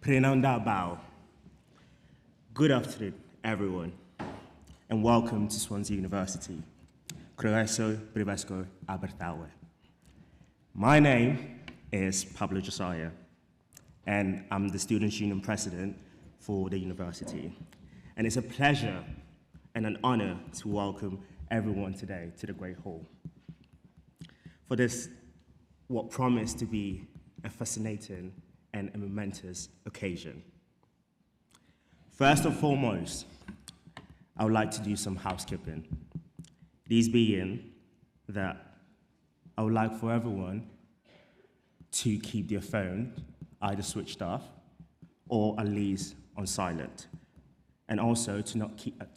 Prenanda Bao. Good afternoon, everyone, and welcome to Swansea University. Croeso Brivesco Abertawe. My name is Pablo Josiah, and I'm the Students' Union President for the university. And it's a pleasure and an honor to welcome everyone today to the Great Hall for this, what promised to be a fascinating and a momentous occasion. First and foremost, I would like to do some housekeeping. These being that I would like for everyone to keep their phone either switched off or at least on silent, and also to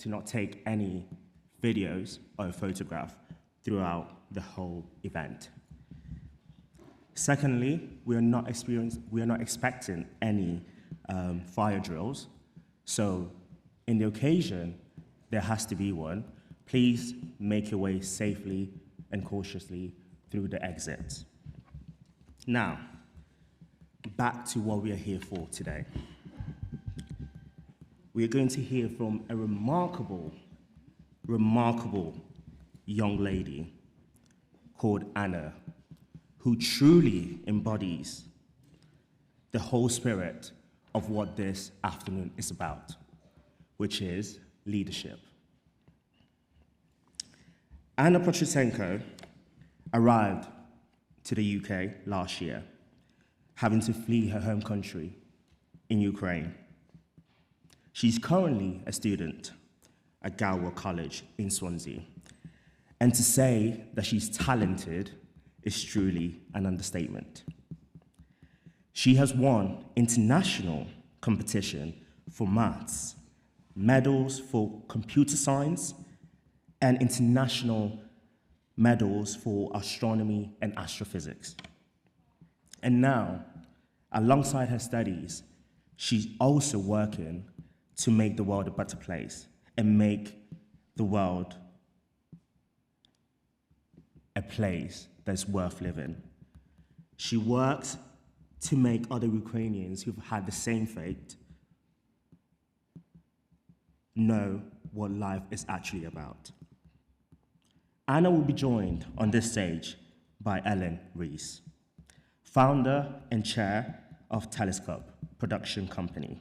not take any videos or photograph throughout the whole event. Secondly, we are not expecting any fire drills, so in the occasion there has to be one. Please make your way safely and cautiously through the exit. Now, back to what we are here for today. We are going to hear from a remarkable young lady called Anna, who truly embodies the whole spirit of what this afternoon is about, which is leadership. Anna Petrusenko arrived to the UK last year, having to flee her home country in Ukraine. She's currently a student at Galway College in Swansea. And to say that she's talented is truly an understatement. She has won international competition for maths, medals for computer science, and international medals for astronomy and astrophysics. And now, alongside her studies, she's also working to make the world a better place and make the world a place that's worth living. She works to make other Ukrainians who've had the same fate know what life is actually about. Anna will be joined on this stage by Ellen Rees, founder and chair of Telescope Production Company.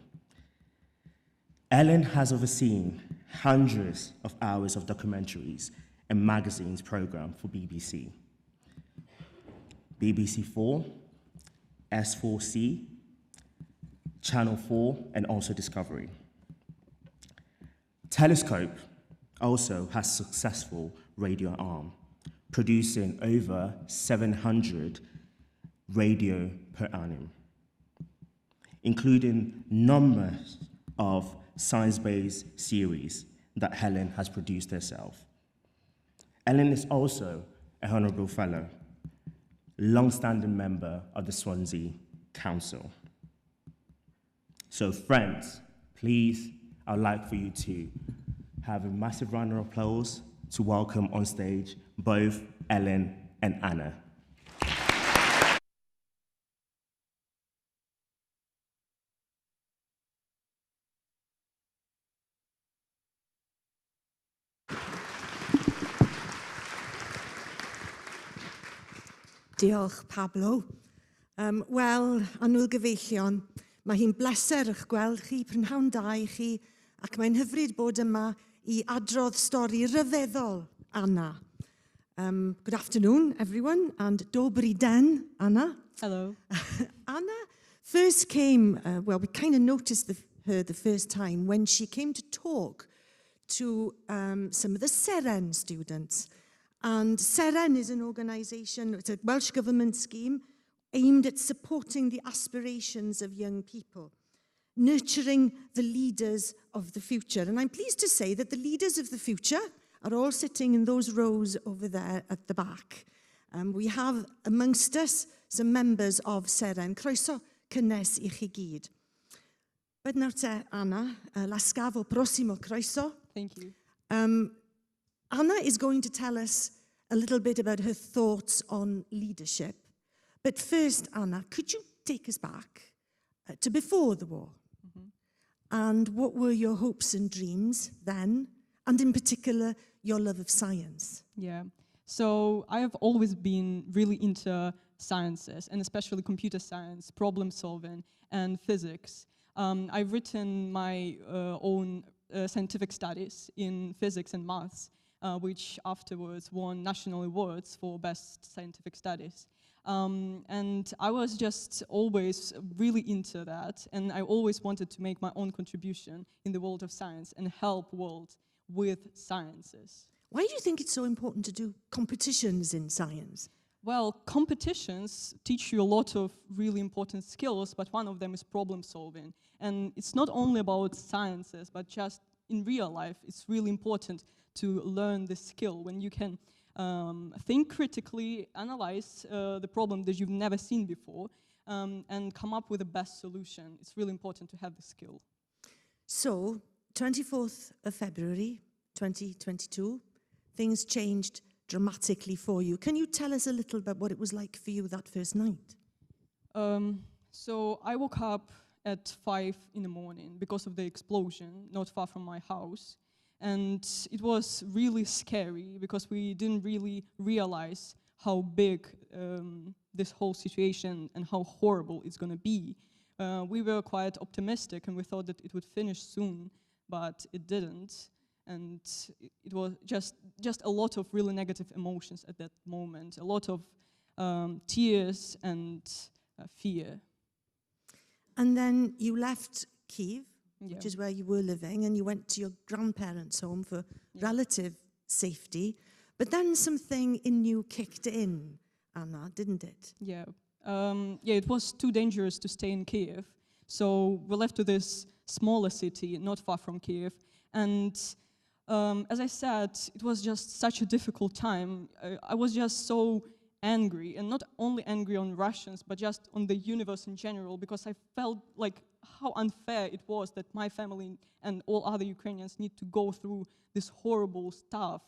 Ellen has overseen hundreds of hours of documentaries and magazines programmed for BBC, BBC 4, S4C, Channel 4, and also Discovery. Telescope also has successful radio arm, producing over 700 radio per annum, including numbers of science-based series that Helen has produced herself. Ellen is also a Honourable Fellow, long-standing member of the Swansea Council. So friends, please, I'd like for you to have a massive round of applause to welcome on stage both Ellen and Anna. Diolch, Pablo. Wel, annwyl gyfeillion, mae hi'n bleser eich gweld chi, prynhawn da i chi, ac mae'n hyfryd bod yma I adrodd stori ryfeddol Anna. Good afternoon, everyone, and dobry den, Anna. Hello. Anna first came, well, we kind of noticed her the first time when she came to talk to some of the Seren students. And Seren is an organisation, it's a Welsh government scheme aimed at supporting the aspirations of young people, nurturing the leaders of the future. And I'm pleased to say that the leaders of the future are all sitting in those rows over there at the back. We have amongst us some members of Seren. Croeso cynnes I chi gyd. But nawr te, Anna, lascavo prossimo croeso. Thank you. Anna is going to tell us a little bit about her thoughts on leadership. But first, Anna, could you take us back to before the war. And what were your hopes and dreams then, and in particular, your love of science? Yeah. So I have always been really into sciences, and especially computer science, problem solving, and physics. I've written my own scientific studies in physics and maths, which afterwards won national awards for best scientific studies. And I was just always really into that, and I always wanted to make my own contribution in the world of science and help world with sciences. Why do you think it's so important to do competitions in science? Well, competitions teach you a lot of really important skills, but one of them is problem solving. And it's not only about sciences, but just in real life, it's really important to learn this skill when you can think critically, analyze the problem that you've never seen before, and come up with the best solution. It's really important to have the skill. So, 24th of February 2022, things changed dramatically for you. Can you tell us a little about what it was like for you that first night? So I woke up at 5 in the morning because of the explosion not far from my house. And it was really scary because we didn't really realize how big this whole situation and how horrible it's going to be. We were quite optimistic and we thought that it would finish soon, but it didn't. And it was just a lot of really negative emotions at that moment, a lot of tears and fear. And then you left Kyiv, Yeah. which is where you were living, and you went to your grandparents' home for relative safety. But then something in you kicked in, Anna, didn't it? Yeah. It was too dangerous to stay in Kiev. So we left to this smaller city, not far from Kiev. And as I said, it was just such a difficult time. I was just so angry, and not only angry on Russians, but just on the universe in general, because I felt like how unfair it was that my family and all other Ukrainians need to go through this horrible stuff.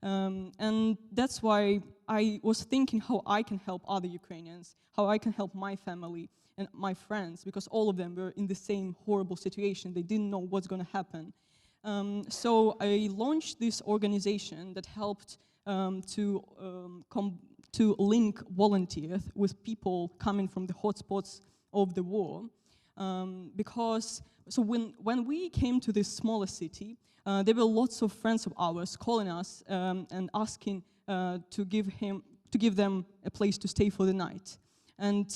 And that's why I was thinking how I can help other Ukrainians, how I can help my family and my friends, because all of them were in the same horrible situation. They didn't know what's going to happen. So I launched this organization that helped to link volunteers with people coming from the hotspots of the war. Because when we came to this smaller city, there were lots of friends of ours calling us and asking to give them a place to stay for the night. And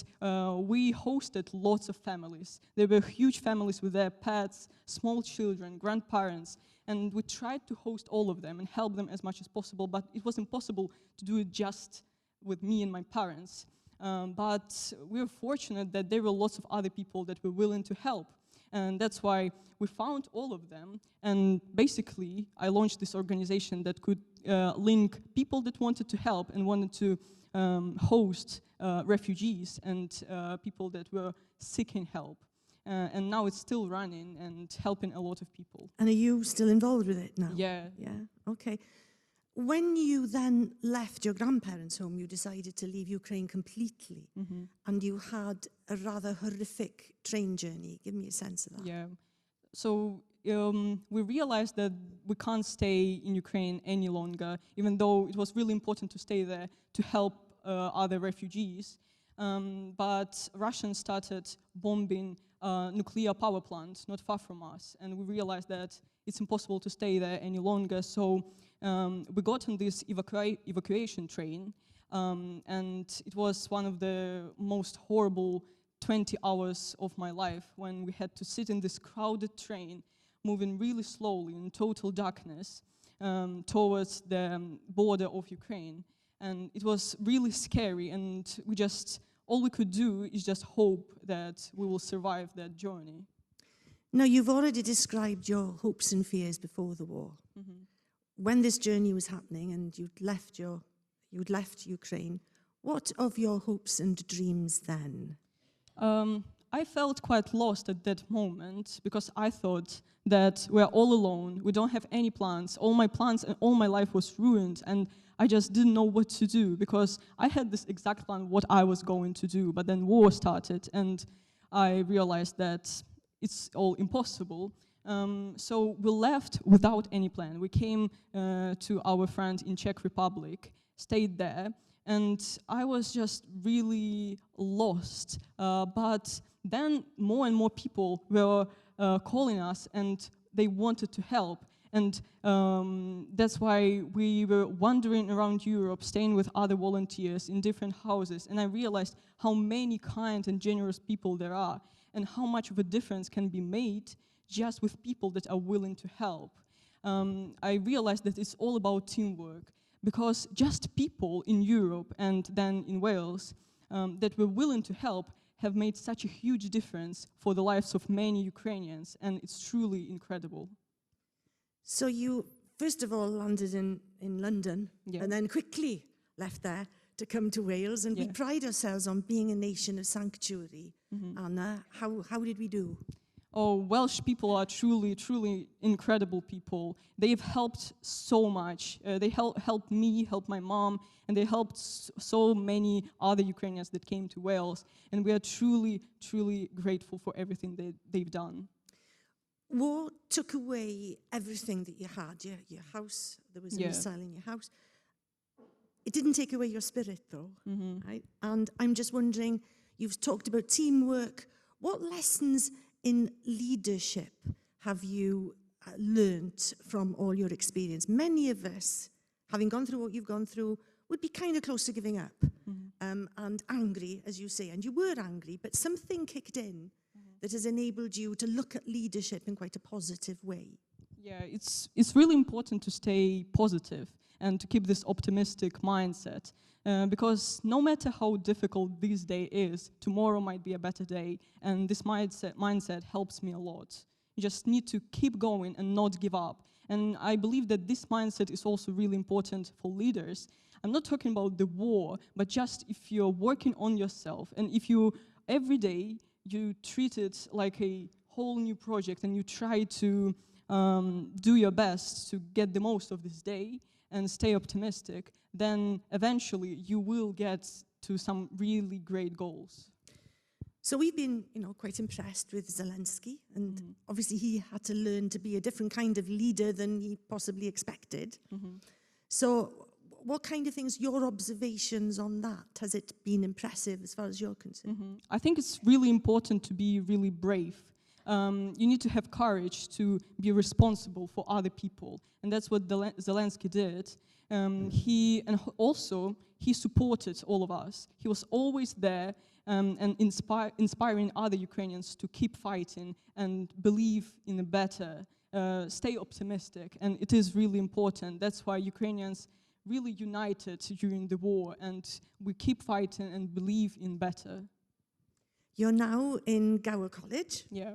we hosted lots of families. There were huge families with their pets, small children, grandparents, and we tried to host all of them and help them as much as possible, but it was impossible to do it just with me and my parents. But we were fortunate that there were lots of other people that were willing to help. And that's why we found all of them. And basically, I launched this organization that could link people that wanted to help and wanted to host refugees and people that were seeking help. And now it's still running and helping a lot of people. And are you still involved with it now? Yeah. Yeah, okay. When you then left your grandparents' home, you decided to leave Ukraine completely, and you had a rather horrific train journey. Give me a sense of that. Yeah. So we realized that we can't stay in Ukraine any longer, even though it was really important to stay there to help other refugees. But Russians started bombing nuclear power plants not far from us, and we realized that it's impossible to stay there any longer. So we got on this evacuation train, and it was one of the most horrible 20 hours of my life when we had to sit in this crowded train, moving really slowly in total darkness towards the border of Ukraine. And it was really scary, and all we could do is just hope that we will survive that journey. Now, you've already described your hopes and fears before the war. When this journey was happening and you'd left Ukraine, what of your hopes and dreams then? I felt quite lost at that moment because I thought that we're all alone, we don't have any plans, all my plans and all my life was ruined, and I just didn't know what to do because I had this exact plan what I was going to do, but then war started and I realized that it's all impossible. So we left without any plan. We came to our friend in Czech Republic, stayed there, and I was just really lost. But then more and more people were calling us, and they wanted to help. And that's why we were wandering around Europe, staying with other volunteers in different houses. And I realized how many kind and generous people there are, and how much of a difference can be made just with people that are willing to help. I realized that it's all about teamwork, because just people in Europe and then in Wales that were willing to help have made such a huge difference for the lives of many Ukrainians, and it's truly incredible. So you, first of all, landed in London, Yeah. and then quickly left there to come to Wales. And we Yeah. pride ourselves on being a nation of sanctuary. Anna, how did we do? Oh, Welsh people are truly, truly incredible people. They've helped so much. They helped me, helped my mom, and they helped so many other Ukrainians that came to Wales. And we are truly, truly grateful for everything that they've done. War took away everything that you had, your house. There was a Yeah. missile in your house. It didn't take away your spirit, though, Mm-hmm. right? And I'm just wondering, you've talked about teamwork. What lessons in leadership have you learnt from all your experience? Many of us, having gone through what you've gone through, would be kind of close to giving up and angry, as you say. And you were angry, but something kicked in that has enabled you to look at leadership in quite a positive way. Yeah, it's really important to stay positive and to keep this optimistic mindset, because no matter how difficult this day is, tomorrow might be a better day, and this mindset helps me a lot. You just need to keep going and not give up. And I believe that this mindset is also really important for leaders. I'm not talking about the war, but just if you're working on yourself, and if you every day you treat it like a whole new project, and you try to do your best to get the most of this day and stay optimistic, then eventually you will get to some really great goals. So we've been, quite impressed with Zelensky, and obviously he had to learn to be a different kind of leader than he possibly expected. So what kind of things, your observations on that, has it been impressive as far as you're concerned? I think it's really important to be really brave. You need to have courage to be responsible for other people, and that's what Zelensky did. He supported all of us. He was always there and inspiring other Ukrainians to keep fighting and believe in a better, stay optimistic, and it is really important. That's why Ukrainians really united during the war, and we keep fighting and believe in better. You're now in Gower College. Yeah.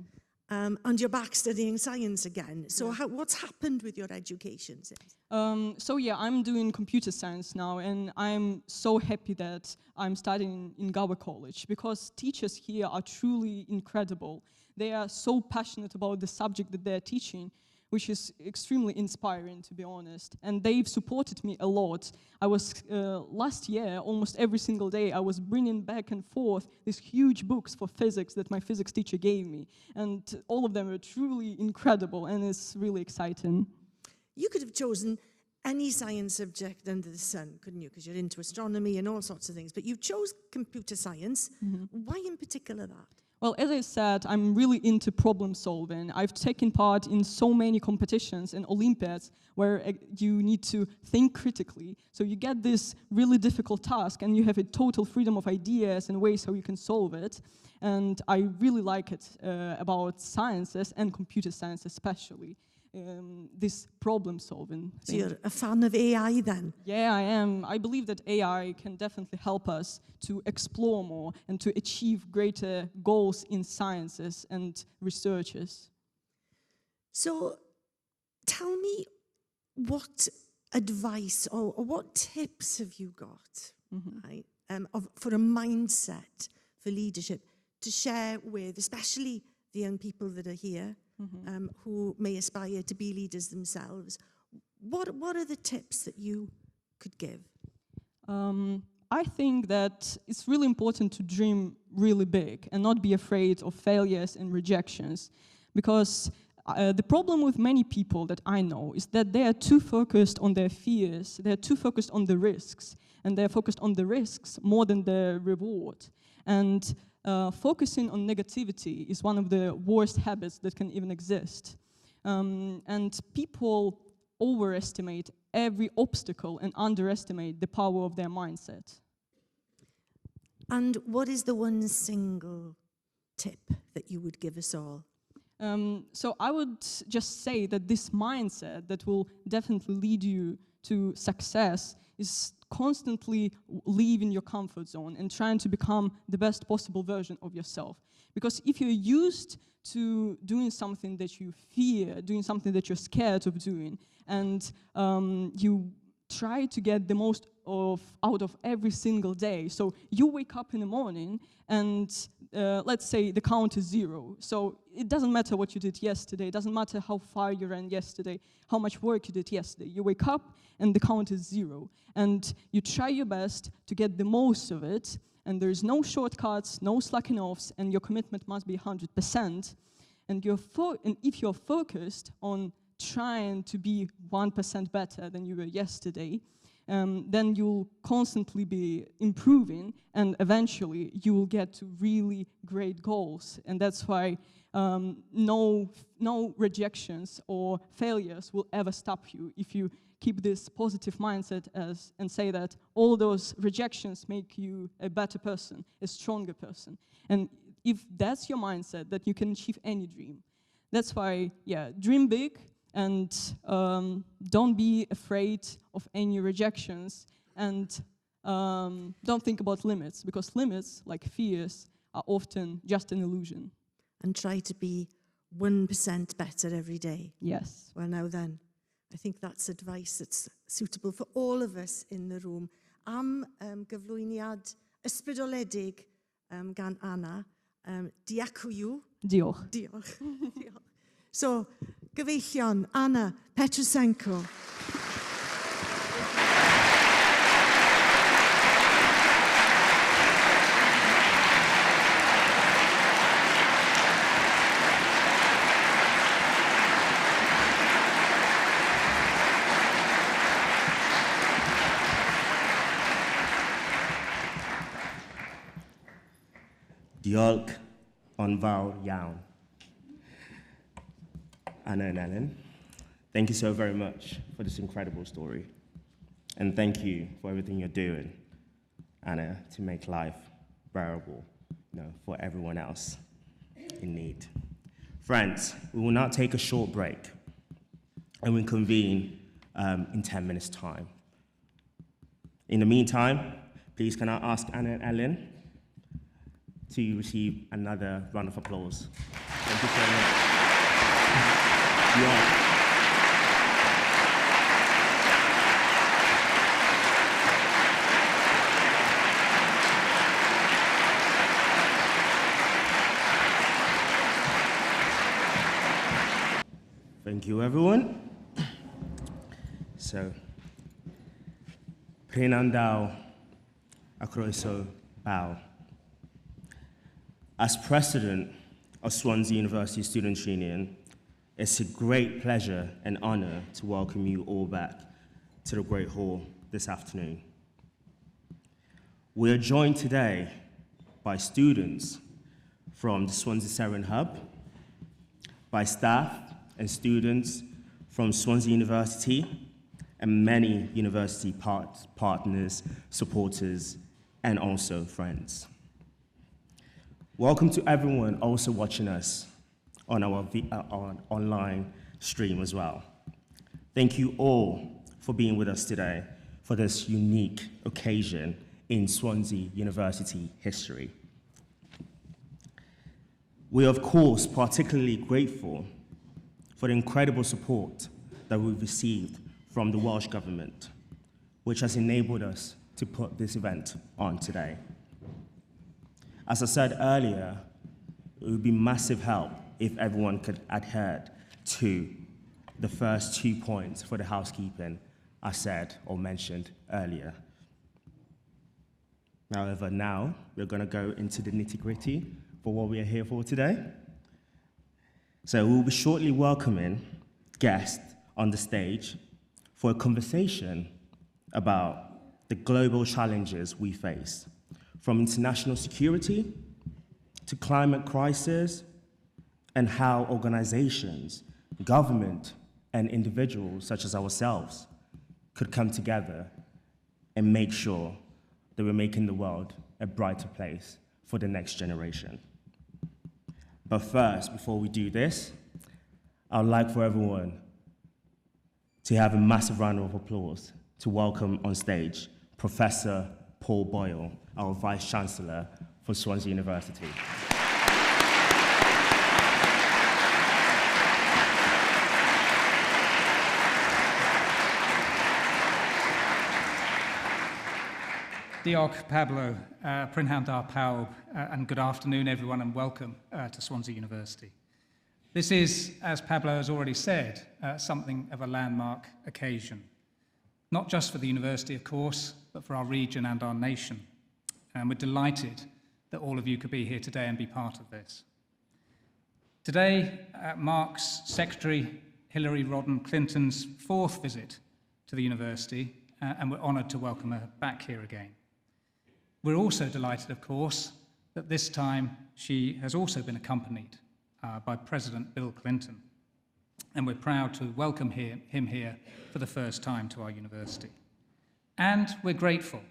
And you're back studying science again. So what's happened with your education since? I'm doing computer science now, and I'm so happy that I'm studying in Gower College, because teachers here are truly incredible. They are so passionate about the subject that they're teaching, which is extremely inspiring, to be honest. And they've supported me a lot. I was, last year, almost every single day, I was bringing back and forth these huge books for physics that my physics teacher gave me. And all of them were truly incredible, and it's really exciting. You could have chosen any science subject under the sun, couldn't you? Because you're into astronomy and all sorts of things. But you chose computer science. Why in particular that? Well, as I said, I'm really into problem solving. I've taken part in so many competitions and Olympiads where you need to think critically. So you get this really difficult task, and you have a total freedom of ideas and ways how you can solve it. And I really like it about sciences and computer science especially. This problem solving thing. So you're a fan of AI then? Yeah, I am. I believe that AI can definitely help us to explore more and to achieve greater goals in sciences and researches. So tell me, what advice or what tips have you got, right, for a mindset for leadership to share with, especially the young people that are here, who may aspire to be leaders themselves? What are the tips that you could give? I think that it's really important to dream really big and not be afraid of failures and rejections. Because the problem with many people that I know is that they are too focused on their fears, they're too focused on the risks, and they're focused on the risks more than the reward. And focusing on negativity is one of the worst habits that can even exist. And people overestimate every obstacle and underestimate the power of their mindset. And what is the one single tip that you would give us all? So I would just say that this mindset that will definitely lead you to success is constantly leaving your comfort zone and trying to become the best possible version of yourself. Because if you're used to doing something that you fear, doing something that you're scared of doing, and you try to get the most out of every single day. So you wake up in the morning and let's say the count is 0. So it doesn't matter what you did yesterday, it doesn't matter how far you ran yesterday, how much work you did yesterday. You wake up and the count is 0. And you try your best to get the most of it, and there's no shortcuts, no slacking offs, and your commitment must be 100%. And if you're focused on trying to be 1% better than you were yesterday, then you'll constantly be improving, and eventually you will get to really great goals. And that's why no rejections or failures will ever stop you if you keep this positive mindset and say that all those rejections make you a better person, a stronger person. And if that's your mindset, that you can achieve any dream. That's why, yeah, dream big, and don't be afraid of any rejections, and don't think about limits, because limits, like fears, are often just an illusion. And try to be 1% better every day. Yes. Well, now then, I think that's advice that's suitable for all of us in the room. Am gyflwyniad ysbrydoledig gan Anna, diacw. Diolch. Diolch. Diolch. So, gyfeillion, Anna Petrusenko. Diolch yn fawr iawn. Anna and Ellen, thank you so very much for this incredible story. And thank you for everything you're doing, Anna, to make life bearable, for everyone else in need. Friends, we will now take a short break and we'll convene in 10 minutes' time. In the meantime, please can I ask Anna and Ellen to receive another round of applause. Thank you so much. Yeah. Thank you, everyone. So, Prenandao Akroiso Bao. As president of Swansea University Students' Union, it's a great pleasure and honor to welcome you all back to the Great Hall this afternoon. We are joined today by students from the Swansea Seren Hub, by staff and students from Swansea University, and many university partners, supporters, and also friends. Welcome to everyone also watching us on our online stream as well. Thank you all for being with us today for this unique occasion in Swansea University history. We are, of course, particularly grateful for the incredible support that we've received from the Welsh Government, which has enabled us to put this event on today. As I said earlier, it would be massive help if everyone could adhere to the first 2 points for the housekeeping I said or mentioned earlier. However, now we're going to go into the nitty-gritty for what we are here for today. So we'll be shortly welcoming guests on the stage for a conversation about the global challenges we face, from international security to climate crisis, and how organizations, government, and individuals such as ourselves could come together and make sure that we're making the world a brighter place for the next generation. But first, before we do this, I would like for everyone to have a massive round of applause to welcome on stage Professor Paul Boyle, our Vice Chancellor for Swansea University. Diolch Pablo, Prynhawn Pawb, and good afternoon everyone and welcome to Swansea University. This is, as Pablo has already said, something of a landmark occasion, not just for the university of course, but for our region and our nation. And we're delighted that all of you could be here today and be part of this. Today marks Secretary Hillary Rodham Clinton's 4th visit to the university, and we're honoured to welcome her back here again. We're also delighted, of course, that this time she has also been accompanied by President Bill Clinton, and we're proud to welcome him here for the first time to our university. And we're grateful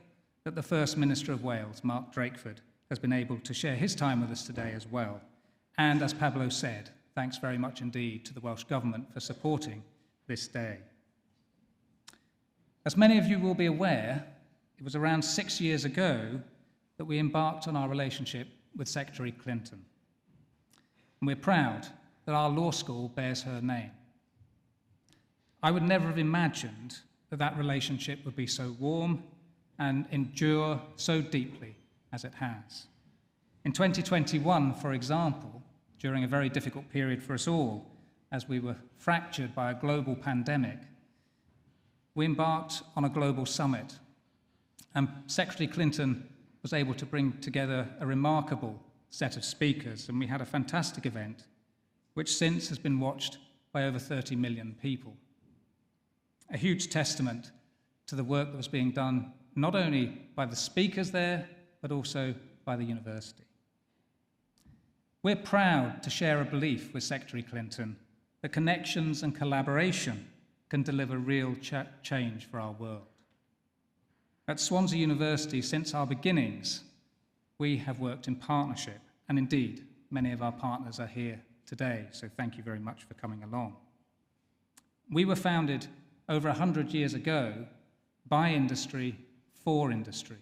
that the First Minister of Wales, Mark Drakeford, has been able to share his time with us today as well. And as Pablo said, thanks very much indeed to the Welsh Government for supporting this day. As many of you will be aware, it was around 6 years ago that we embarked on our relationship with Secretary Clinton. And we're proud that our law school bears her name. I would never have imagined that that relationship would be so warm and endure so deeply as it has. In 2021, for example, during a very difficult period for us all, as we were fractured by a global pandemic, we embarked on a global summit. And Secretary Clinton was able to bring together a remarkable set of speakers, and we had a fantastic event, which since has been watched by over 30 million people. A huge testament to the work that was being done, not only by the speakers there, but also by the university. We're proud to share a belief with Secretary Clinton that connections and collaboration can deliver real change for our world. At Swansea University, since our beginnings, we have worked in partnership, and indeed, many of our partners are here today, so thank you very much for coming along. We were founded over 100 years ago by industry, for industry.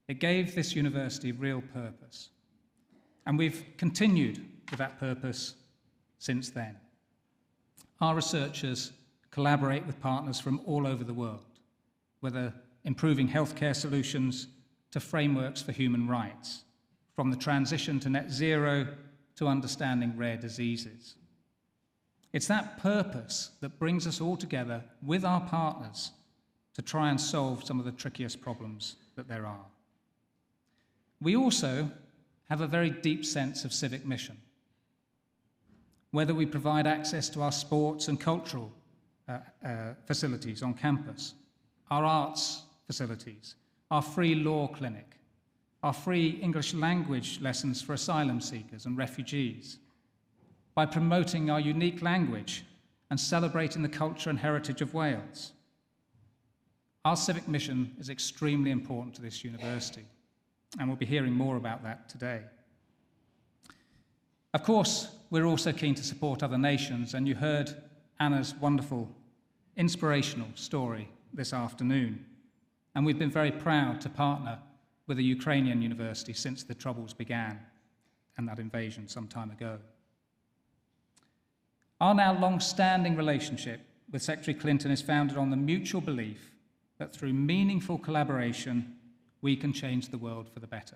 It gave this university real purpose, and we've continued with that purpose since then. Our researchers collaborate with partners from all over the world, whether improving healthcare solutions to frameworks for human rights, from the transition to net zero to understanding rare diseases. It's that purpose that brings us all together with our partners to try and solve some of the trickiest problems that there are. We also have a very deep sense of civic mission. Whether we provide access to our sports and cultural facilities on campus, our arts facilities, our free law clinic, our free English language lessons for asylum seekers and refugees, by promoting our unique language and celebrating the culture and heritage of Wales. Our civic mission is extremely important to this university, and we'll be hearing more about that today. Of course, we're also keen to support other nations, and you heard Anna's wonderful, inspirational story this afternoon. And we've been very proud to partner with a Ukrainian university since the Troubles began and that invasion some time ago. Our now long-standing relationship with Secretary Clinton is founded on the mutual belief that through meaningful collaboration, we can change the world for the better.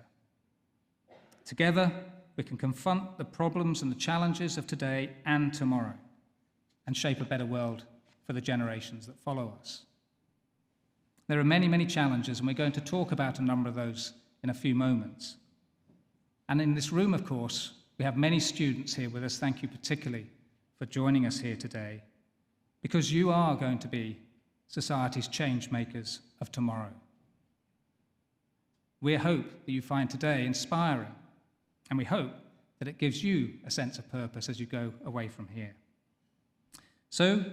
Together, we can confront the problems and the challenges of today and tomorrow and shape a better world for the generations that follow us. There are many, many challenges, and we're going to talk about a number of those in a few moments. And in this room, of course, we have many students here with us. Thank you particularly for joining us here today, because you are going to be society's change makers of tomorrow. We hope that you find today inspiring, and we hope that it gives you a sense of purpose as you go away from here. So,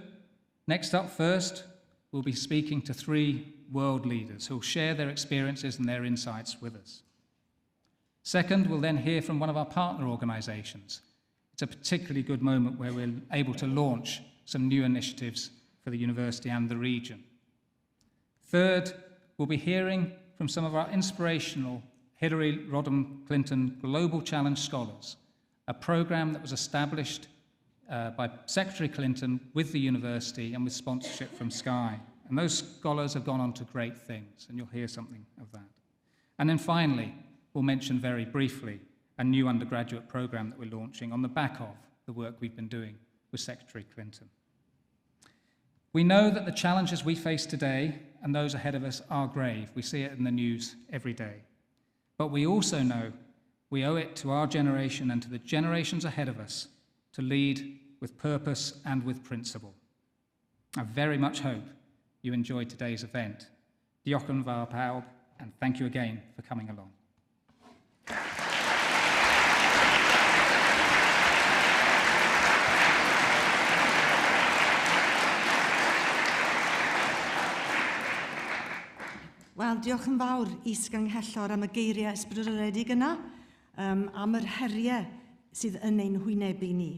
next up first, we'll be speaking to 3 world leaders who will share their experiences and their insights with us. Second, we'll then hear from one of our partner organisations. It's a particularly good moment where we're able to launch some new initiatives for the university and the region. Third, we'll be hearing from some of our inspirational Hillary Rodham Clinton Global Challenge Scholars, a programme that was established by Secretary Clinton with the university and with sponsorship from Sky. And those scholars have gone on to great things, and you'll hear something of that. And then finally, we'll mention very briefly a new undergraduate programme that we're launching on the back of the work we've been doing with Secretary Clinton. We know that the challenges we face today and those ahead of us are grave. We see it in the news every day. But we also know we owe it to our generation and to the generations ahead of us to lead with purpose and with principle. I very much hope you enjoyed today's event. Diolch yn fawr pawb, and thank you again for coming along. Wel, diolch yn fawr i Sganghellor am y geiriau ysbrydoledig yna, am yr heriau sydd yn ein hwynebu ni.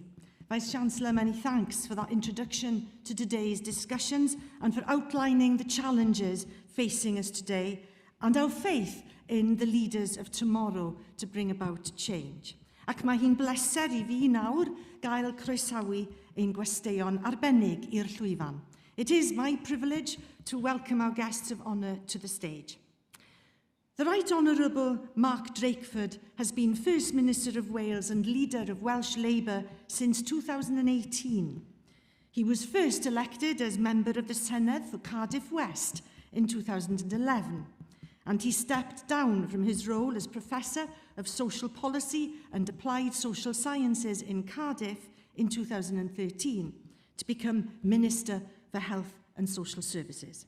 Vice-Chancellor, many thanks for that introduction to today's discussions and for outlining the challenges facing us today and our faith in the leaders of tomorrow to bring about change. Ac mae hi'n bleser i fi nawr gael croesawu ein gwesteion arbennig i'r llwyfan. It is my privilege to welcome our guests of honour to the stage. The Right Honourable Mark Drakeford has been First Minister of Wales and leader of Welsh Labour since 2018. He was first elected as member of the Senedd for Cardiff West in 2011, and he stepped down from his role as Professor of Social Policy and Applied Social Sciences in Cardiff in 2013 to become Minister for Health and Social Services.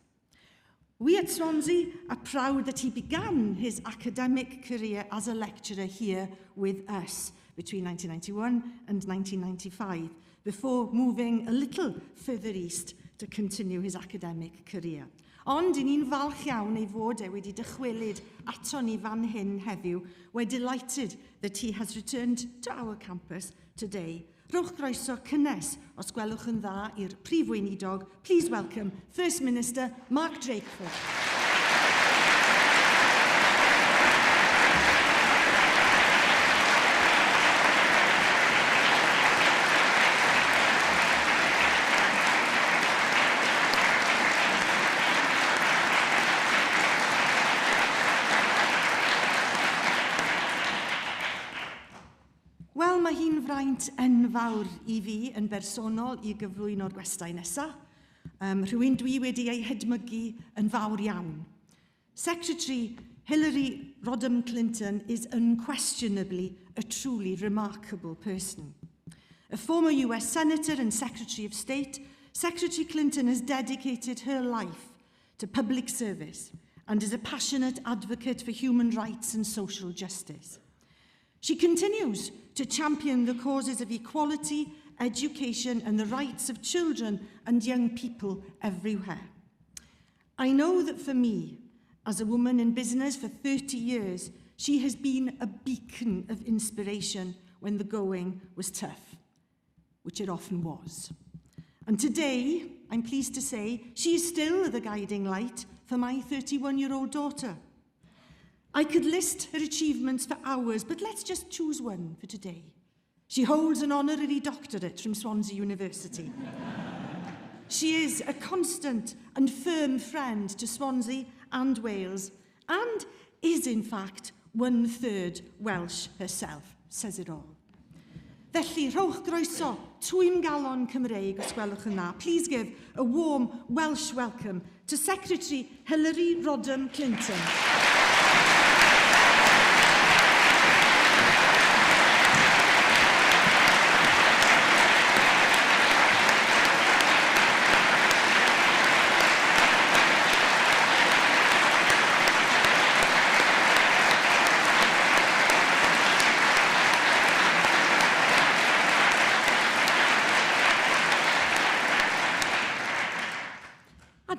We at Swansea are proud that he began his academic career as a lecturer here with us between 1991 and 1995, before moving a little further east to continue his academic career. Ond, i ni'n falch iawn ei fod wedi dychwelyd ato ni fan hyn heddiw. We're delighted that he has returned to our campus today. Rhowch groeso cynnes os gwelwch yn dda i'r prif weinidog. Please welcome First Minister Mark Drakeford. Wel, mae hi'n fraint enfawr i fi yn bersonol i gyflwyno'r gwestai nesaf, rhywun dwi wedi ei hedmygu yn fawr iawn. Secretary Hillary Rodham Clinton is unquestionably a truly remarkable person. A former US Senator and Secretary of State, Secretary Clinton has dedicated her life to public service and is a passionate advocate for human rights and social justice. She continues to champion the causes of equality, education, and the rights of children and young people everywhere. I know that for me, as a woman in business for 30 years, she has been a beacon of inspiration when the going was tough, which it often was. And today, I'm pleased to say, she is still the guiding light for my 31-year-old daughter. I could list her achievements for hours, but let's just choose one for today. She holds an honorary doctorate from Swansea University. She is a constant and firm friend to Swansea and Wales, and is in fact 1/3 Welsh herself, says it all. Felly, rhowch groeso, twym galon Cymreig os gwelwch yn dda. Please give a warm Welsh welcome to Secretary Hillary Rodham Clinton.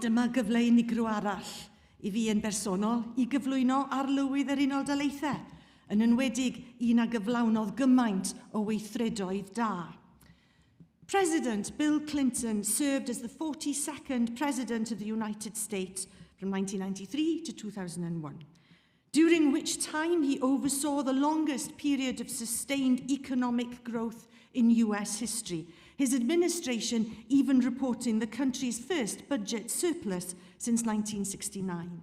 dyma gyfle unigryw arall I fi yn bersonol I gyflwyno arlywydd yr Unol Daleithiau, yn enwedig un a gyflawnodd gymaint o weithredoedd da. President Bill Clinton served as the 42nd President of the United States from 1993 to 2001, during which time he oversaw the longest period of sustained economic growth in US history, his administration even reporting the country's first budget surplus since 1969.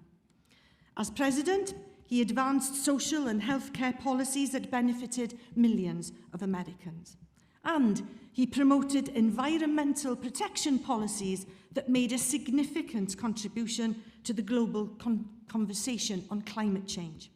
As president, he advanced social and healthcare policies that benefited millions of Americans. And he promoted environmental protection policies that made a significant contribution to the global conversation on climate change.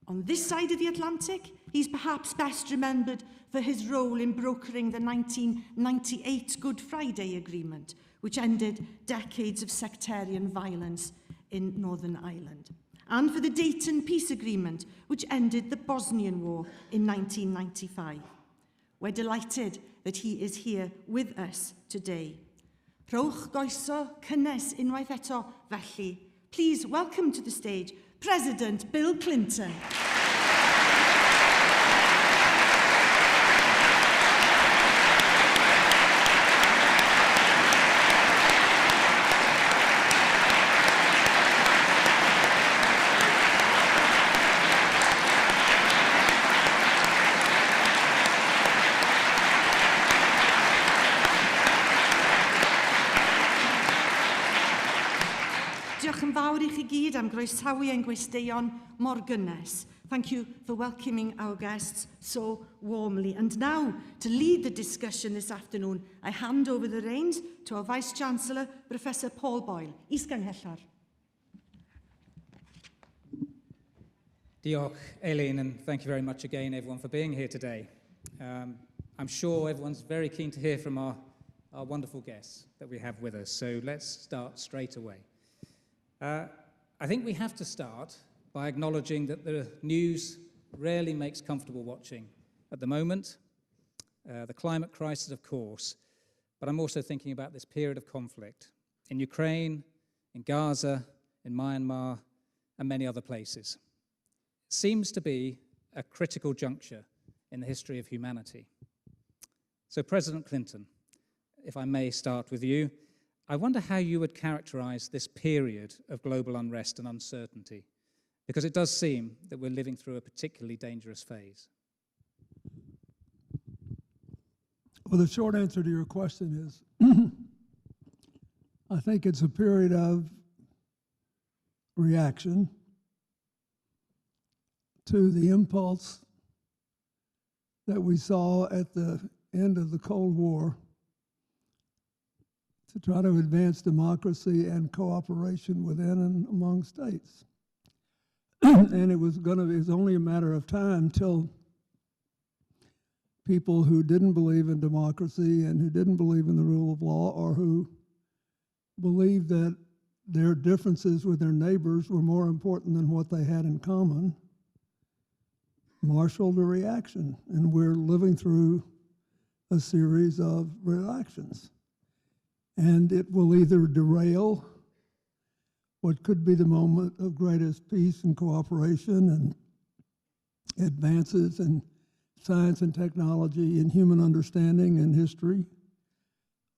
On this side of the Atlantic, he's perhaps best remembered for his role in brokering the 1998 Good Friday Agreement, which ended decades of sectarian violence in Northern Ireland, and for the Dayton Peace Agreement, which ended the Bosnian War in 1995. We're delighted that he is here with us today. Rhowch goeso cynnes unwaith eto felly. Please welcome to the stage President Bill Clinton. Diolch yn fawr I chi gyd am groesawu ein gwesteion mor gynnes. Thank you for welcoming our guests so warmly. And now, to lead the discussion this afternoon, I hand over the reins to our Vice-Chancellor, Professor Paul Boyle. Is-gynghellor. Diolch, Eileen, and thank you very much again, everyone, for being here today. I'm sure everyone's very keen to hear from our wonderful guests that we have with us, so let's start straight away. I think we have to start by acknowledging that the news rarely makes comfortable watching at the moment. The climate crisis, of course, but I'm also thinking about this period of conflict in Ukraine, in Gaza, in Myanmar, and many other places. It seems to be a critical juncture in the history of humanity. So, President Clinton, if I may start with you, I wonder how you would characterize this period of global unrest and uncertainty, because it does seem that we're living through a particularly dangerous phase. Well, the short answer to your question is, I think it's a period of reaction to the impulse that we saw at the end of the Cold War to try to advance democracy and cooperation within and among states. And it was only a matter of time till people who didn't believe in democracy and who didn't believe in the rule of law, or who believed that their differences with their neighbors were more important than what they had in common, marshaled a reaction. And we're living through a series of reactions. And it will either derail what could be the moment of greatest peace and cooperation and advances in science and technology and human understanding and history,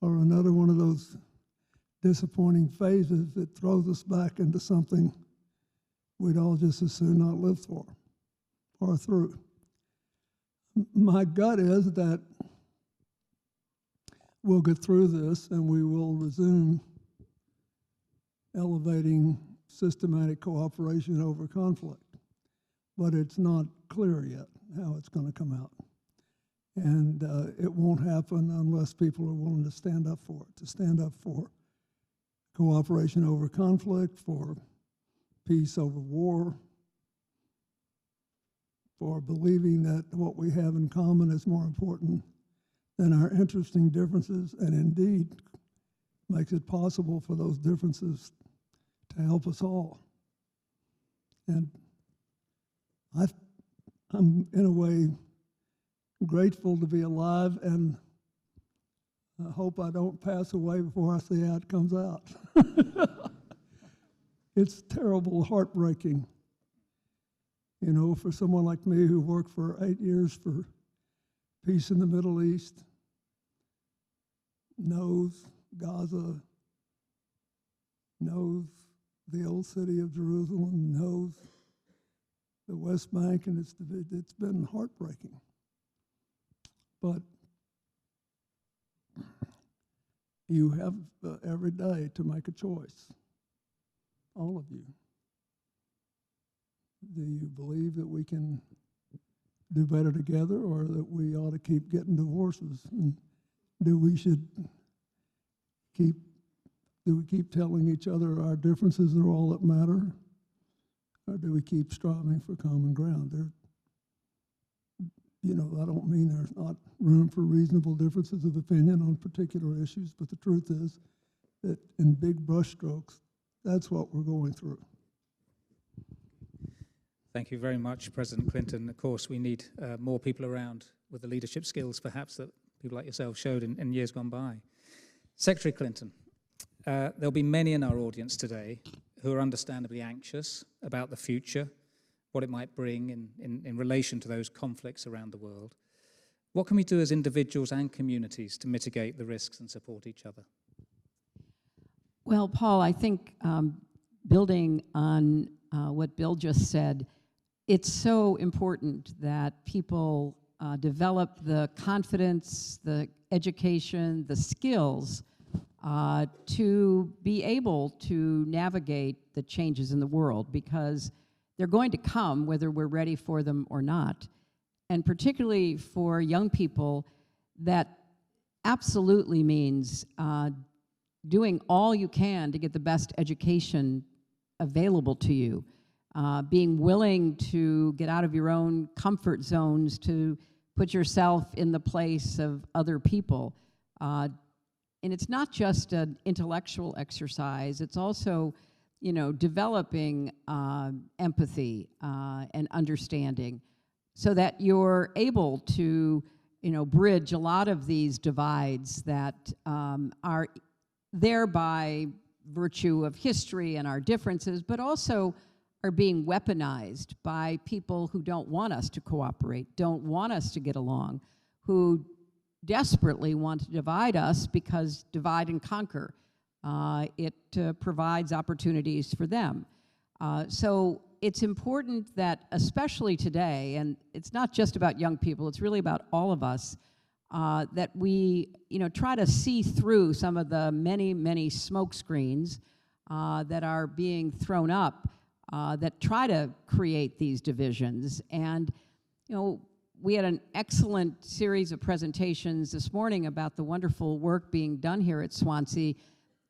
or another one of those disappointing phases that throws us back into something we'd all just as soon not live for or through. My gut is that we'll get through this and we will resume elevating systematic cooperation over conflict. But it's not clear yet how it's going to come out. And it won't happen unless people are willing to stand up for it, to stand up for cooperation over conflict, for peace over war, for believing that what we have in common is more important than our interesting differences, and indeed makes it possible for those differences to help us all. And I'm, in a way, grateful to be alive and I hope I don't pass away before I see how it comes out. It's terrible, heartbreaking. You know, for someone like me who worked for 8 years for peace in the Middle East, knows Gaza, knows the old city of Jerusalem, knows the West Bank, and it's been heartbreaking. But you have every day to make a choice, all of you. Do you believe that we can do better together, or that we ought to keep getting divorces? And do we keep telling each other our differences are all that matter? Or do we keep striving for common ground? I don't mean there's not room for reasonable differences of opinion on particular issues, but the truth is that in big brushstrokes, that's what we're going through. Thank you very much, President Clinton. Of course, we need more people around with the leadership skills, perhaps, that people like yourself showed in years gone by. Secretary Clinton, there'll be many in our audience today who are understandably anxious about the future, what it might bring in relation to those conflicts around the world. What can we do as individuals and communities to mitigate the risks and support each other? Well, Paul, I think building on what Bill just said, it's so important that people develop the confidence, the education, the skills to be able to navigate the changes in the world, because they're going to come whether we're ready for them or not. And particularly for young people, that absolutely means doing all you can to get the best education available to you, being willing to get out of your own comfort zones to put yourself in the place of other people. And it's not just an intellectual exercise, it's also, developing empathy and understanding so that you're able to, bridge a lot of these divides that are there by virtue of history and our differences, but also are being weaponized by people who don't want us to cooperate, don't want us to get along, who desperately want to divide us because divide and conquer. It provides opportunities for them. So it's important that, especially today, and it's not just about young people, it's really about all of us, that we try to see through some of the many, many smoke screens that are being thrown up that try to create these divisions. And we had an excellent series of presentations this morning about the wonderful work being done here at Swansea.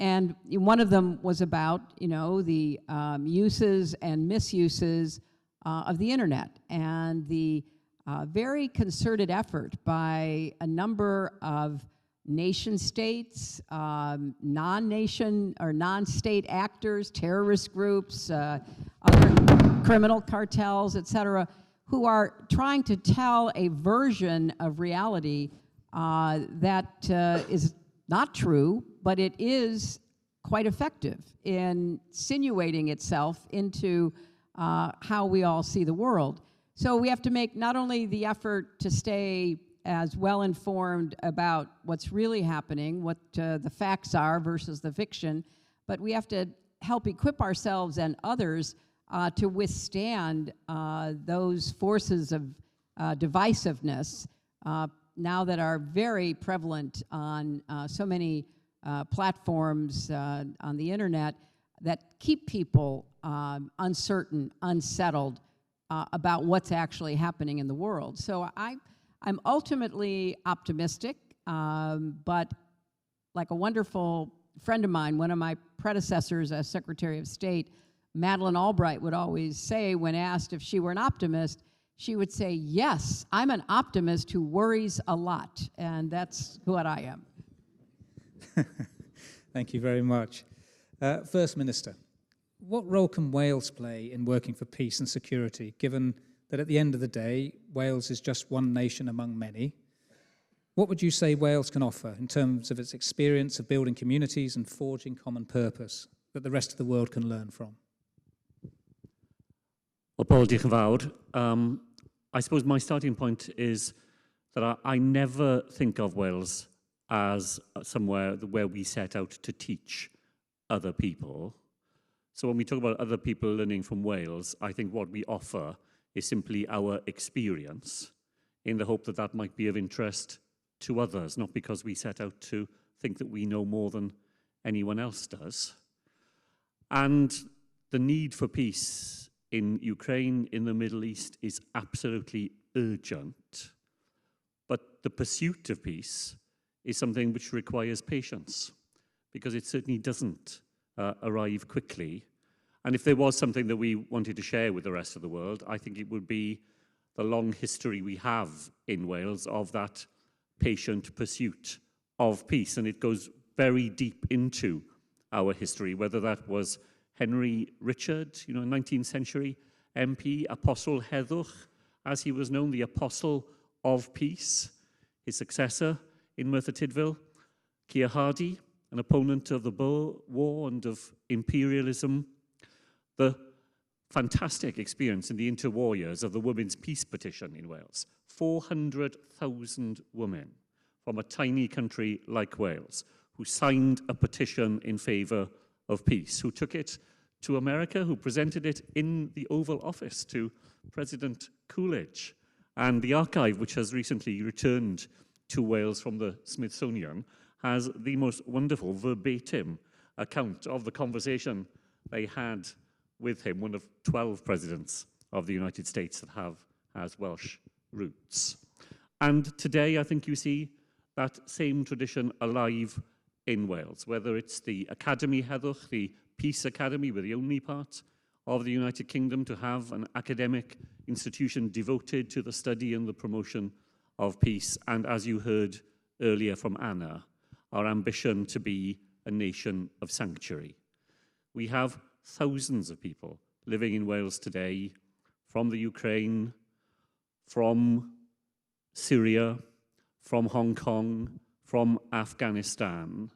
And one of them was about, the uses and misuses of the internet, and the very concerted effort by a number of nation states, non-nation or non-state actors, terrorist groups, other criminal cartels, et cetera, who are trying to tell a version of reality that is not true, but it is quite effective in insinuating itself into how we all see the world. So we have to make not only the effort to stay as well informed about what's really happening, what the facts are versus the fiction, but we have to help equip ourselves and others to withstand those forces of divisiveness now that are very prevalent on so many platforms on the internet that keep people uncertain, unsettled about what's actually happening in the world. So I'm ultimately optimistic, but like a wonderful friend of mine, one of my predecessors as Secretary of State, Madeleine Albright, would always say when asked if she were an optimist, she would say, yes, I'm an optimist who worries a lot, and that's what I am. Thank you very much. First Minister, what role can Wales play in working for peace and security, given that at the end of the day, Wales is just one nation among many? what would you say Wales can offer in terms of its experience of building communities and forging common purpose that the rest of the world can learn from? Well, Paul, diolch yn fawr. I suppose my starting point is that I never think of Wales as somewhere where we set out to teach other people. So when we talk about other people learning from Wales, I think what we offer is simply our experience in the hope that that might be of interest to others, not because we set out to think that we know more than anyone else does. And the need for peace in Ukraine, in the Middle East, is absolutely urgent. But the pursuit of peace is something which requires patience, because it certainly doesn't arrive quickly. And if there was something that we wanted to share with the rest of the world, I think it would be the long history we have in Wales of that patient pursuit of peace. And it goes very deep into our history, whether that was Henry Richard, 19th century MP, Apostle Heddwch, as he was known, the Apostle of Peace, his successor in Merthyr Tydfil, Keir Hardie, an opponent of the Boer War and of imperialism, the fantastic experience in the interwar years of the Women's Peace Petition in Wales. 400,000 women from a tiny country like Wales who signed a petition in favour of peace, who took it to America, who presented it in the Oval Office to President Coolidge. And the archive, which has recently returned to Wales from the Smithsonian, has the most wonderful verbatim account of the conversation they had with him, one of 12 presidents of the United States that has Welsh roots. And today, I think you see that same tradition alive in Wales, whether it's the Academy Heddwch, the Peace Academy. We're the only part of the United Kingdom to have an academic institution devoted to the study and the promotion of peace. And as you heard earlier from Anna, our ambition to be a nation of sanctuary. We have thousands of people living in Wales today from the Ukraine, from Syria, from Hong Kong, from Afghanistan.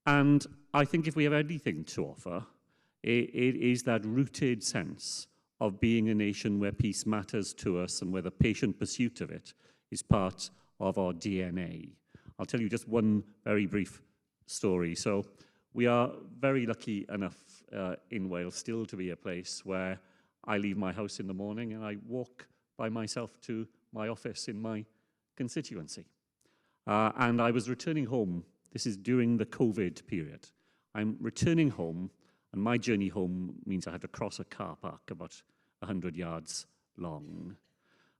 And I think if we have anything to offer, it is that rooted sense of being a nation where peace matters to us and where the patient pursuit of it is part of our DNA. I'll tell you just one very brief story. So we are very lucky enough in Wales still to be a place where I leave my house in the morning and I walk by myself to my office in my constituency. And I was returning home. This is during the COVID period. I'm returning home, and my journey home means I had to cross a car park about 100 yards long.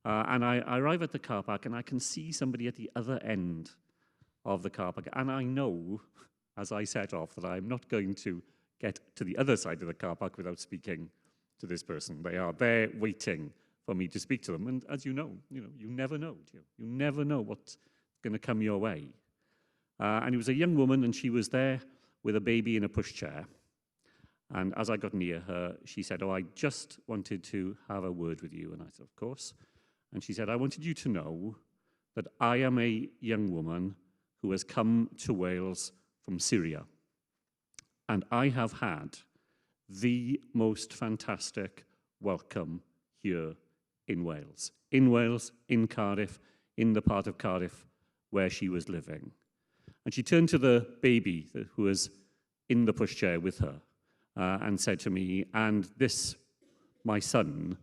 And I arrive at the car park, and I can see somebody at the other end of the car park. And I know, as I set off, that I'm not going to get to the other side of the car park without speaking to this person. They are there waiting for me to speak to them. And as you know, you never know, do you? You never know what's going to come your way. And it was a young woman, and she was there with a baby in a pushchair. And as I got near her, she said, "Oh, I just wanted to have a word with you." And I said, "Of course." And she said, "I wanted you to know that I am a young woman who has come to Wales from Syria. And I have had the most fantastic welcome here in Wales, in Cardiff, in the part of Cardiff where she was living." And she turned to the baby who was in the pushchair with her and said to me, "And this, my son,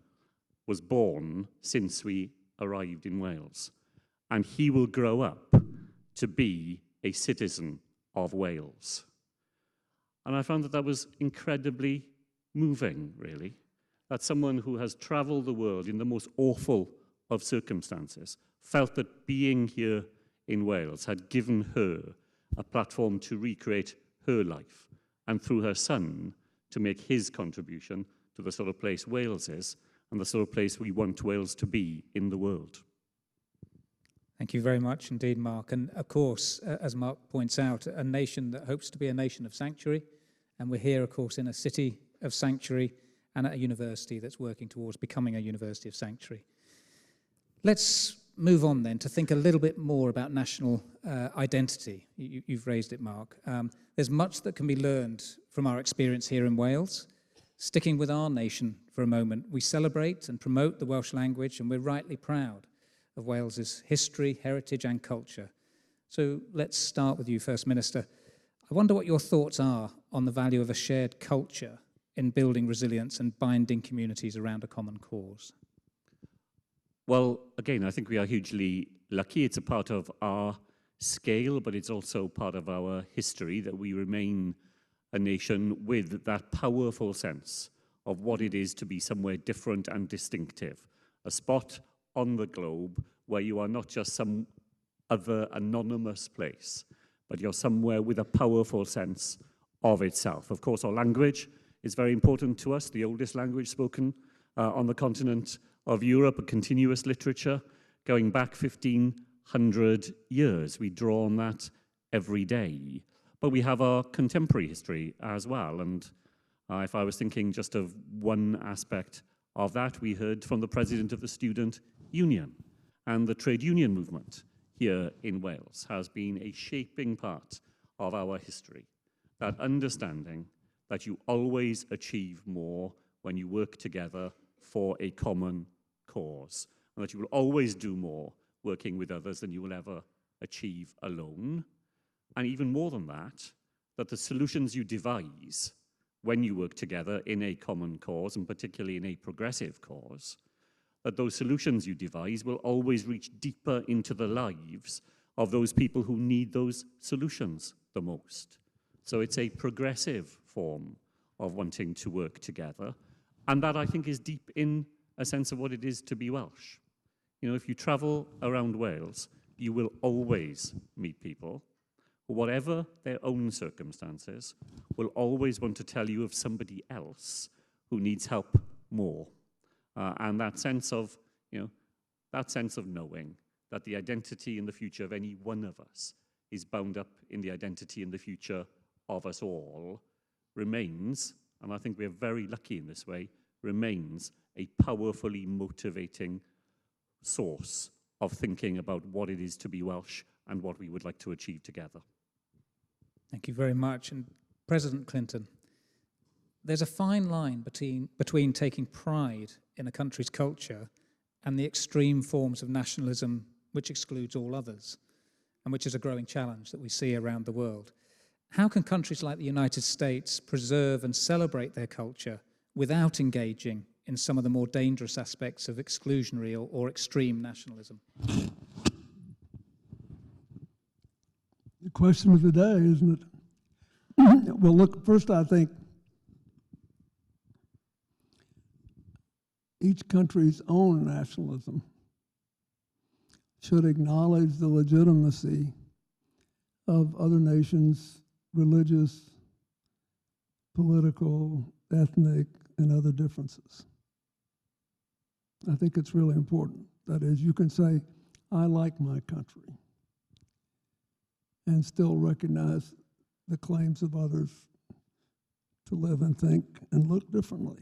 was born since we arrived in Wales. And he will grow up to be a citizen of Wales." And I found that was incredibly moving, really. That someone who has traveled the world in the most awful of circumstances felt that being here in Wales had given her a platform to recreate her life, and through her son to make his contribution to the sort of place Wales is and the sort of place we want Wales to be in the world. Thank you very much indeed, Mark. And of course, as Mark points out, a nation that hopes to be a nation of sanctuary. And we're here, of course, in a city of sanctuary and at a university that's working towards becoming a university of sanctuary. Let's move on then to think a little bit more about national identity. You've raised it, Mark. There's much that can be learned from our experience here in Wales. Sticking with our nation for a moment, we celebrate and promote the Welsh language, and we're rightly proud of Wales's history, heritage, and culture. So let's start with you, First Minister. I wonder what your thoughts are on the value of a shared culture in building resilience and binding communities around a common cause. Well, again, I think we are hugely lucky. It's a part of our scale, but it's also part of our history that we remain a nation with that powerful sense of what it is to be somewhere different and distinctive, a spot on the globe where you are not just some other anonymous place, but you're somewhere with a powerful sense of itself. Of course, our language is very important to us, the oldest language spoken on the continent of Europe, a continuous literature going back 1,500 years. We draw on that every day. But we have our contemporary history as well. And if I was thinking just of one aspect of that, we heard from the president of the Student Union, and the trade union movement here in Wales has been a shaping part of our history. That understanding that you always achieve more when you work together for a common cause, and that you will always do more working with others than you will ever achieve alone. And even more than that, that the solutions you devise when you work together in a common cause, and particularly in a progressive cause, that those solutions you devise will always reach deeper into the lives of those people who need those solutions the most. So it's a progressive form of wanting to work together. And that, I think, is deep in a sense of what it is to be Welsh. You know, if you travel around Wales, you will always meet people who, whatever their own circumstances, will always want to tell you of somebody else who needs help more. And that sense of, that sense of knowing that the identity and the future of any one of us is bound up in the identity and the future of us all remains, and I think we're very lucky in this way, remains a powerfully motivating source of thinking about what it is to be Welsh and what we would like to achieve together. Thank you very much. And President Clinton, there's a fine line between taking pride in a country's culture and the extreme forms of nationalism which excludes all others, and which is a growing challenge that we see around the world. How can countries like the United States preserve and celebrate their culture without engaging in some of the more dangerous aspects of exclusionary or extreme nationalism? The question of the day, isn't it? Well, look, first I think each country's own nationalism should acknowledge the legitimacy of other nations' religious, political, ethnic, and other differences. I think it's really important. That is, you can say, I like my country, and still recognize the claims of others to live and think and look differently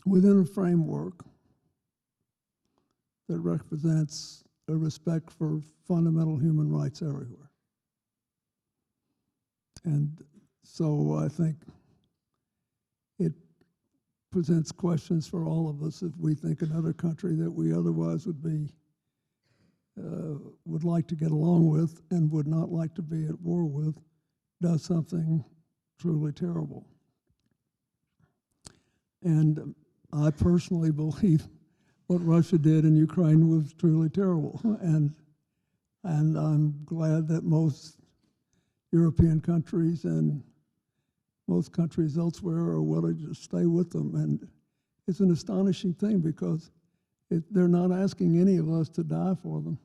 within a framework that represents a respect for fundamental human rights everywhere. And so I think it presents questions for all of us if we think another country that we otherwise would like to get along with and would not like to be at war with does something truly terrible. And I personally believe what Russia did in Ukraine was truly terrible. And I'm glad that most European countries and most countries elsewhere are willing to stay with them. And it's an astonishing thing because they're not asking any of us to die for them.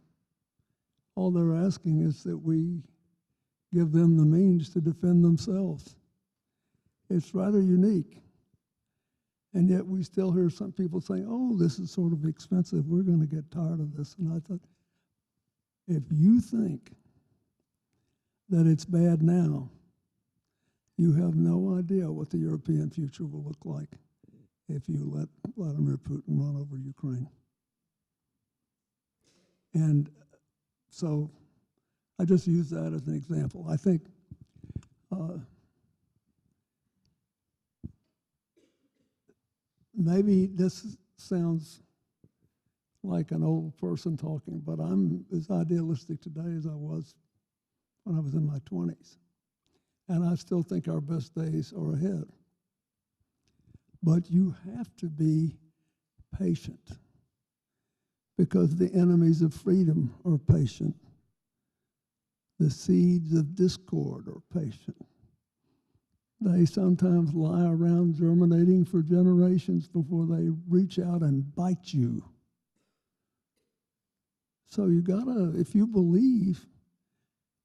All they're asking is that we give them the means to defend themselves. It's rather unique. And yet we still hear some people saying, oh, this is sort of expensive. We're going to get tired of this. And I thought, if you think that it's bad now, you have no idea what the European future will look like if you let Vladimir Putin run over Ukraine. And so I just use that as an example. I think maybe this sounds like an old person talking, but I'm as idealistic today as I was when I was in my 20s. And I still think our best days are ahead. But you have to be patient, because the enemies of freedom are patient. The seeds of discord are patient. They sometimes lie around germinating for generations before they reach out and bite you. So you gotta, if you believe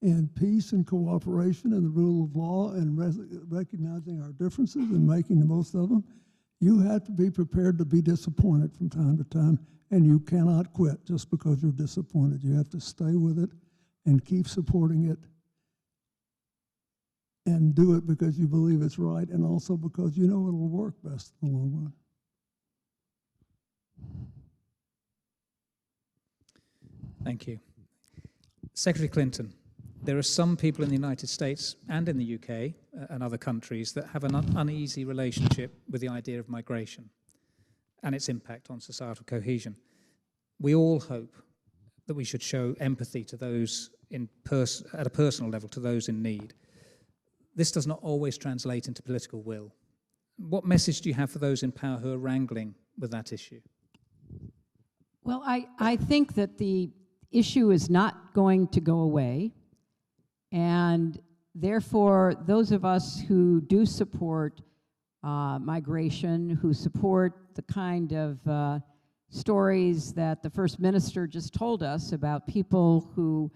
in peace and cooperation and the rule of law and recognizing our differences and making the most of them, you have to be prepared to be disappointed from time to time, and you cannot quit just because you're disappointed. You have to stay with it and keep supporting it and do it because you believe it's right, and also because you know it'll work best in the long run. Thank you. Secretary Clinton, there are some people in the United States and in the UK and other countries that have an uneasy relationship with the idea of migration and its impact on societal cohesion. We all hope that we should show empathy to those at a personal level, to those in need. This does not always translate into political will. What message do you have for those in power who are wrangling with that issue? Well, I think that the issue is not going to go away, and therefore those of us who do support migration, who support the kind of stories that the First Minister just told us about people who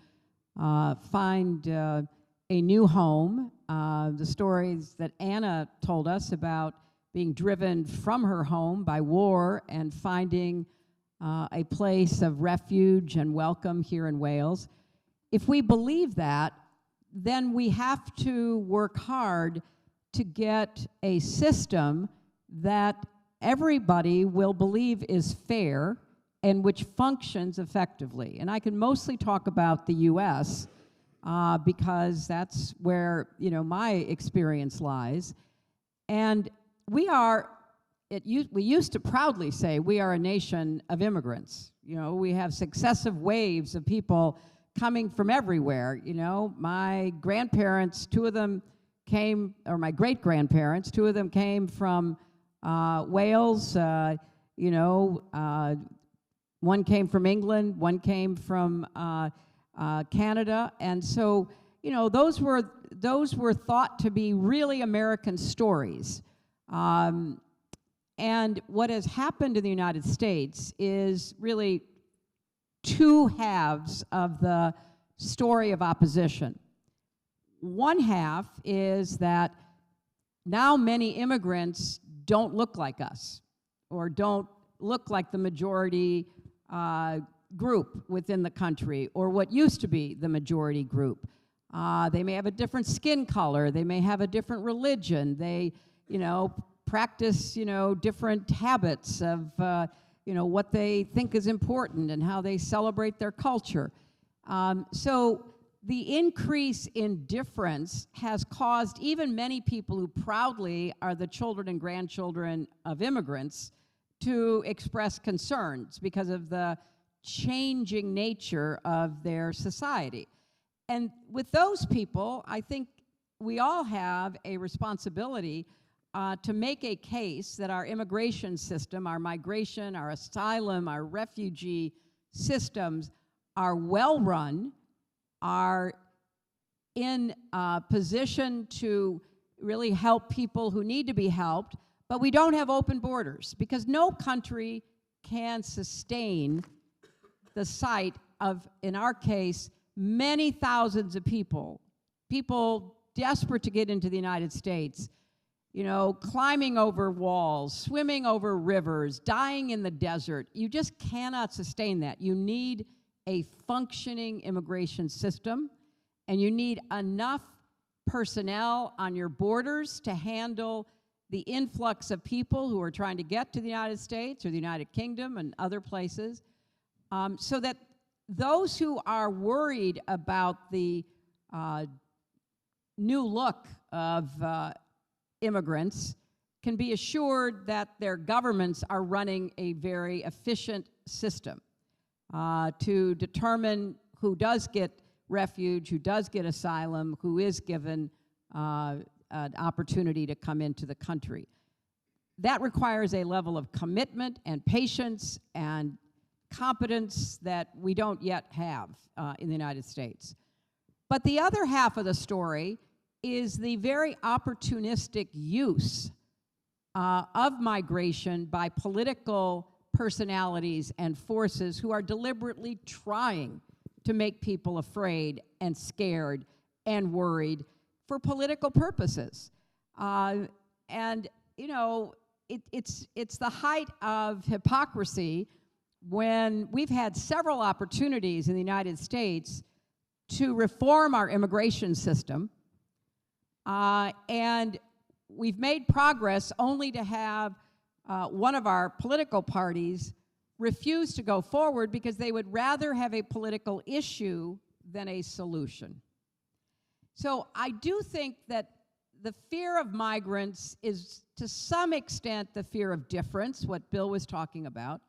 find a new home, the stories that Anna told us about being driven from her home by war and finding a place of refuge and welcome here in Wales. If we believe that, then we have to work hard to get a system that everybody will believe is fair and which functions effectively. And I can mostly talk about the US because that's where, you know, my experience lies. And we used to proudly say we are a nation of immigrants. You know, we have successive waves of people coming from everywhere. You know, my grandparents, two of them came, or my great-grandparents, two of them came from Wales. You know, one came from England, one came from Canada. And so, you know, those were thought to be really American stories. And what has happened in the United States is really two halves of the story of opposition. One half is that now many immigrants don't look like us, or don't look like the majority group within the country, or what used to be the majority group. They may have a different skin color, they may have a different religion, they, you know, practice, you know, different habits of, you know, what they think is important and how they celebrate their culture. So the increase in difference has caused even many people who proudly are the children and grandchildren of immigrants to express concerns because of the changing nature of their society. And with those people, I think we all have a responsibility to make a case that our immigration system, our migration, our asylum, our refugee systems are well run, are in a position to really help people who need to be helped, but we don't have open borders, because no country can sustain the sight of, in our case, many thousands of people desperate to get into the United States, you know, climbing over walls, swimming over rivers, dying in the desert. You just cannot sustain that. You need a functioning immigration system, and you need enough personnel on your borders to handle the influx of people who are trying to get to the United States or the United Kingdom and other places, so that those who are worried about the new look of immigrants can be assured that their governments are running a very efficient system to determine who does get refuge, who does get asylum, who is given an opportunity to come into the country. That requires a level of commitment and patience and competence that we don't yet have in the United States. But the other half of the story is the very opportunistic use of migration by political personalities and forces who are deliberately trying to make people afraid and scared and worried for political purposes. And, you know, it's the height of hypocrisy when we've had several opportunities in the United States to reform our immigration system, and we've made progress only to have one of our political parties refuse to go forward because they would rather have a political issue than a solution. So I do think that the fear of migrants is to some extent the fear of difference, what Bill was talking about.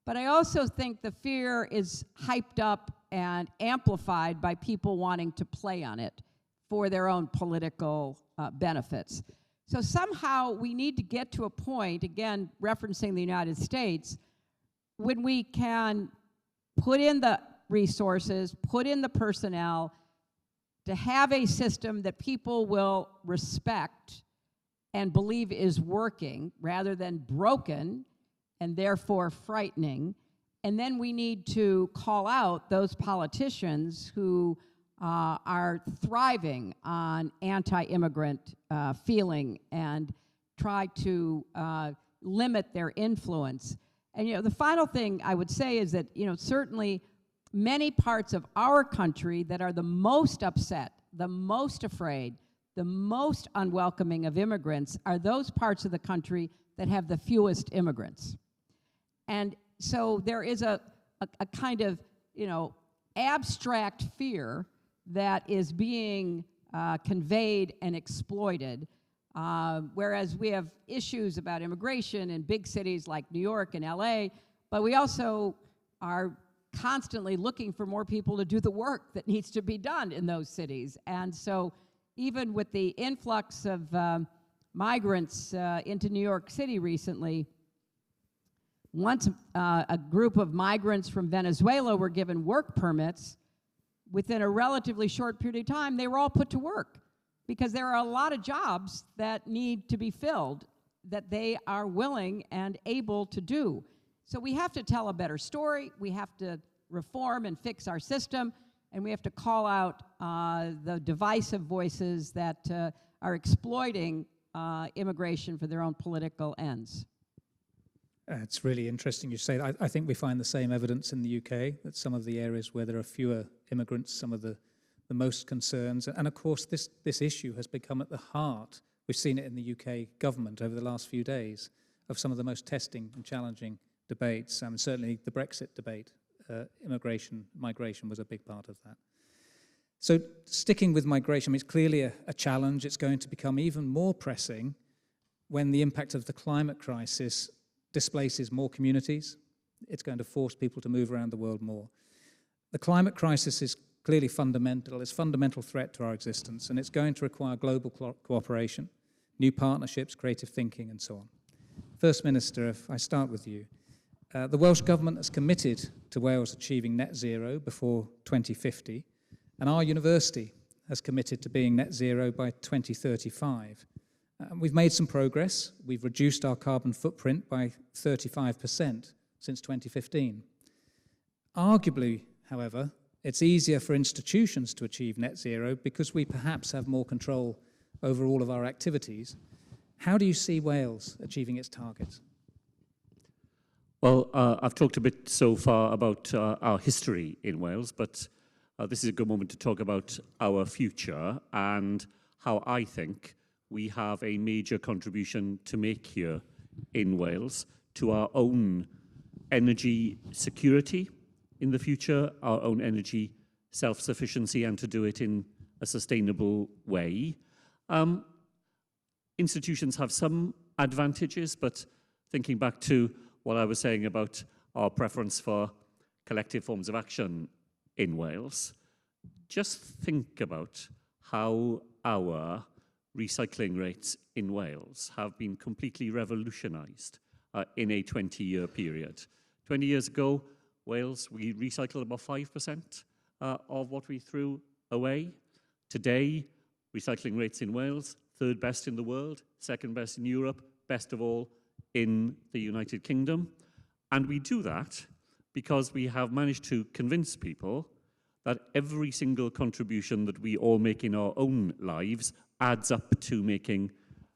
But I also think the fear is hyped up and amplified by people wanting to play on it for their own political benefits. So somehow we need to get to a point, again, referencing the United States, when we can put in the resources, put in the personnel, to have a system that people will respect and believe is working rather than broken and therefore frightening. And then we need to call out those politicians who are thriving on anti-immigrant feeling and try to limit their influence. And, you know, the final thing I would say is that, you know, certainly many parts of our country that are the most upset, the most afraid, the most unwelcoming of immigrants are those parts of the country that have the fewest immigrants. And so there is a kind of, you know, abstract fear that is being conveyed and exploited, whereas we have issues about immigration in big cities like New York and LA, but we also are constantly looking for more people to do the work that needs to be done in those cities. And so even with the influx of migrants into New York City recently, once a group of migrants from Venezuela were given work permits, within a relatively short period of time, they were all put to work because there are a lot of jobs that need to be filled that they are willing and able to do. So we have to tell a better story, we have to reform and fix our system, and we have to call out the divisive voices that are exploiting immigration for their own political ends. It's really interesting you say that. I think we find the same evidence in the UK, that some of the areas where there are fewer immigrants, some of the most concerns. And of course, this issue has become at the heart, we've seen it in the UK government over the last few days, of some of the most testing and challenging debates. Certainly the Brexit debate, migration was a big part of that. So sticking with migration, I mean, it's clearly a challenge. It's going to become even more pressing when the impact of the climate crisis displaces more communities. It's going to force people to move around the world more. The climate crisis is clearly fundamental. It's a fundamental threat to our existence, and it's going to require global cooperation, new partnerships, creative thinking, and so on. First Minister, if I start with you, the Welsh Government has committed to Wales achieving net zero before 2050, and our university has committed to being net zero by 2035. We've made some progress. We've reduced our carbon footprint by 35% since 2015. Arguably, however, it's easier for institutions to achieve net zero because we perhaps have more control over all of our activities. How do you see Wales achieving its targets? Well, I've talked a bit so far about our history in Wales, but this is a good moment to talk about our future and how I think we have a major contribution to make here in Wales to our own energy security in the future, our own energy self-sufficiency, and to do it in a sustainable way. Institutions have some advantages, but thinking back to what I was saying about our preference for collective forms of action in Wales, just think about how our recycling rates in Wales have been completely revolutionised in a 20-year period. 20 years ago, Wales, we recycled about 5% of what we threw away. Today, recycling rates in Wales, third best in the world, second best in Europe, best of all in the United Kingdom. And we do that because we have managed to convince people that every single contribution that we all make in our own lives adds up to making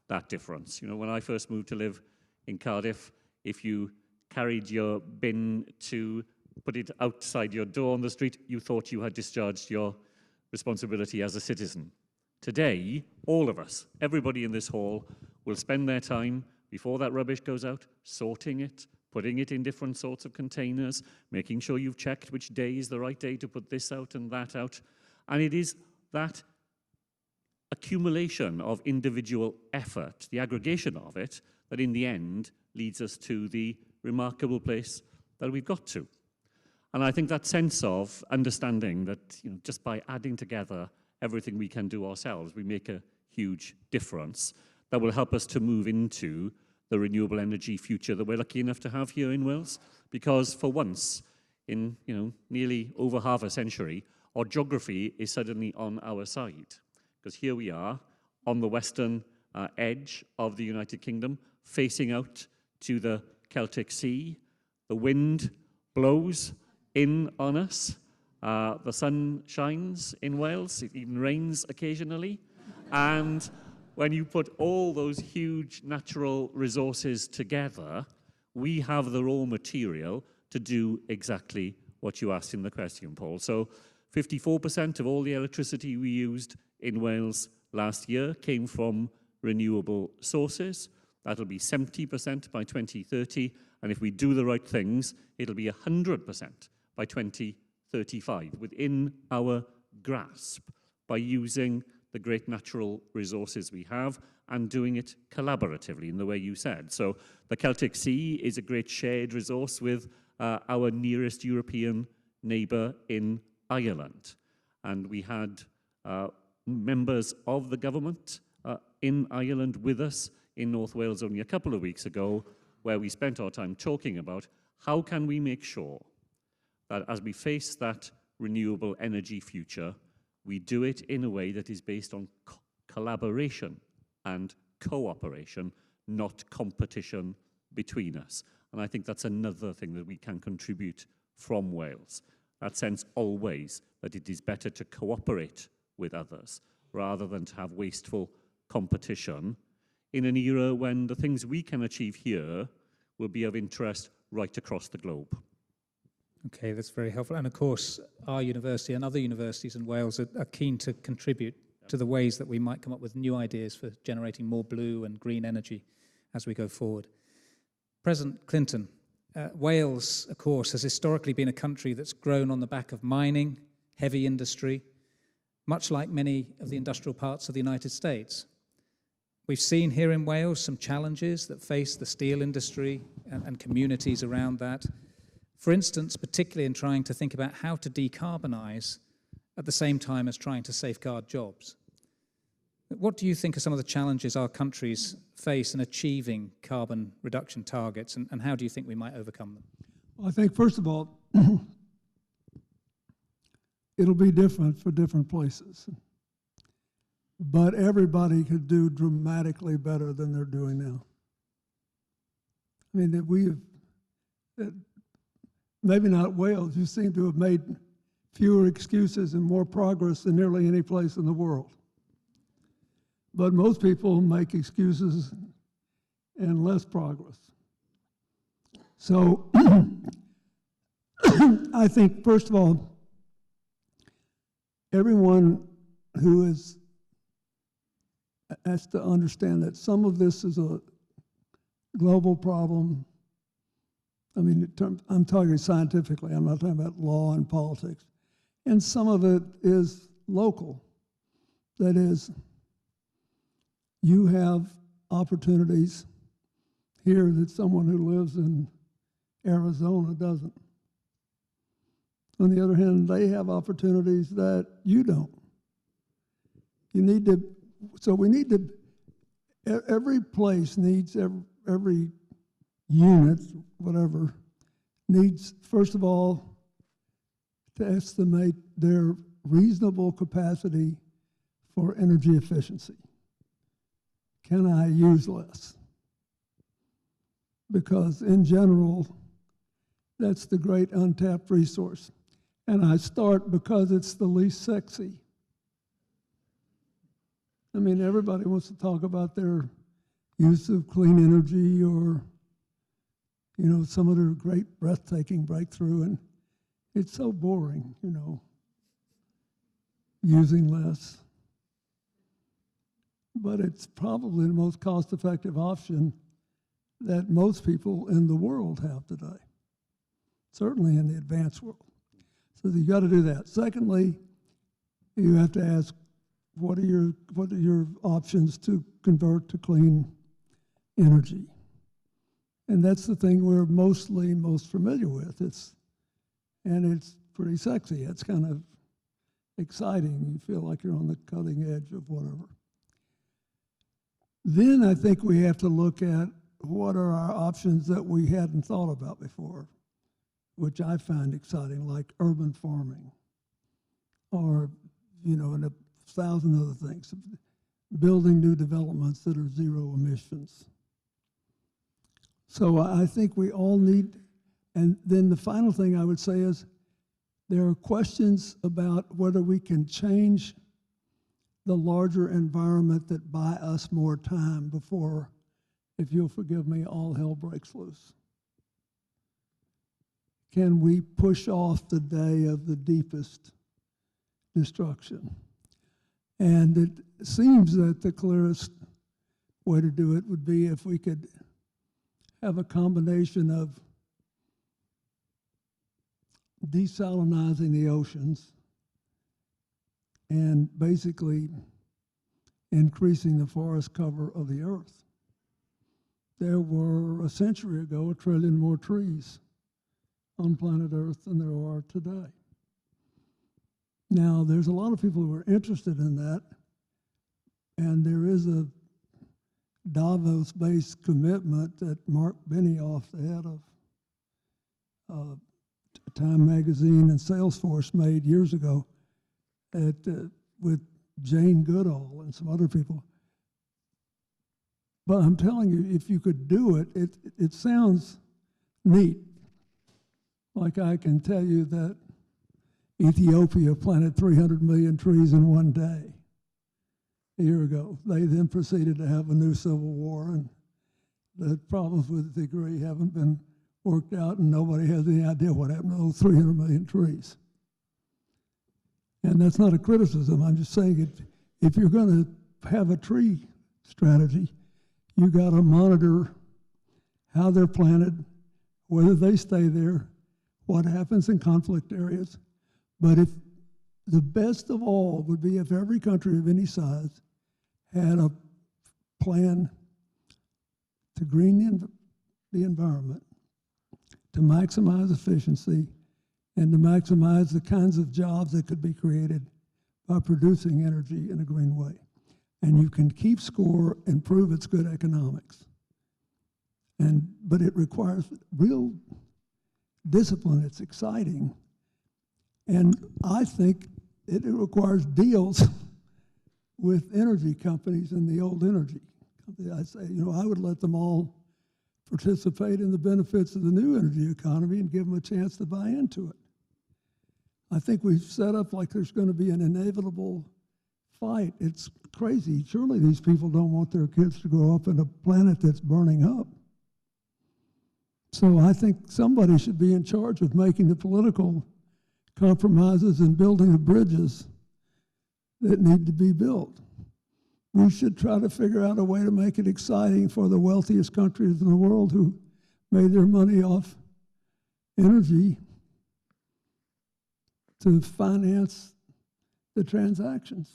that difference. You know, when I first moved to live in Cardiff, if you carried your bin to put it outside your door on the street, you thought you had discharged your responsibility as a citizen. Today, all of us, everybody in this hall, will spend their time before that rubbish goes out, sorting it, putting it in different sorts of containers, making sure you've checked which day is the right day to put this out and that out. And it is that accumulation of individual effort, the aggregation of it, that in the end leads us to the remarkable place that we've got to. And I think that sense of understanding that, you know, just by adding together everything we can do ourselves, we make a huge difference that will help us to move into the renewable energy future that we're lucky enough to have here in Wales. Because for once, in nearly over half a century, our geography is suddenly on our side. Because here we are on the western edge of the United Kingdom, facing out to the Celtic Sea. The wind blows in on us. The sun shines in Wales. It even rains occasionally. And when you put all those huge natural resources together, we have the raw material to do exactly what you asked in the question, Paul. So 54% of all the electricity we used in Wales last year came from renewable sources. That'll be 70% by 2030. And if we do the right things, it'll be 100% by 2035, within our grasp, by using the great natural resources we have and doing it collaboratively in the way you said. So the Celtic Sea is a great shared resource with our nearest European neighbour in Ireland. And we had members of the government in Ireland with us in North Wales only a couple of weeks ago, where we spent our time talking about how can we make sure that as we face that renewable energy future, we do it in a way that is based on collaboration and cooperation, not competition between us. And I think that's another thing that we can contribute from Wales. That sense always that it is better to cooperate with others rather than to have wasteful competition in an era when the things we can achieve here will be of interest right across the globe. Okay, that's very helpful. And of course, our university and other universities in Wales are keen to contribute to the ways that we might come up with new ideas for generating more blue and green energy as we go forward. President Clinton, Wales, of course, has historically been a country that's grown on the back of mining, heavy industry, much like many of the industrial parts of the United States. We've seen here in Wales some challenges that face the steel industry and communities around that. For instance, particularly in trying to think about how to decarbonize at the same time as trying to safeguard jobs. What do you think are some of the challenges our countries face in achieving carbon reduction targets, and how do you think we might overcome them? Well, I think, first of all, it'll be different for different places. But everybody could do dramatically better than they're doing now. I mean, maybe not Wales, you seem to have made fewer excuses and more progress than nearly any place in the world. But most people make excuses and less progress. So I think, first of all, everyone who has to understand that some of this is a global problem, I mean, I'm talking scientifically, I'm not talking about law and politics. And some of it is local. That is, you have opportunities here that someone who lives in Arizona doesn't. On the other hand, they have opportunities that you don't. You need to, so we need to, every place needs, every unit, whatever, needs, first of all, to estimate their reasonable capacity for energy efficiency. Can I use less? Because in general, that's the great untapped resource. And I start because it's the least sexy. I mean, everybody wants to talk about their use of clean energy or, you know, some of their great breathtaking breakthrough, and it's so boring, you know, using less. But it's probably the most cost-effective option that most people in the world have today, certainly in the advanced world. So you got to do that. Secondly, you have to ask, what are your options to convert to clean energy? And that's the thing we're most familiar with. It's pretty sexy. It's kind of exciting. You feel like you're on the cutting edge of whatever. Then I think we have to look at what are our options that we hadn't thought about before, which I find exciting, like urban farming, or, you know, and 1,000 other things, building new developments that are zero emissions. So I think we all need, and then the final thing I would say is there are questions about whether we can change the larger environment that buy us more time before, if you'll forgive me, all hell breaks loose. Can we push off the day of the deepest destruction? And it seems that the clearest way to do it would be if we could have a combination of desalinizing the oceans and basically increasing the forest cover of the earth. There were, a century ago, 1 trillion more trees on planet Earth than there are today. Now, there's a lot of people who are interested in that, and there is a Davos-based commitment that Mark Benioff, the head of Time Magazine and Salesforce, made years ago with Jane Goodall and some other people. But I'm telling you, if you could do it, it sounds neat. Like I can tell you that Ethiopia planted 300 million trees in one day a year ago. They then proceeded to have a new civil war, and the problems with the degree haven't been worked out, and nobody has any idea what happened to those 300 million trees. And that's not a criticism. I'm just saying if you're going to have a tree strategy, you got to monitor how they're planted, whether they stay there, what happens in conflict areas. But if the best of all would be if every country of any size had a plan to green the environment, to maximize efficiency, and to maximize the kinds of jobs that could be created by producing energy in a green way. And you can keep score and prove it's good economics. But it requires real discipline. It's exciting. And I think it requires deals with energy companies in the old energy. I say, you know, I would let them all participate in the benefits of the new energy economy and give them a chance to buy into it. I think we've set up like there's going to be an inevitable fight. It's crazy. Surely these people don't want their kids to grow up in a planet that's burning up. So I think somebody should be in charge of making the political compromises and building the bridges that need to be built. We should try to figure out a way to make it exciting for the wealthiest countries in the world who made their money off energy to finance the transactions.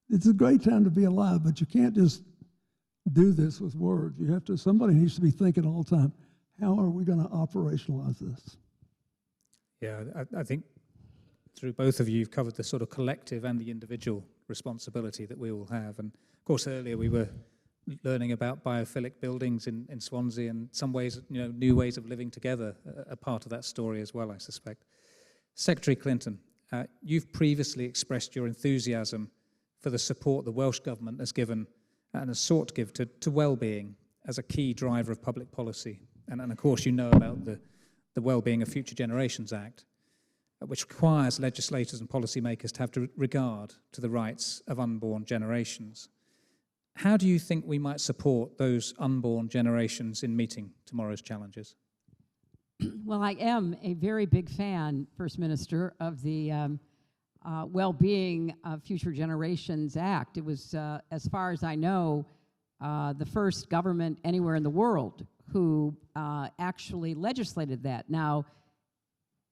It's a great time to be alive, but you can't just do this with words. You have to, somebody needs to be thinking all the time, how are we going to operationalize this? Yeah, I think through both of you, you've covered the sort of collective and the individual responsibility that we all have. And of course, earlier we were learning about biophilic buildings in Swansea, and some ways, new ways of living together are part of that story as well, I suspect. Secretary Clinton, you've previously expressed your enthusiasm for the support the Welsh Government has given and has sought to give to well-being as a key driver of public policy. And of course, you know about the Wellbeing of Future Generations Act, which requires legislators and policymakers to have regard to the rights of unborn generations. How do you think we might support those unborn generations in meeting tomorrow's challenges? Well, I am a very big fan, First Minister, of the Wellbeing of Future Generations Act. It was, as far as I know, the first government anywhere in the world who actually legislated that. Now,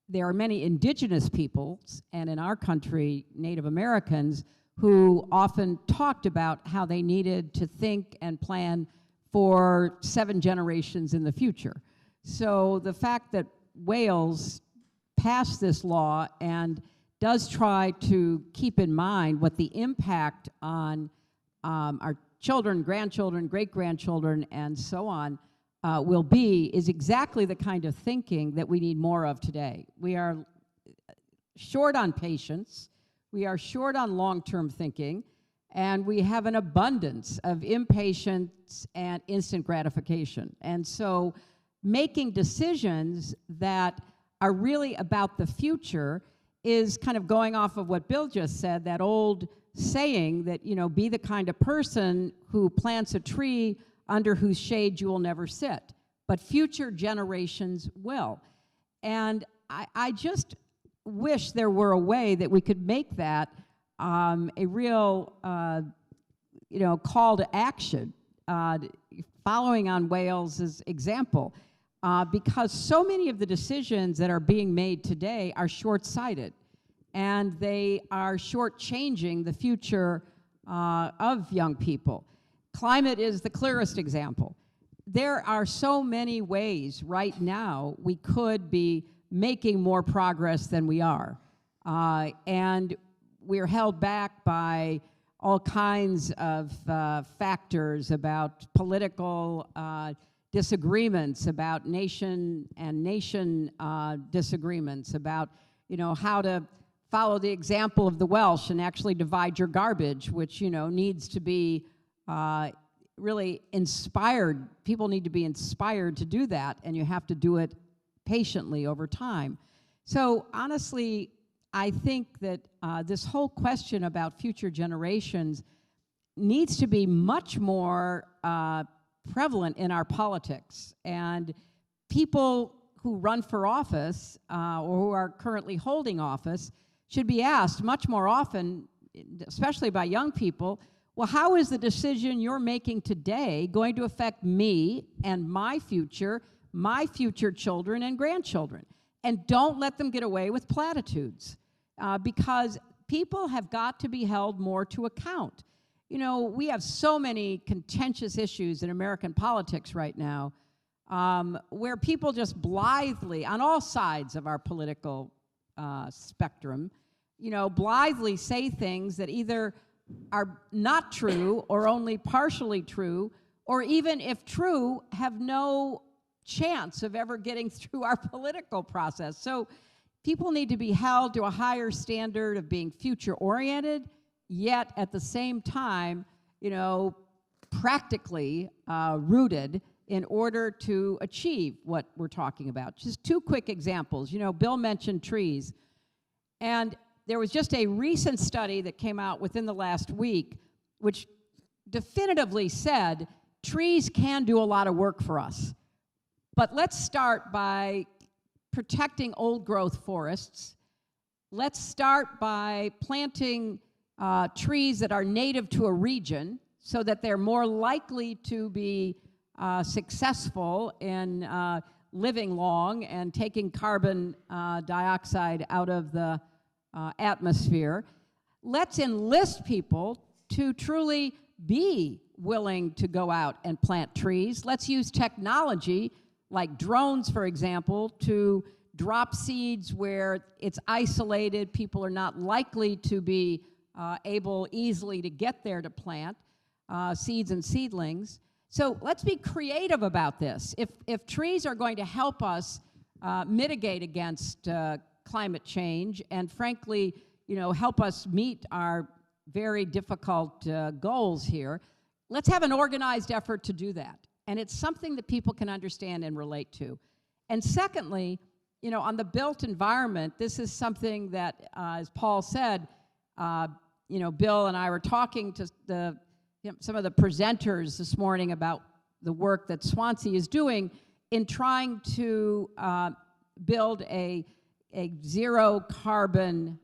there are many indigenous peoples, and in our country, Native Americans, who often talked about how they needed to think and plan for 7 generations in the future. So the fact that Wales passed this law and does try to keep in mind what the impact on our children, grandchildren, great-grandchildren, and so on will be is exactly the kind of thinking that we need more of today. We are short on patience, we are short on long-term thinking, and we have an abundance of impatience and instant gratification. And so making decisions that are really about the future is kind of going off of what Bill just said, that old saying that, be the kind of person who plants a tree under whose shade you will never sit, but future generations will. And I just wish there were a way that we could make that a real, call to action, following on Wales's example, because so many of the decisions that are being made today are short-sighted, and they are shortchanging the future of young people. Climate is the clearest example. There are so many ways right now we could be making more progress than we are. And we're held back by all kinds of factors about political disagreements, about nation disagreements, about how to follow the example of the Welsh and actually divide your garbage, which needs to be really inspired. People need to be inspired to do that, and you have to do it patiently over time. So honestly, I think that this whole question about future generations needs to be much more prevalent in our politics. And people who run for office or who are currently holding office should be asked much more often, especially by young people, well, how is the decision you're making today going to affect me and my future children and grandchildren? And don't let them get away with platitudes, because people have got to be held more to account. We have so many contentious issues in American politics right now, where people just blithely, on all sides of our political spectrum, blithely say things that either are not true or only partially true, or even if true, have no chance of ever getting through our political process. So people need to be held to a higher standard of being future-oriented, yet at the same time, practically rooted in order to achieve what we're talking about. Just 2 quick examples. Bill mentioned trees, and there was just a recent study that came out within the last week which definitively said trees can do a lot of work for us. But let's start by protecting old growth forests. Let's start by planting trees that are native to a region so that they're more likely to be successful in living long and taking carbon dioxide out of the atmosphere. Let's enlist people to truly be willing to go out and plant trees. Let's use technology like drones, for example, to drop seeds where it's isolated. People are not likely to be able easily to get there to plant seeds and seedlings. So let's be creative about this. If trees are going to help us mitigate against climate change and frankly, help us meet our very difficult goals here, let's have an organized effort to do that. And it's something that people can understand and relate to. And secondly, on the built environment, this is something that, as Paul said, Bill and I were talking to some of the presenters this morning about the work that Swansea is doing in trying to build a zero carbon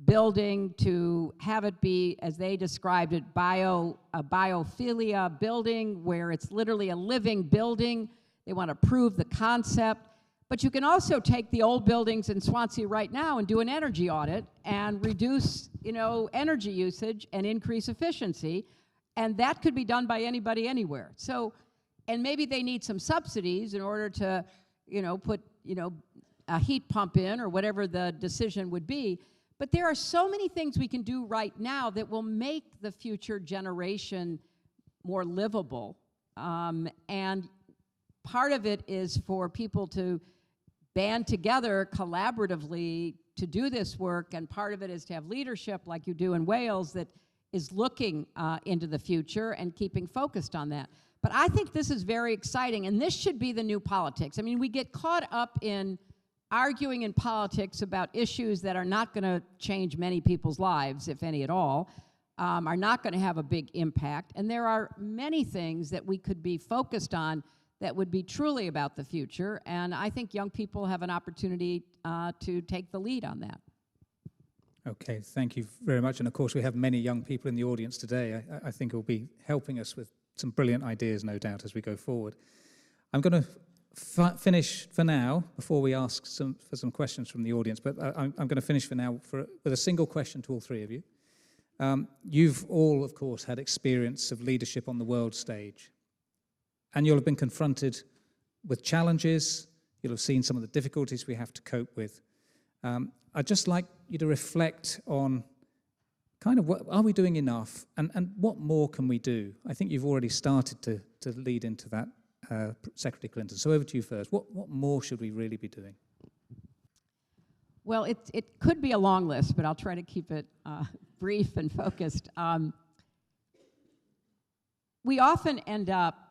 building, to have it be, as they described it, a biophilia building, where it's literally a living building. They want to prove the concept. But you can also take the old buildings in Swansea right now and do an energy audit and reduce, energy usage and increase efficiency. And that could be done by anybody anywhere. So, and maybe they need some subsidies in order to, put, a heat pump in or whatever the decision would be. But there are so many things we can do right now that will make the future generation more livable. And part of it is for people to band together collaboratively to do this work, and part of it is to have leadership like you do in Wales that is looking into the future and keeping focused on that. But I think this is very exciting, and this should be the new politics. I mean, we get caught up in arguing in politics about issues that are not going to change many people's lives, if any at all, are not going to have a big impact. And there are many things that we could be focused on that would be truly about the future. And I think young people have an opportunity to take the lead on that. Okay, thank you very much. And of course, we have many young people in the audience today. I think it will be helping us with some brilliant ideas, no doubt, as we go forward. I'm going to finish for now, before we ask for some questions from the audience, but I'm going to finish for now with a single question to all three of you. You've all, of course, had experience of leadership on the world stage, and you'll have been confronted with challenges. You'll have seen some of the difficulties we have to cope with. I'd just like you to reflect on kind of what are we doing enough, and what more can we do? I think you've already started to lead into that, Secretary Clinton. So over to you first. What more should we really be doing? Well, it could be a long list, but I'll try to keep it brief and focused. We often end up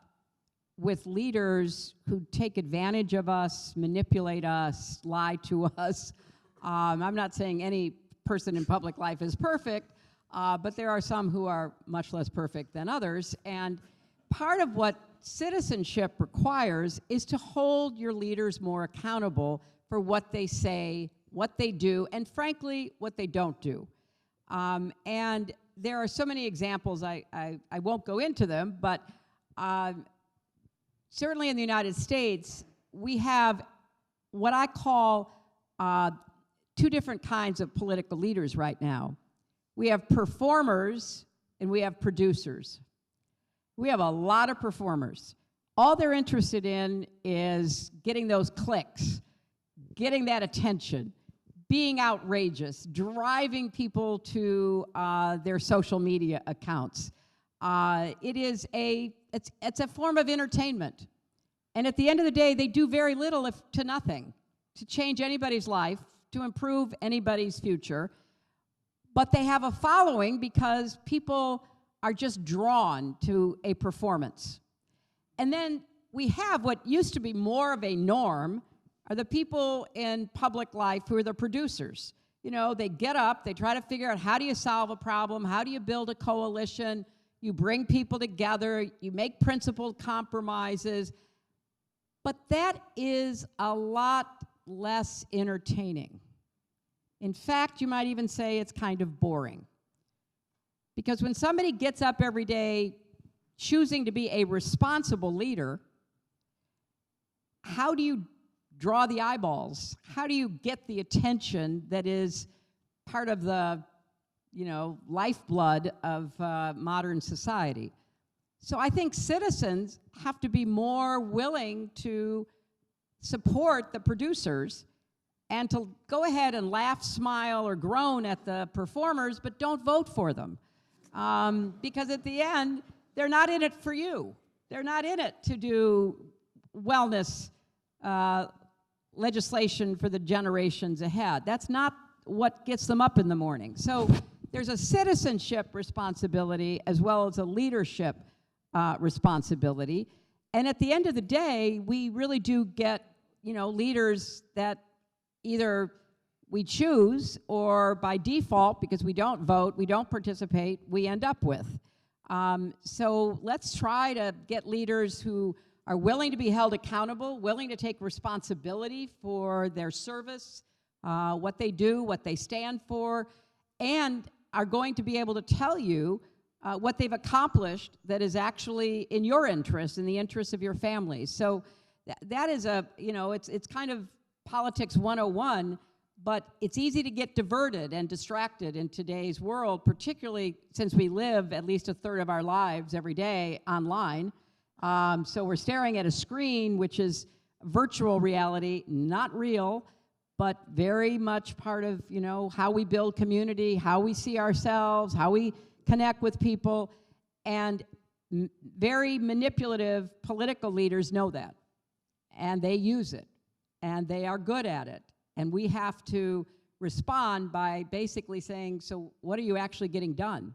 with leaders who take advantage of us, manipulate us, lie to us. I'm not saying any person in public life is perfect, but there are some who are much less perfect than others. And part of what citizenship requires is to hold your leaders more accountable for what they say, what they do, and frankly, what they don't do. And there are so many examples, I won't go into them, but certainly in the United States, we have what I call two different kinds of political leaders right now. We have performers and we have producers. We have a lot of performers. All they're interested in is getting those clicks, getting that attention, being outrageous, driving people to their social media accounts. It's a form of entertainment. And at the end of the day, they do very little, if to nothing, to change anybody's life, to improve anybody's future. But they have a following because people are just drawn to a performance. And then we have what used to be more of a norm are the people in public life who are the producers. You know, they get up, they try to figure out how do you solve a problem, how do you build a coalition, you bring people together, you make principled compromises. But that is a lot less entertaining. In fact, you might even say it's kind of boring. Because when somebody gets up every day, choosing to be a responsible leader, how do you draw the eyeballs? How do you get the attention that is part of the, lifeblood of modern society? So I think citizens have to be more willing to support the producers and to go ahead and laugh, smile, or groan at the performers, but don't vote for them. Because at the end, they're not in it for you. They're not in it to do wellness legislation for the generations ahead. That's not what gets them up in the morning. So there's a citizenship responsibility as well as a leadership responsibility. And at the end of the day, we really do get, leaders that either we choose or by default, because we don't vote, we don't participate, we end up with. So let's try to get leaders who are willing to be held accountable, willing to take responsibility for their service, what they do, what they stand for, and are going to be able to tell you what they've accomplished that is actually in your interest, in the interest of your family. So that is it's kind of politics 101, but it's easy to get diverted and distracted in today's world, particularly since we live at least a third of our lives every day online. So we're staring at a screen, which is virtual reality, not real, but very much part of, how we build community, how we see ourselves, how we connect with people, and very manipulative political leaders know that, and they use it, and they are good at it, and we have to respond by basically saying, so what are you actually getting done?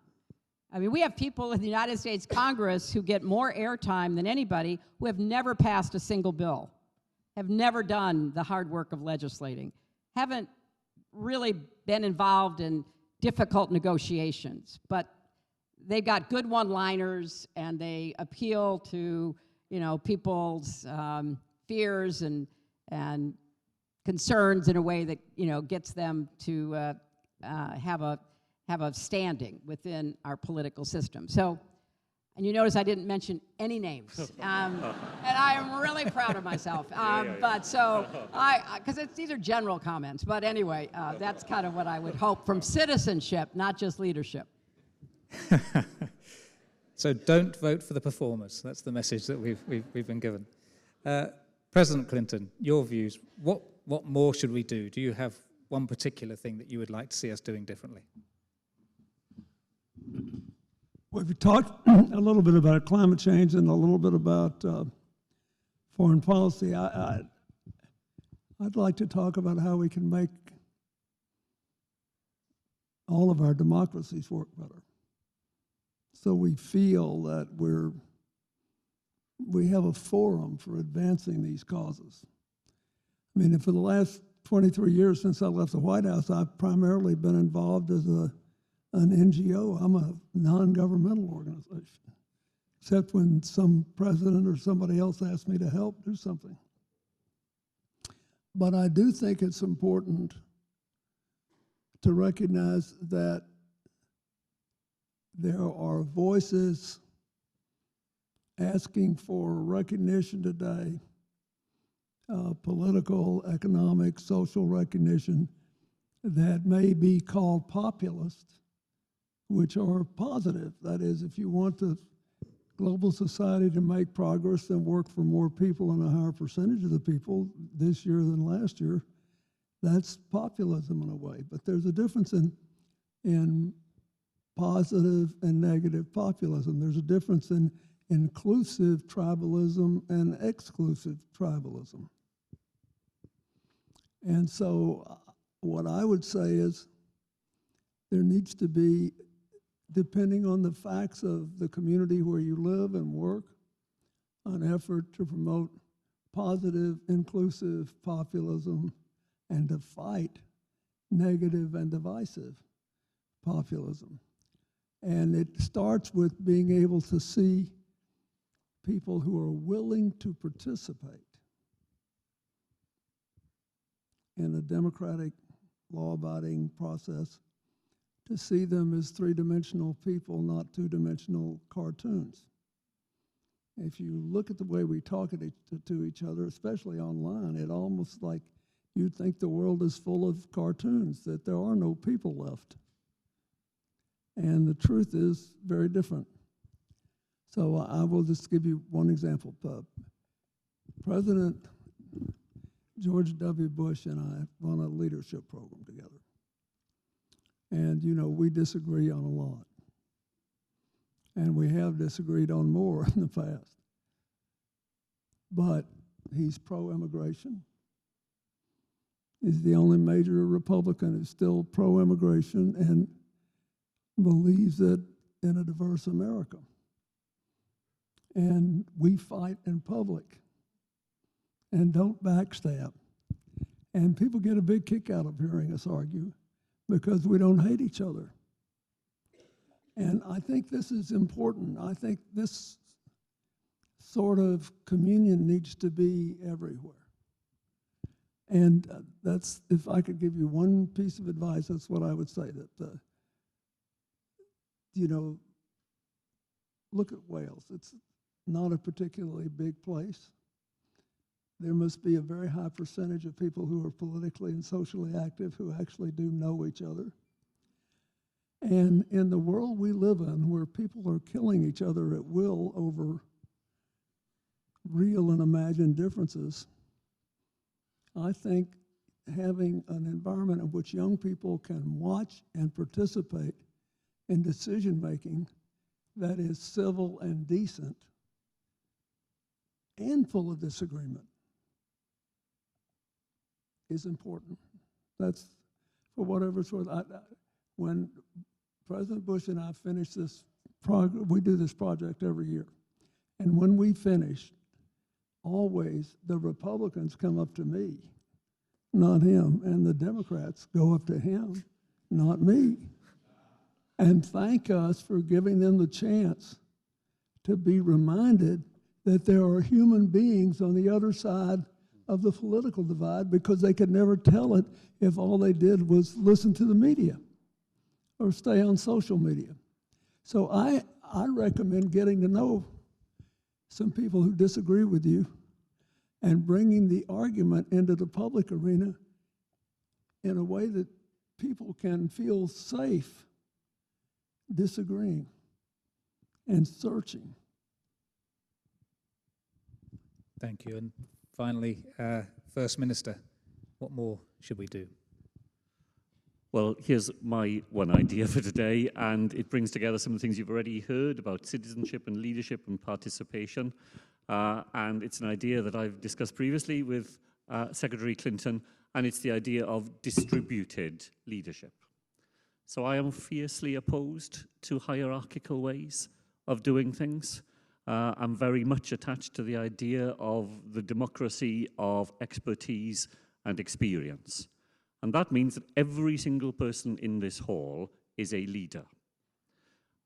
I mean, we have people in the United States Congress who get more airtime than anybody who have never passed a single bill, have never done the hard work of legislating, haven't really been involved in difficult negotiations, but they've got good one-liners and they appeal to, people's fears and concerns in a way that, gets them to have a standing within our political system. So, and you notice I didn't mention any names, and I am really proud of myself. But so, because these are general comments, but anyway, that's kind of what I would hope from citizenship, not just leadership. So don't vote for the performers. That's the message that we've been given. President Clinton, your views. What more should we do? Do you have one particular thing that you would like to see us doing differently? Well, we talked a little bit about climate change and a little bit about foreign policy. I'd like to talk about how we can make all of our democracies work better, so we feel that we have a forum for advancing these causes. I mean, for the last 23 years since I left the White House, I've primarily been involved as an NGO. I'm a non-governmental organization, except when some president or somebody else asks me to help do something. But I do think it's important to recognize that there are voices asking for recognition today, political, economic, social recognition, that may be called populist, which are positive. That is, if you want the global society to make progress and work for more people and a higher percentage of the people this year than last year, that's populism in a way. But there's a difference in positive and negative populism. There's a difference in inclusive tribalism and exclusive tribalism. And so what I would say is there needs to be, depending on the facts of the community where you live and work, an effort to promote positive, inclusive populism and to fight negative and divisive populism. And it starts with being able to see people who are willing to participate in a democratic, law-abiding process, to see them as three-dimensional people, not two-dimensional cartoons. If you look at the way we talk to each other, especially online, it almost like you'd think the world is full of cartoons, that there are no people left. And the truth is very different. So I will just give you one example. President George W. Bush and I run a leadership program together. And, you know, we disagree on a lot. And we have disagreed on more in the past. But he's pro-immigration. He's the only major Republican who's still pro-immigration and believes that in a diverse America. And we fight in public and don't backstab. And people get a big kick out of hearing us argue because we don't hate each other. And I think this is important. I think this sort of communion needs to be everywhere. And that's, if I could give you one piece of advice, that's what I would say, that, you know, look at Wales. It's not a particularly big place. There must be a very high percentage of people who are politically and socially active who actually do know each other. And in the world we live in, where people are killing each other at will over real and imagined differences, I think having an environment in which young people can watch and participate in decision-making that is civil and decent and full of disagreement is important. That's, for whatever it's worth. When President Bush and I finished this project, we do this project every year, and when we finish, always the Republicans come up to me, not him, and the Democrats go up to him, not me, and thank us for giving them the chance to be reminded that there are human beings on the other side of the political divide, because they could never tell it if all they did was listen to the media or stay on social media. So I recommend getting to know some people who disagree with you and bringing the argument into the public arena in a way that people can feel safe disagreeing and searching. Thank you. And finally, First Minister, what more should we do? Well, here's my one idea for today, and it brings together some of the things you've already heard about citizenship and leadership and participation. And it's an idea that I've discussed previously with Secretary Clinton, and it's the idea of distributed leadership. So I am fiercely opposed to hierarchical ways of doing things. I'm very much attached to the idea of the democracy of expertise and experience. And that means that every single person in this hall is a leader.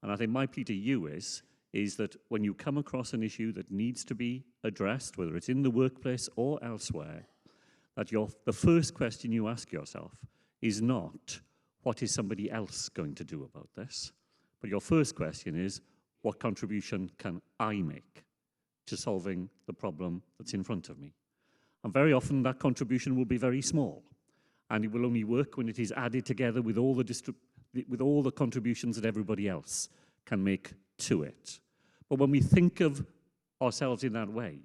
And I think my plea to you is that when you come across an issue that needs to be addressed, whether it's in the workplace or elsewhere, that the first question you ask yourself is not, what is somebody else going to do about this? But your first question is, what contribution can I make to solving the problem that's in front of me? And very often that contribution will be very small, and it will only work when it is added together with all the contributions that everybody else can make to it. But when we think of ourselves in that way,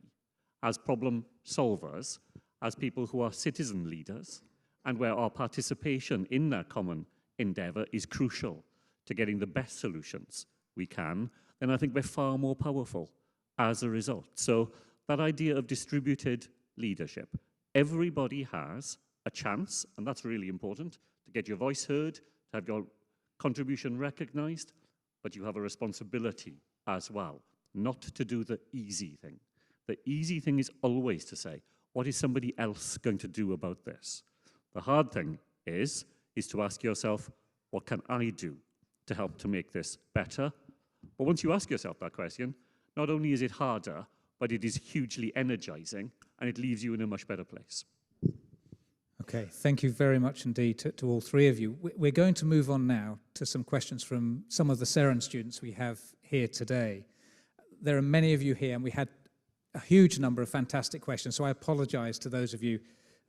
as problem solvers, as people who are citizen leaders, and where our participation in that common endeavor is crucial to getting the best solutions we can, then I think we're far more powerful as a result. So that idea of distributed leadership, everybody has a chance, and that's really important, to get your voice heard, to have your contribution recognized, but you have a responsibility as well, not to do the easy thing. The easy thing is always to say, what is somebody else going to do about this? The hard thing is to ask yourself, what can I do to help to make this better? But once you ask yourself that question, not only is it harder, but it is hugely energizing, and it leaves you in a much better place. Okay, thank you very much indeed to all three of you. We're going to move on now to some questions from some of the Seren students we have here today. there are many of you here, and we had a huge number of fantastic questions, so I apologize to those of you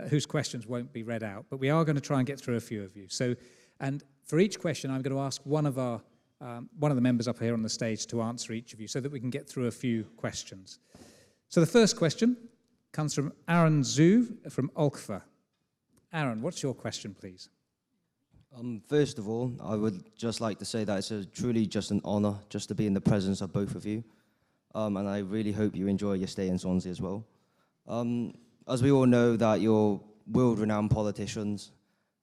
whose questions won't be read out, but we are going to try and get through a few of you. So, and for each question, I'm going to ask one of the members up here on the stage to answer each of you so that we can get through a few questions. So the first question comes from Aaron Zhu from Olkfa. Aaron, what's your question, please? First of all, I would just like to say that it's truly just an honor just to be in the presence of both of you. And I really hope you enjoy your stay in Swansea as well. As we all know that you're world-renowned politicians,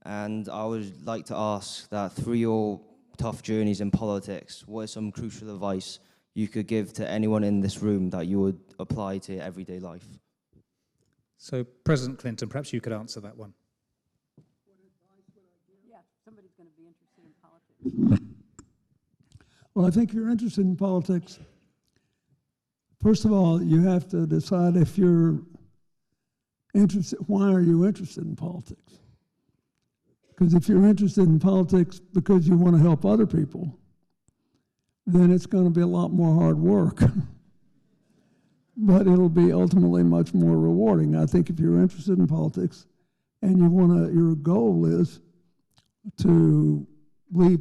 and I would like to ask that through your tough journeys in politics, what is some crucial advice you could give to anyone in this room that you would apply to your everyday life? So, President Clinton, perhaps you could answer that one. Yeah, somebody's going to be interested in politics. Well, I think if you're interested in politics, first of all, you have to decide if you're interested, why are you interested in politics? Because if you're interested in politics because you want to help other people, then it's going to be a lot more hard work. But it'll be ultimately much more rewarding. I think if you're interested in politics and you want to, your goal is to leave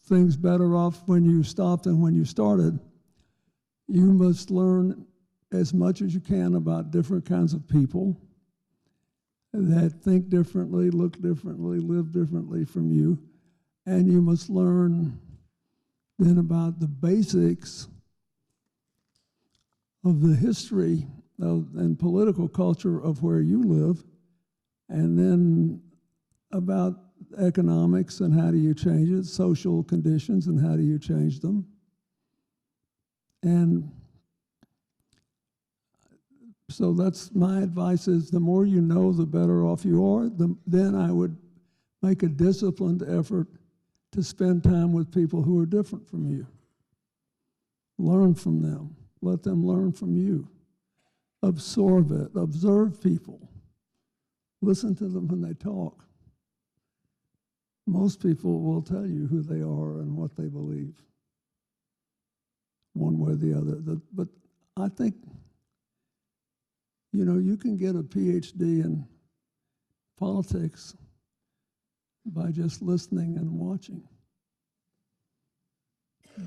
things better off when you stopped than when you started, you must learn as much as you can about different kinds of people that think differently, look differently, live differently from you. And you must learn then about the basics of the history and political culture of where you live, and then about economics and how do you change it, social conditions and how do you change them. And so that's my advice is the more you know, the better off you are. Then I would make a disciplined effort to spend time with people who are different from you. Learn from them. Let them learn from you. Absorb it. Observe people. Listen to them when they talk. Most people will tell you who they are and what they believe, one way or the other. But I think, you know, you can get a PhD in politics by just listening and watching.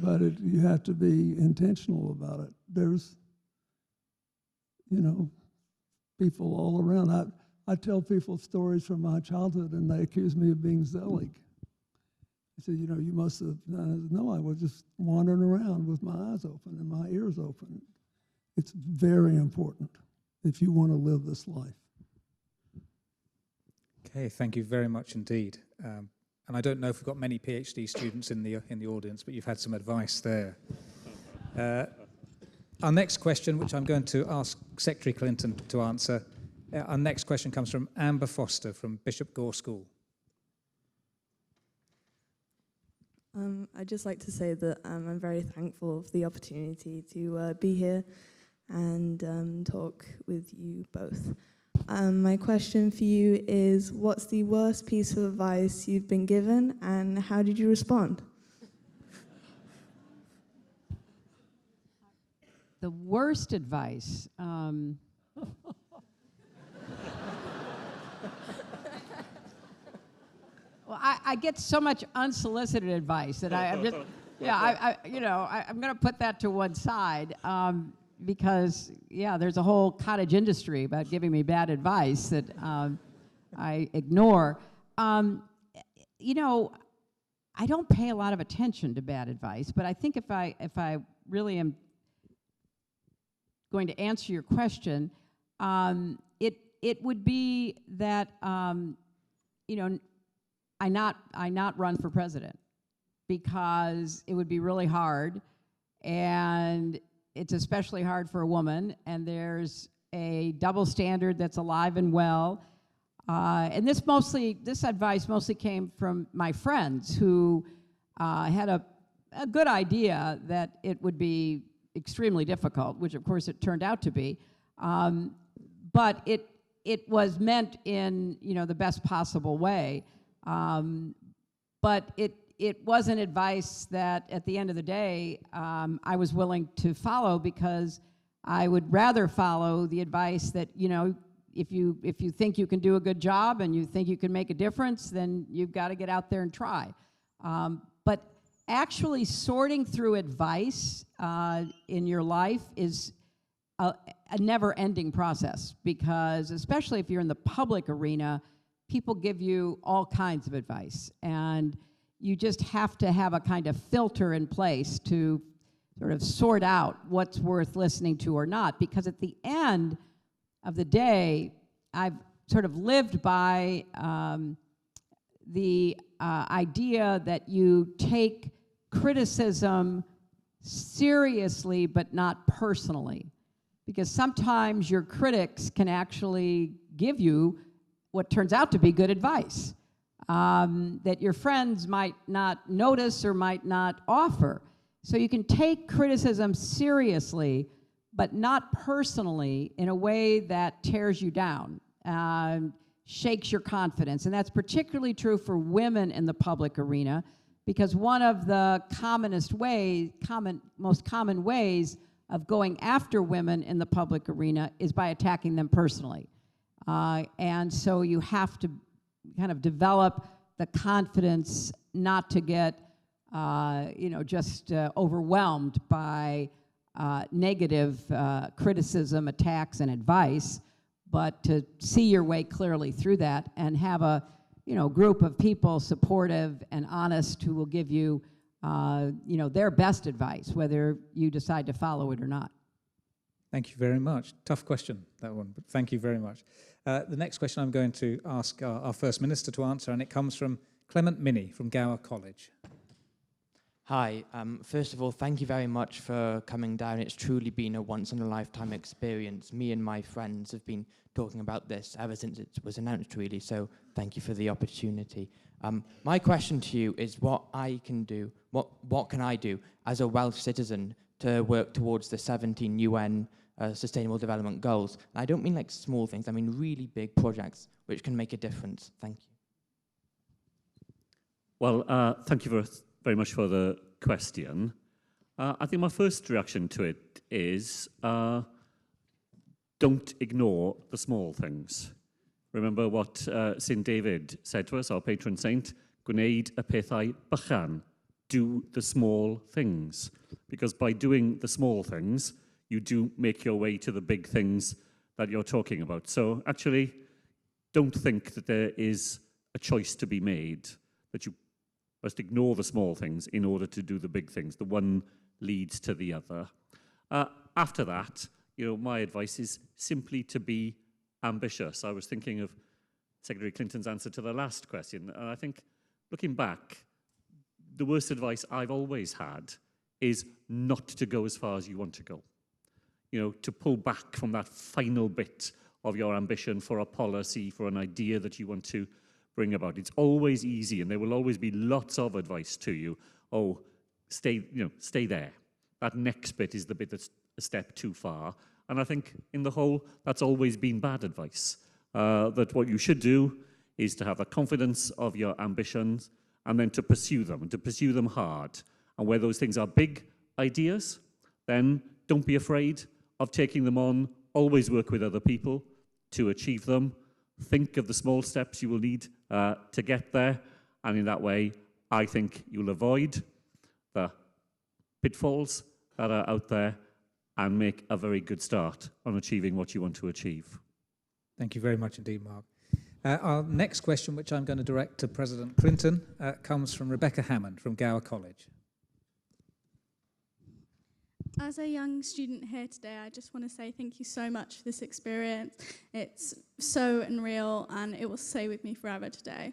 But you have to be intentional about it. There's, you know, people all around. I tell people stories from my childhood, and they accuse me of being Zelig. I said, you know, you must have. No, I was just wandering around with my eyes open and my ears open. It's very important if you want to live this life. Okay, thank you very much indeed. And I don't know if we've got many PhD students in the audience, but you've had some advice there. Our next question, which I'm going to ask Secretary Clinton to answer, our next question comes from Amber Foster from Bishop Gore School. I'd just like to say that I'm very thankful for the opportunity to be here and talk with you both. My question for you is, what's the worst piece of advice you've been given, and how did you respond? The worst advice. Well, I get so much unsolicited advice that I'm just, yeah, I'm going to put that to one side because, yeah, there's a whole cottage industry about giving me bad advice that I ignore. You know, I don't pay a lot of attention to bad advice, but I think if I really am going to answer your question, it would be that you know, I not run for president because it would be really hard, and it's especially hard for a woman, and there's a double standard that's alive and well. And this advice mostly came from my friends who had a good idea that it would be extremely difficult, which of course it turned out to be. But it was meant in, you know, the best possible way. But it wasn't advice that at the end of the day I was willing to follow, because I would rather follow the advice that, you know, if you think you can do a good job and you think you can make a difference, then you've got to get out there and try. But actually sorting through advice in your life is a never-ending process, because especially if you're in the public arena, people give you all kinds of advice, and you just have to have a kind of filter in place to sort of sort out what's worth listening to or not, because at the end of the day, I've sort of lived by the idea that you take criticism seriously but not personally, because sometimes your critics can actually give you what turns out to be good advice that your friends might not notice or might not offer. So you can take criticism seriously, but not personally, in a way that tears you down, shakes your confidence. And that's particularly true for women in the public arena, because one of the most common ways of going after women in the public arena is by attacking them personally. And so you have to kind of develop the confidence not to get, just overwhelmed by negative criticism, attacks, and advice, but to see your way clearly through that and have a, group of people supportive and honest who will give you, their best advice, whether you decide to follow it or not. Thank you very much. Tough question, that one, but thank you very much. The next question I'm going to ask our First Minister to answer, and it comes from Clement Minney from Gower College. Hi. First of all, thank you very much for coming down. It's truly been a once-in-a-lifetime experience. Me and my friends have been talking about this ever since it was announced, really, so thank you for the opportunity. My question to you is what I can do, what can I do as a Welsh citizen to work towards the 17 UN Sustainable Development Goals? And I don't mean like small things, I mean really big projects which can make a difference. Thank you. Well, thank you very much for the question. I think my first reaction to it is don't ignore the small things. Remember what St David said to us, our patron saint, gwneud y pethau bychan, do the small things. Because by doing the small things, you do make your way to the big things that you're talking about. So actually, don't think that there is a choice to be made, that you must ignore the small things in order to do the big things. The one leads to the other. After that, my advice is simply to be ambitious. I was thinking of Secretary Clinton's answer to the last question, and I think, looking back, the worst advice I've always had is not to go as far as you want to go. To pull back from that final bit of your ambition for a policy, for an idea that you want to bring about. It's always easy, and there will always be lots of advice to you. Oh, stay there. That next bit is the bit that's a step too far. And I think in the whole, that's always been bad advice. That what you should do is to have the confidence of your ambitions and then to pursue them, and to pursue them hard. And where those things are big ideas, then don't be afraid of taking them on. Always work with other people to achieve them. Think of the small steps you will need to get there. And in that way, I think you'll avoid the pitfalls that are out there and make a very good start on achieving what you want to achieve. Thank you very much indeed, Mark. Our next question, which I'm going to direct to President Clinton, comes from Rebecca Hammond from Gower College. As a young student here today, I just want to say thank you so much for this experience. It's so unreal, and it will stay with me forever today.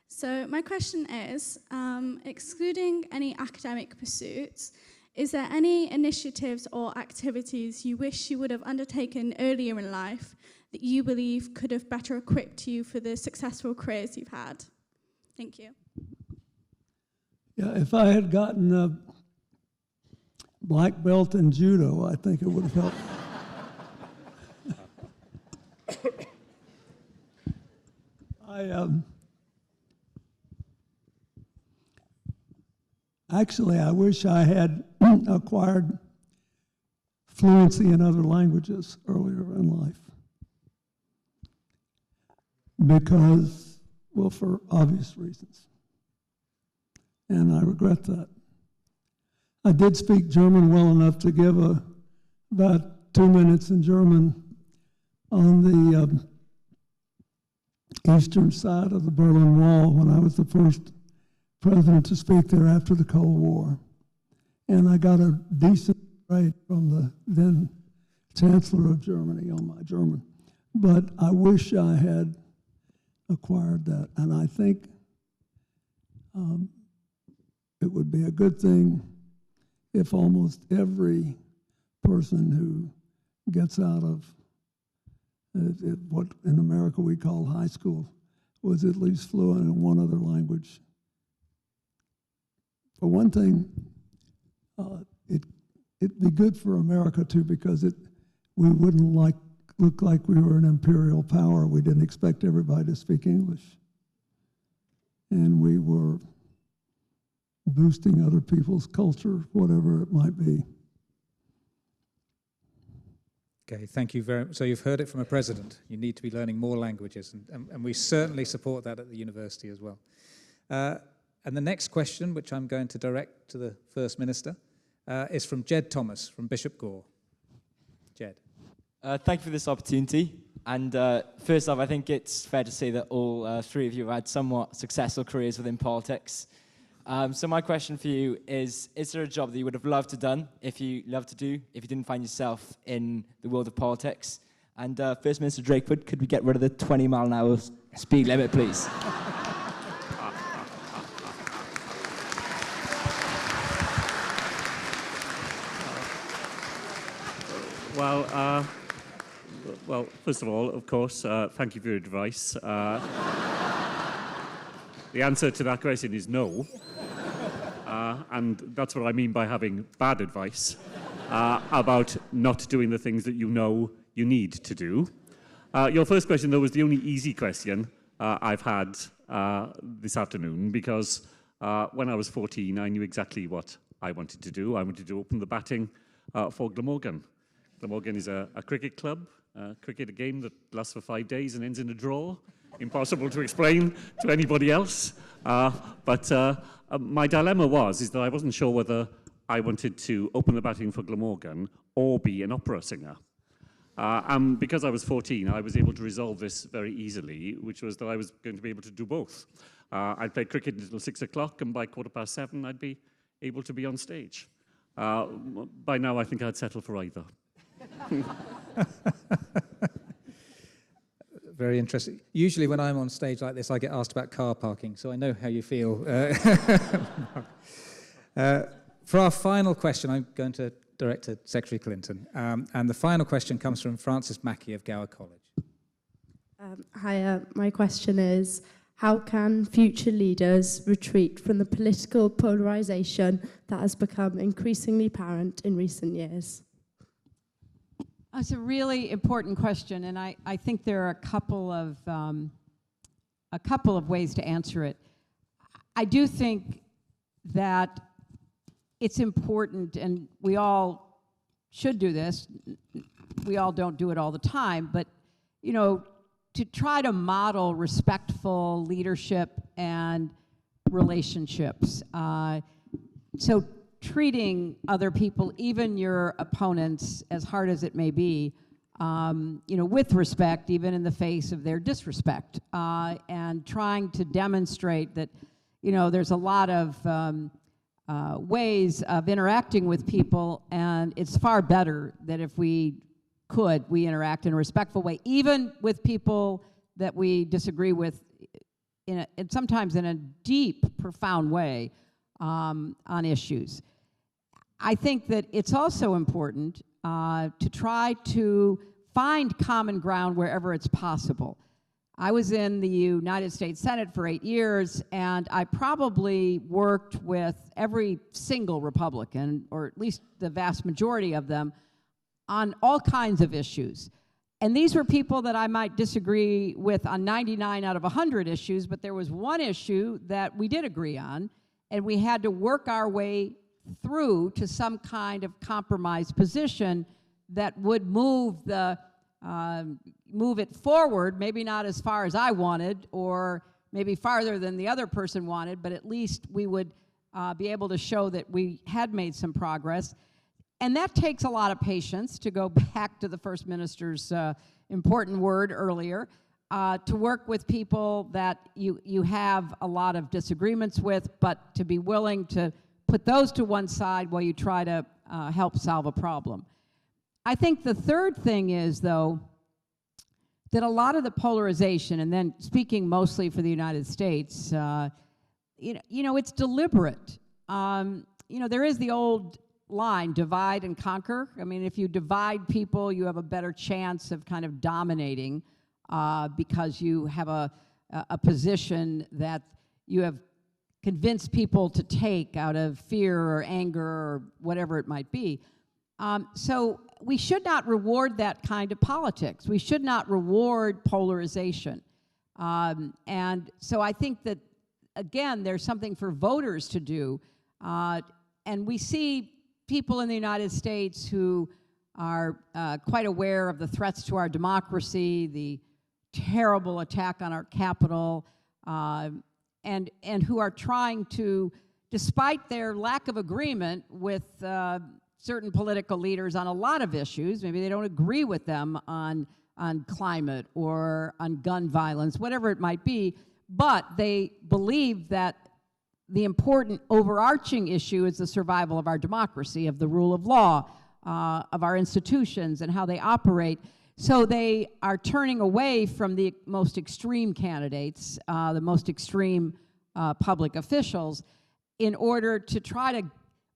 So my question is, excluding any academic pursuits, is there any initiatives or activities you wish you would have undertaken earlier in life that you believe could have better equipped you for the successful careers you've had? Thank you. Yeah, if I had gotten a black belt in judo, I think it would have helped. Actually, I wish I had acquired fluency in other languages earlier in life. Because, well, for obvious reasons. And I regret that. I did speak German well enough to give about 2 minutes in German on the eastern side of the Berlin Wall when I was the first president to speak there after the Cold War. And I got a decent grade from the then Chancellor of Germany on my German. But I wish I had acquired that. And I think it would be a good thing if almost every person who gets out of what in America we call high school was at least fluent in one other language. For one thing, it'd be good for America too, because we wouldn't look like we were an imperial power. We didn't expect everybody to speak English. And we were boosting other people's culture, whatever it might be. Okay, thank you very much. So you've heard it from a president. You need to be learning more languages, and we certainly support that at the university as well. And the next question, which I'm going to direct to the First Minister, is from Jed Thomas from Bishop Gore. Jed. Thank you for this opportunity. And first off, I think it's fair to say that all three of you have had somewhat successful careers within politics. So my question for you is there a job that you would have loved to done, if you didn't find yourself in the world of politics? And First Minister Drakeford, could we get rid of the 20-mile-an-hour speed limit, please? Well, first of all, of course, thank you for your advice. The answer to that question is no. And that's what I mean by having bad advice about not doing the things that you know you need to do. Your first question, though, was the only easy question I've had this afternoon, because when I was 14, I knew exactly what I wanted to do. I wanted to open the batting for Glamorgan. Glamorgan is a cricket club, a game that lasts for 5 days and ends in a draw. Impossible to explain to anybody else. But my dilemma is that I wasn't sure whether I wanted to open the batting for Glamorgan or be an opera singer. And because I was 14, I was able to resolve this very easily, which was that I was going to be able to do both. I'd play cricket until 6 o'clock, and by 7:15, I'd be able to be on stage. By now, I think I'd settle for either. Very interesting. Usually when I'm on stage like this, I get asked about car parking, so I know how you feel. For our final question, I'm going to direct to Secretary Clinton. And the final question comes from Francis Mackey of Gower College. Hi, my question is, how can future leaders retreat from the political polarisation that has become increasingly apparent in recent years? It's a really important question, and I think there are a couple of ways to answer it. I do think that it's important, and we all should do this. We all don't do it all the time, but to try to model respectful leadership and relationships. So treating other people, even your opponents, as hard as it may be, with respect, even in the face of their disrespect, and trying to demonstrate that, there's a lot of ways of interacting with people, and it's far better that if we interact in a respectful way, even with people that we disagree with, and sometimes in a deep, profound way on issues. I think that it's also important to try to find common ground wherever it's possible. I was in the United States Senate for 8 years, and I probably worked with every single Republican, or at least the vast majority of them, on all kinds of issues. And these were people that I might disagree with on 99 out of 100 issues, but there was one issue that we did agree on, and we had to work our way through to some kind of compromise position that would move it forward, maybe not as far as I wanted, or maybe farther than the other person wanted, but at least we would be able to show that we had made some progress. And that takes a lot of patience, to go back to the First Minister's important word earlier, to work with people that you have a lot of disagreements with, but to be willing to put those to one side while you try to help solve a problem. I think the third thing is, though, that a lot of the polarization, and then speaking mostly for the United States, it's deliberate. There is the old line, divide and conquer. I mean, if you divide people, you have a better chance of kind of dominating because you have a position that you have convinced people to take out of fear or anger or whatever it might be. So we should not reward that kind of politics. We should not reward polarization. And so I think that, again, there's something for voters to do. And we see people in the United States who are quite aware of the threats to our democracy, the terrible attack on our Capitol, and who are trying to, despite their lack of agreement with certain political leaders on a lot of issues, maybe they don't agree with them on climate or on gun violence, whatever it might be, but they believe that the important overarching issue is the survival of our democracy, of the rule of law, of our institutions and how they operate. So they are turning away from the most extreme candidates, the most extreme public officials, in order to try to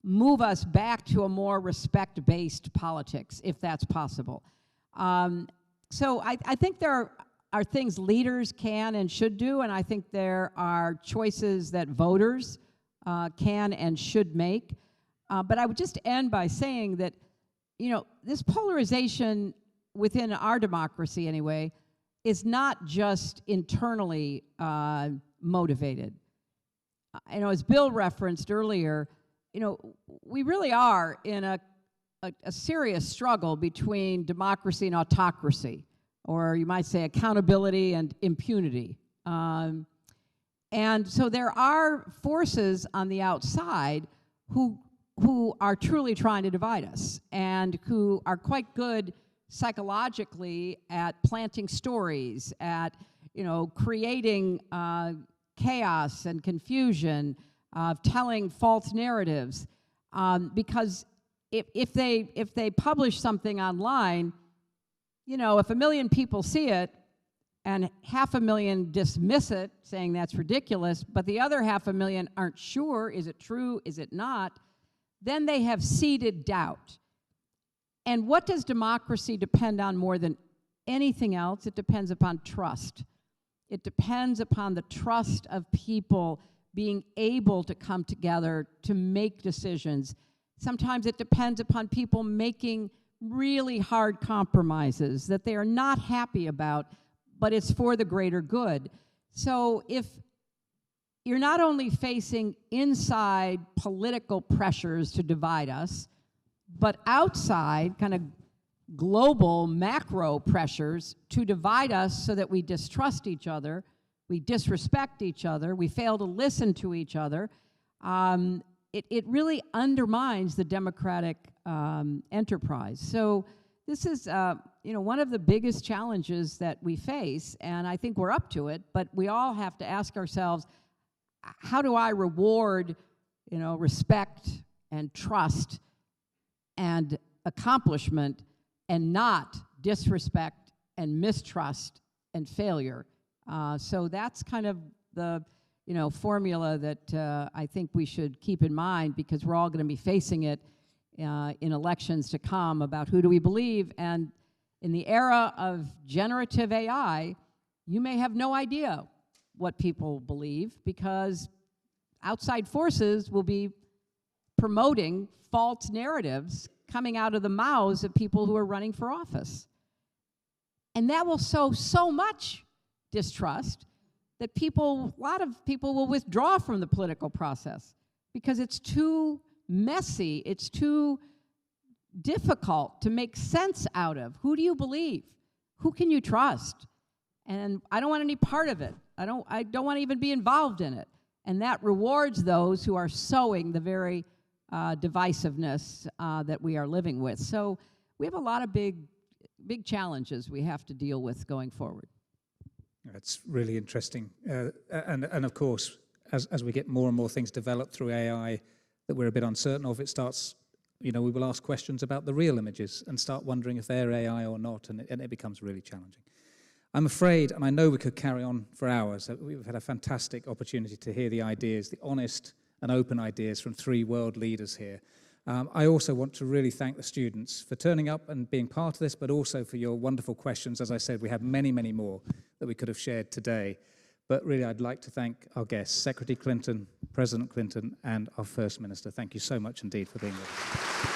move us back to a more respect-based politics, if that's possible. So I think there are things leaders can and should do, and I think there are choices that voters can and should make. But I would just end by saying that, this polarization within our democracy, anyway, is not just internally motivated. As Bill referenced earlier, we really are in a serious struggle between democracy and autocracy, or you might say accountability and impunity. And so there are forces on the outside who are truly trying to divide us, and who are quite good psychologically at planting stories, at creating chaos and confusion, of telling false narratives, because if they publish something online, if 1 million people see it and 500,000 dismiss it, saying that's ridiculous, but the other 500,000 aren't sure, is it true, is it not, then they have seeded doubt. And what does democracy depend on more than anything else? It depends upon trust. It depends upon the trust of people being able to come together to make decisions. Sometimes it depends upon people making really hard compromises that they are not happy about, but it's for the greater good. So if you're not only facing inside political pressures to divide us, but outside kind of global macro pressures to divide us so that we distrust each other, we disrespect each other, we fail to listen to each other, it really undermines the democratic enterprise. So this is one of the biggest challenges that we face, and I think we're up to it, but we all have to ask ourselves, how do I reward respect and trust and accomplishment, and not disrespect and mistrust and failure? So that's kind of the formula that I think we should keep in mind, because we're all going to be facing it in elections to come, about who do we believe. And in the era of generative AI, you may have no idea what people believe, because outside forces will be promoting false narratives coming out of the mouths of people who are running for office. And that will sow so much distrust that a lot of people will withdraw from the political process. because it's too messy, it's too difficult to make sense out of. Who do you believe? Who can you trust? And I don't want any part of it. I don't want to even be involved in it. And that rewards those who are sowing the very divisiveness that we are living with. So we have a lot of big challenges we have to deal with going forward. That's really interesting. And of course, as we get more and more things developed through AI that we're a bit uncertain of, it starts, we will ask questions about the real images and start wondering if they're AI or not, and it becomes really challenging. I'm afraid, and I know we could carry on for hours, we've had a fantastic opportunity to hear the ideas, the honest and open ideas from 3 world leaders here. I also want to really thank the students for turning up and being part of this, but also for your wonderful questions. As I said, we have many, many more that we could have shared today. But really, I'd like to thank our guests, Secretary Clinton, President Clinton, and our First Minister. Thank you so much indeed for being with us.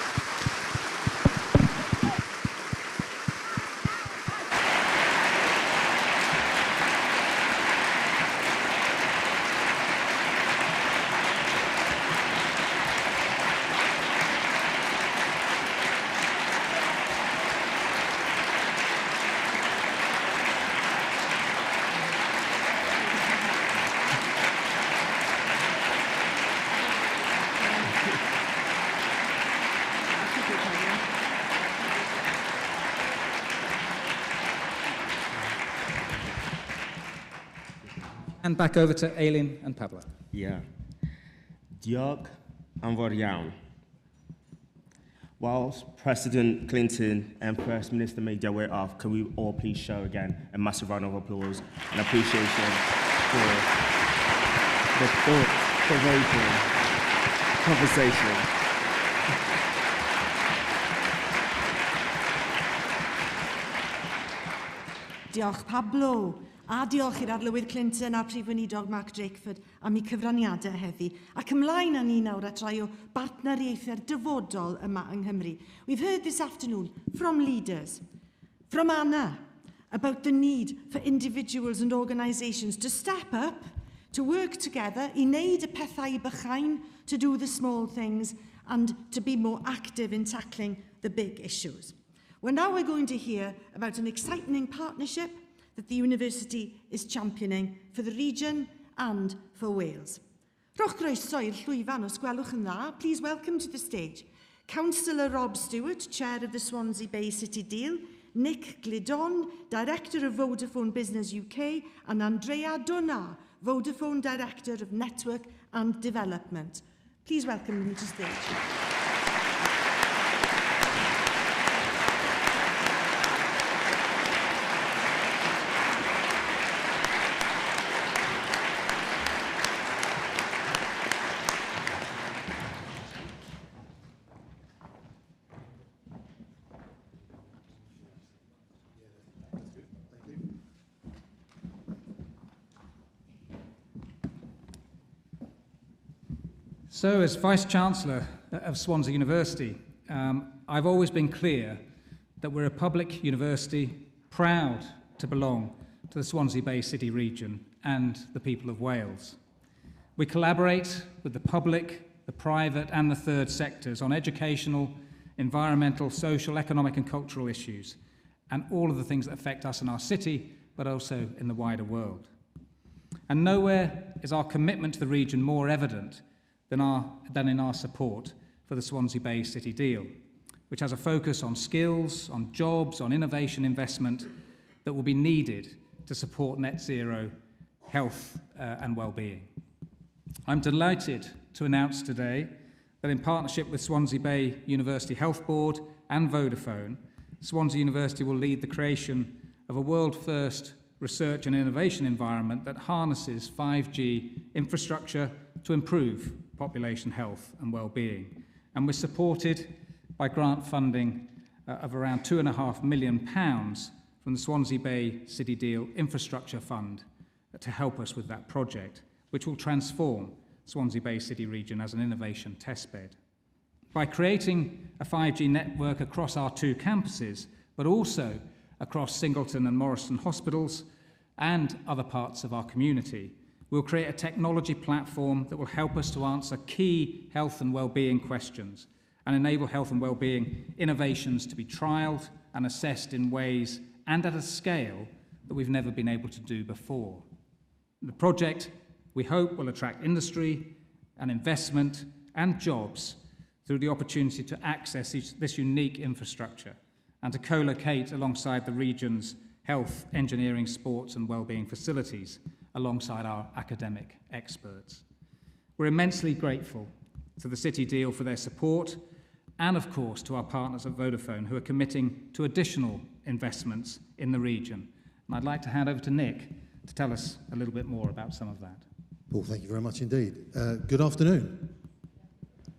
And back over to Aileen and Pablo. Yeah. Diolch yn fawr iawn. Whilst President Clinton and First Minister made their way off, can we all please show again a massive round of applause and appreciation for the thought-provoking conversation. Diolch Pablo, a diolch i'r arlywydd Clinton a'r Prif Weinidog Mark Drakeford am eu cyfraniadau heddi. Ac ymlaen â ni nawr at rai o bartneriaethau'r dyfodol yma yng Nghymru. We've heard this afternoon from leaders, from Anna, about the need for individuals and organisations to step up, to work together, i wneud y pethau bychain, to do the small things, and to be more active in tackling the big issues. Well, now we're going to hear about an exciting partnership that the university is championing for the region and for Wales. Rhowch groeso i'r llwyfan os gwelwch yn dda. Please welcome to the stage Councillor Rob Stewart, Chair of the Swansea Bay City Deal, Nick Glidon, Director of Vodafone Business UK, and Andrea Donar, Vodafone Director of Network and Development. Please welcome them to stage. So, as Vice-Chancellor of Swansea University, I've always been clear that we're a public university proud to belong to the Swansea Bay City region and the people of Wales. We collaborate with the public, the private and the third sectors on educational, environmental, social, economic and cultural issues, and all of the things that affect us in our city, but also in the wider world. And nowhere is our commitment to the region more evident than in our support for the Swansea Bay City Deal, which has a focus on skills, on jobs, on innovation investment that will be needed to support net zero health and well-being. I'm delighted to announce today that in partnership with Swansea Bay University Health Board and Vodafone, Swansea University will lead the creation of a world-first research and innovation environment that harnesses 5G infrastructure to improve population health and well-being. And we're supported by grant funding of around £2.5 million from the Swansea Bay City Deal Infrastructure Fund to help us with that project, which will transform Swansea Bay City region as an innovation testbed. By creating a 5G network across our 2 campuses, but also across Singleton and Morrison hospitals and other parts of our community, We'll create a technology platform that will help us to answer key health and well-being questions and enable health and well-being innovations to be trialled and assessed in ways and at a scale that we've never been able to do before. The project, we hope, will attract industry and investment and jobs through the opportunity to access this unique infrastructure and to co-locate alongside the region's health, engineering, sports and well-being facilities alongside our academic experts. We're immensely grateful to the City Deal for their support and, of course, to our partners at Vodafone who are committing to additional investments in the region. And I'd like to hand over to Nick to tell us a little bit more about some of that. Paul, thank you very much indeed. Good afternoon.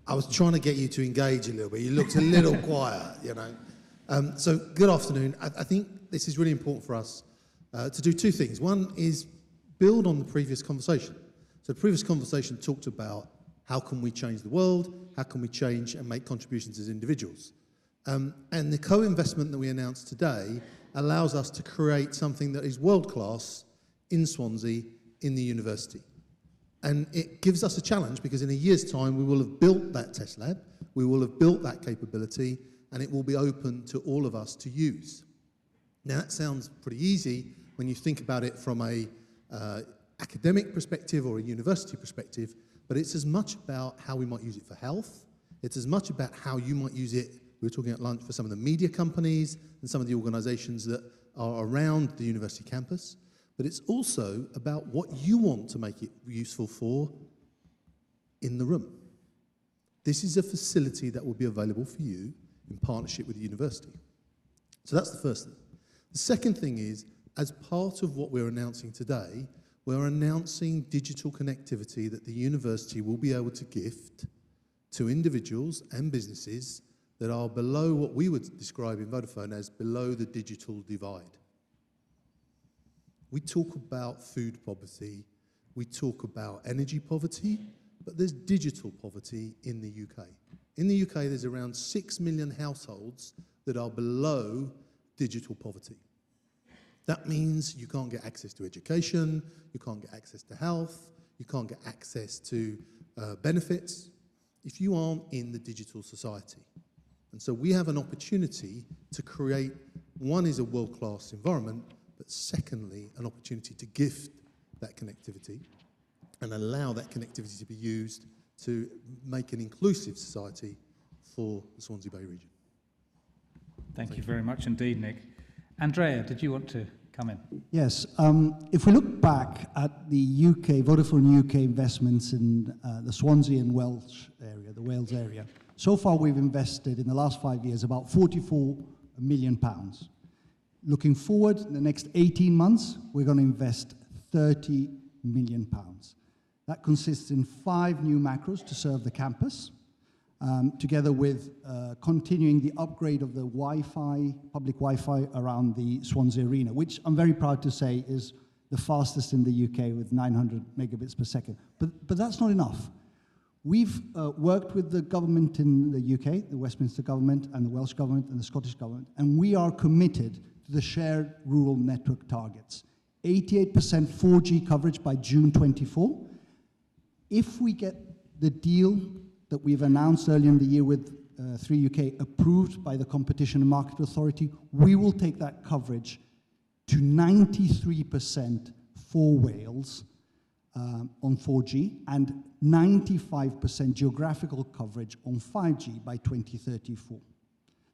I was trying to get you to engage a little bit. You looked a little quiet, you know. So good afternoon. I think this is really important for us to do two things. One is build on the previous conversation. So the previous conversation talked about how can we change the world, how can we change and make contributions as individuals. And the co-investment that we announced today allows us to create something that is world-class in Swansea, in the university. And it gives us a challenge because in a year's time we will have built that test lab, we will have built that capability, and it will be open to all of us to use. Now that sounds pretty easy when you think about it from a academic perspective or a university perspective, but it's as much about how we might use it for health, it's as much about how you might use it, we were talking at lunch, for some of the media companies and some of the organisations that are around the university campus, but it's also about what you want to make it useful for in the room. This is a facility that will be available for you in partnership with the university. So that's the first thing. The second thing is, as part of what we're announcing today, we're announcing digital connectivity that the university will be able to gift to individuals and businesses that are below what we would describe in Vodafone as below the digital divide. We talk about food poverty, we talk about energy poverty, but there's digital poverty in the UK. In the UK, there's around 6 million households that are below digital poverty. That means you can't get access to education, you can't get access to health, you can't get access to benefits if you aren't in the digital society. And so we have an opportunity to create, one is a world-class environment, but secondly, an opportunity to gift that connectivity and allow that connectivity to be used to make an inclusive society for the Swansea Bay region. Thank you very much indeed, Nick. Andrea, did you want to come in? Yes. If we look back at the UK, Vodafone UK investments in the Swansea and Welsh area, the Wales area, so far we've invested in the last 5 years about £44 million. Looking forward, in the next 18 months, we're going to invest £30 million. That consists in 5 new macros to serve the campus, together with continuing the upgrade of the Wi-Fi, public Wi-Fi around the Swansea Arena, which I'm very proud to say is the fastest in the UK with 900 megabits per second. But that's not enough. We've worked with the government in the UK, the Westminster government and the Welsh government and the Scottish government, and we are committed to the shared rural network targets. 88% 4G coverage by June 24. If we get the deal that we've announced earlier in the year with 3UK approved by the Competition and Market Authority, we will take that coverage to 93% for Wales on 4G and 95% geographical coverage on 5G by 2034.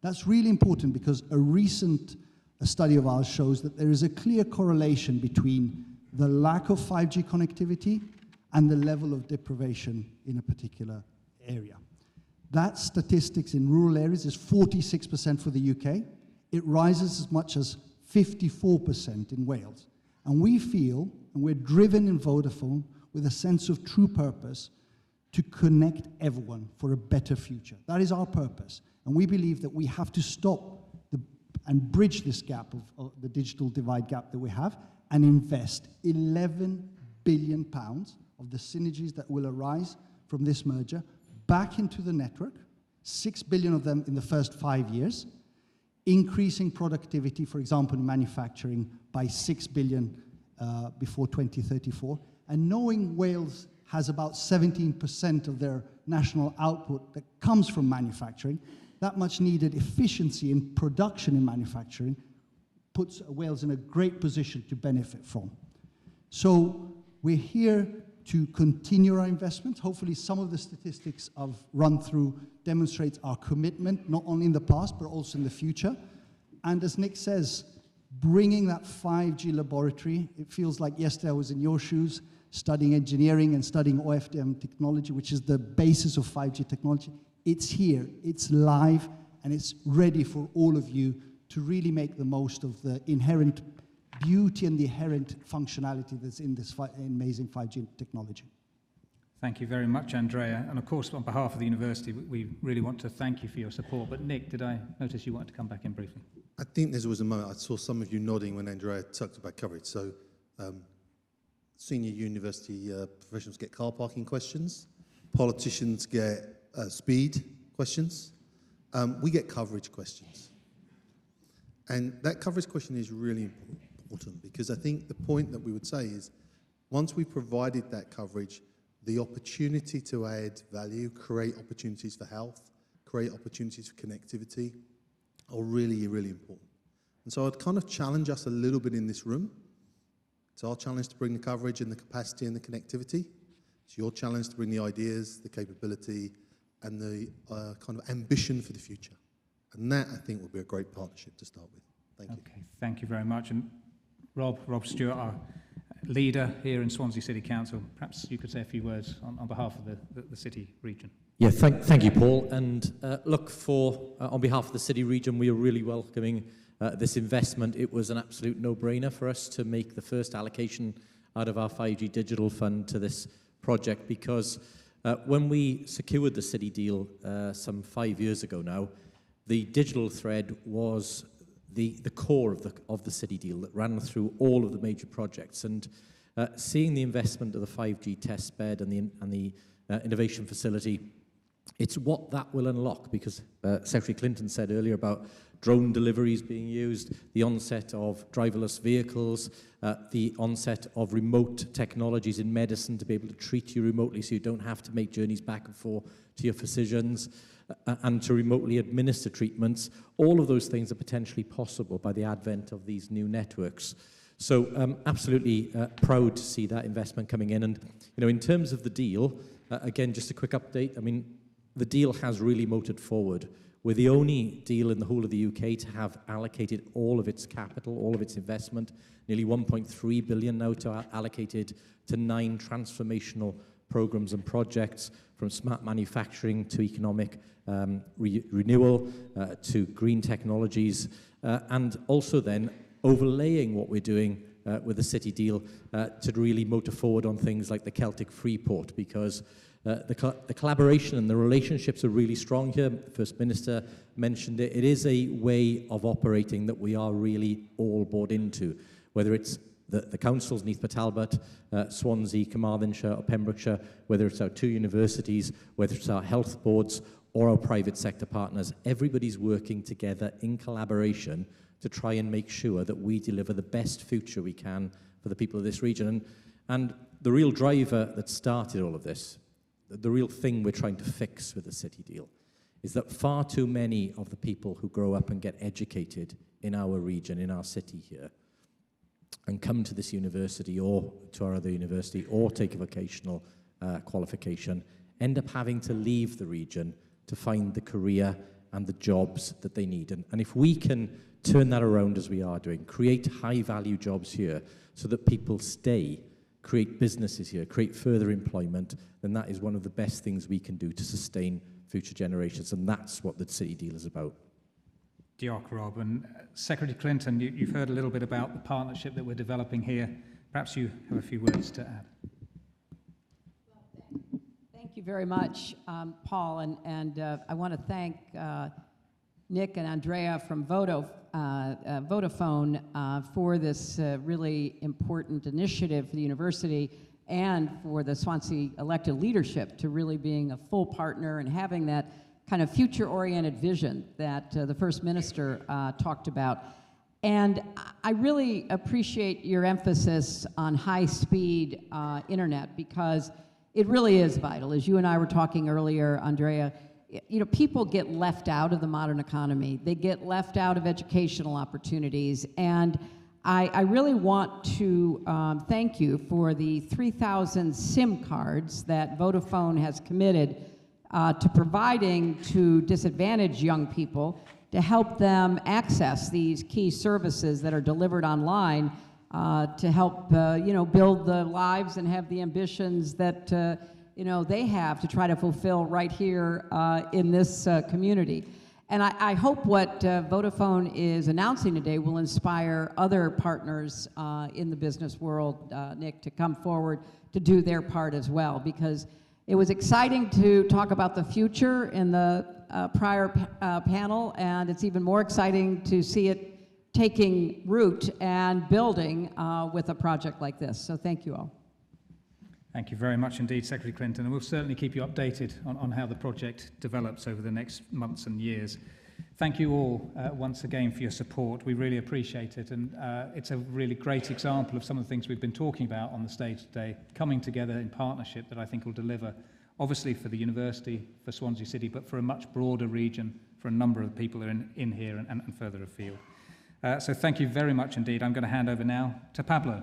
That's really important because a recent study of ours shows that there is a clear correlation between the lack of 5G connectivity and the level of deprivation in a particular area. That statistics in rural areas is 46% for the UK. It rises as much as 54% in Wales. And we feel, and we're driven in Vodafone with a sense of true purpose to connect everyone for a better future. That is our purpose. And we believe that we have to stop and bridge this gap of the digital divide gap that we have and invest £11 billion of the synergies that will arise from this merger back into the network, 6 billion of them in the first 5 years, increasing productivity, for example, in manufacturing by 6 billion before 2034. And knowing Wales has about 17% of their national output that comes from manufacturing, that much needed efficiency in production in manufacturing puts Wales in a great position to benefit from. So we're here to continue our investments. Hopefully some of the statistics I've run through demonstrates our commitment, not only in the past, but also in the future. And as Nick says, bringing that 5G laboratory, it feels like yesterday I was in your shoes, studying engineering and studying OFDM technology, which is the basis of 5G technology. It's here, it's live, and it's ready for all of you to really make the most of the inherent beauty and the inherent functionality that's in this amazing 5G technology. Thank you very much, Andrea. And of course, on behalf of the university, we really want to thank you for your support. But Nick, did I notice you wanted to come back in briefly? I think there was a moment, I saw some of you nodding when Andrea talked about coverage. So senior university professionals get car parking questions. Politicians get speed questions. We get coverage questions. And that coverage question is really important because I think the point that we would say is once we've provided that coverage, the opportunity to add value, create opportunities for health, create opportunities for connectivity are really, really important. And so I'd kind of challenge us a little bit in this room. It's our challenge to bring the coverage and the capacity and the connectivity. It's your challenge to bring the ideas, the capability, and the kind of ambition for the future. And that, I think, will be a great partnership to start with. Thank you. Okay, thank you very much. And Rob Stewart, our leader here in Swansea City Council, perhaps you could say a few words on behalf of the city region. Yeah, thank you, Paul. And look, on behalf of the city region, we are really welcoming this investment. It was an absolute no-brainer for us to make the first allocation out of our 5G digital fund to this project because when we secured the city deal some 5 years ago now, the digital thread was the core of the city deal that ran through all of the major projects. And seeing the investment of the 5G test bed and the innovation facility, it's what that will unlock because Secretary Clinton said earlier about drone deliveries being used, the onset of driverless vehicles, the onset of remote technologies in medicine to be able to treat you remotely so you don't have to make journeys back and forth to your physicians, and to remotely administer treatments. All of those things are potentially possible by the advent of these new networks. So absolutely proud to see that investment coming in. And in terms of the deal, again, just a quick update. I mean, the deal has really motored forward. We're the only deal in the whole of the UK to have allocated all of its capital, all of its investment, nearly 1.3 billion now allocated to 9 transformational programs and projects, from smart manufacturing to economic renewal to green technologies, and also then overlaying what we're doing with the city deal to really motor forward on things like the Celtic Freeport, because the collaboration and the relationships are really strong here. The First Minister mentioned it. It is a way of operating that we are really all bought into, whether it's the councils, Neath Talbot, Swansea, Carmarthenshire or Pembrokeshire, whether it's our 2 universities, whether it's our health boards or our private sector partners. Everybody's working together in collaboration to try and make sure that we deliver the best future we can for the people of this region. And the real driver that started all of this, the real thing we're trying to fix with the city deal, is that far too many of the people who grow up and get educated in our region, in our city here, and come to this university or to our other university or take a vocational qualification, end up having to leave the region to find the career and the jobs that they need. And if we can turn that around as we are doing, create high-value jobs here so that people stay, create businesses here, create further employment, then that is one of the best things we can do to sustain future generations. And that's what the city deal is about. Diolch, Rob. And Secretary Clinton, you've heard a little bit about the partnership that we're developing here. Perhaps you have a few words to add. Thank you very much, Paul. And I want to thank Nick and Andrea from Vodafone for this really important initiative for the university and for the Swansea elected leadership to really being a full partner and having that kind of future-oriented vision that the First Minister talked about. And I really appreciate your emphasis on high-speed internet, because it really is vital. As you and I were talking earlier, Andrea, you know, people get left out of the modern economy. They get left out of educational opportunities. And I really want to thank you for the 3,000 SIM cards that Vodafone has committed to providing to disadvantaged young people, to help them access these key services that are delivered online, to help you know, build the lives and have the ambitions that you know, they have to try to fulfill right here in this community. And I hope what Vodafone is announcing today will inspire other partners in the business world, Nick, to come forward to do their part as well, because it was exciting to talk about the future in the prior panel, and it's even more exciting to see it taking root and building with a project like this. So thank you all. Thank you very much indeed, Secretary Clinton, and we'll certainly keep you updated on how the project develops over the next months and years. Thank you all once again for your support. We really appreciate it, and it's a really great example of some of the things we've been talking about on the stage today, coming together in partnership that I think will deliver, obviously for the university, for Swansea City, but for a much broader region, for a number of people who are in here and further afield. So thank you very much indeed. I'm going to hand over now to Pablo.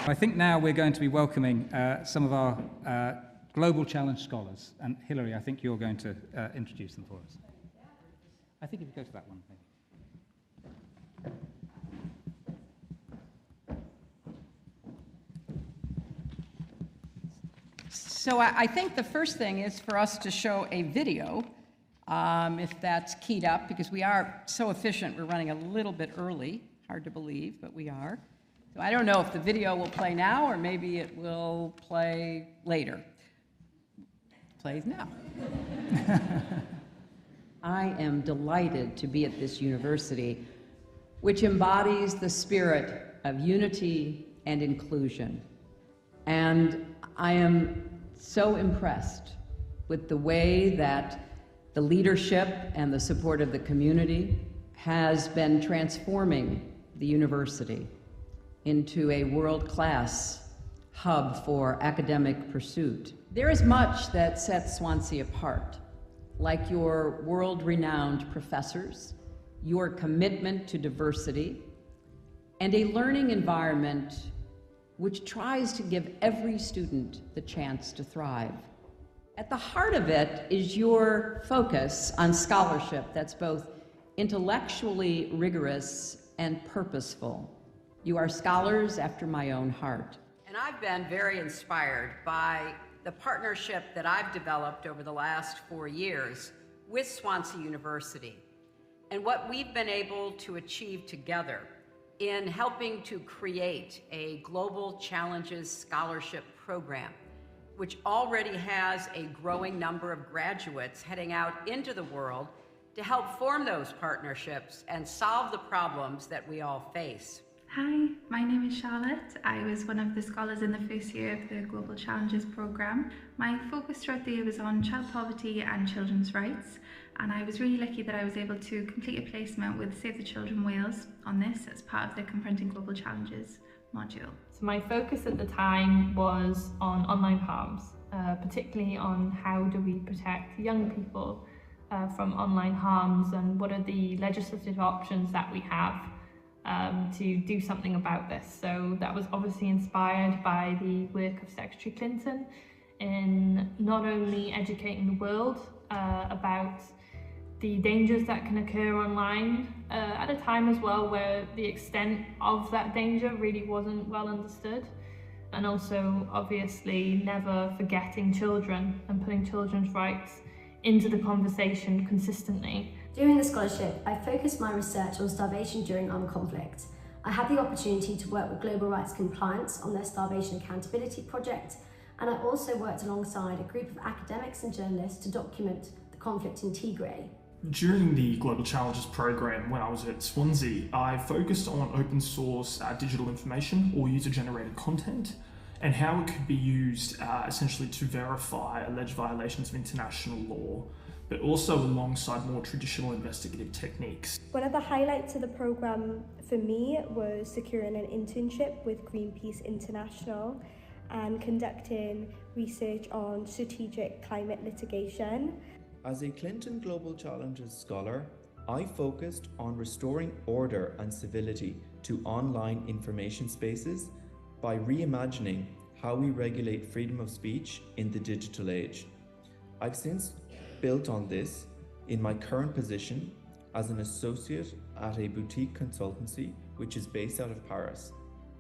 I think now we're going to be welcoming some of our Global Challenge scholars. And Hilary, I think you're going to introduce them for us. I think if you go to that one, maybe. So I think the first thing is for us to show a video, if that's keyed up, because we are so efficient. We're running a little bit early. Hard to believe, but we are. So I don't know if the video will play now or maybe it will play later. It plays now. I am delighted to be at this university, which embodies the spirit of unity and inclusion. And I am so impressed with the way that the leadership and the support of the community has been transforming the university into a world-class hub for academic pursuit. There is much that sets Swansea apart, like your world-renowned professors, your commitment to diversity, and a learning environment which tries to give every student the chance to thrive. At the heart of it is your focus on scholarship that's both intellectually rigorous and purposeful. You are scholars after my own heart. And I've been very inspired by the partnership that I've developed over the last 4 years with Swansea University and what we've been able to achieve together in helping to create a Global Challenges Scholarship Program, which already has a growing number of graduates heading out into the world to help form those partnerships and solve the problems that we all face. Hi, my name is Charlotte. I was one of the scholars in the first year of the Global Challenges programme. My focus throughout the year was on child poverty and children's rights, and I was really lucky that I was able to complete a placement with Save the Children Wales on this as part of the Confronting Global Challenges module. So my focus at the time was on online harms, particularly on how do we protect young people from online harms and what are the legislative options that we have to do something about this. So that was obviously inspired by the work of Secretary Clinton in not only educating the world about the dangers that can occur online at a time as well where the extent of that danger really wasn't well understood, and also obviously never forgetting children and putting children's rights into the conversation consistently. During the scholarship, I focused my research on starvation during armed conflict. I had the opportunity to work with Global Rights Compliance on their Starvation Accountability project, and I also worked alongside a group of academics and journalists to document the conflict in Tigray. During the Global Challenges program when I was at Swansea, I focused on open source digital information or user-generated content and how it could be used essentially to verify alleged violations of international law, but also alongside more traditional investigative techniques. One of the highlights of the program for me was securing an internship with Greenpeace International and conducting research on strategic climate litigation. As a Clinton Global Challenges Scholar, I focused on restoring order and civility to online information spaces by reimagining how we regulate freedom of speech in the digital age. I've since built on this in my current position as an associate at a boutique consultancy which is based out of Paris.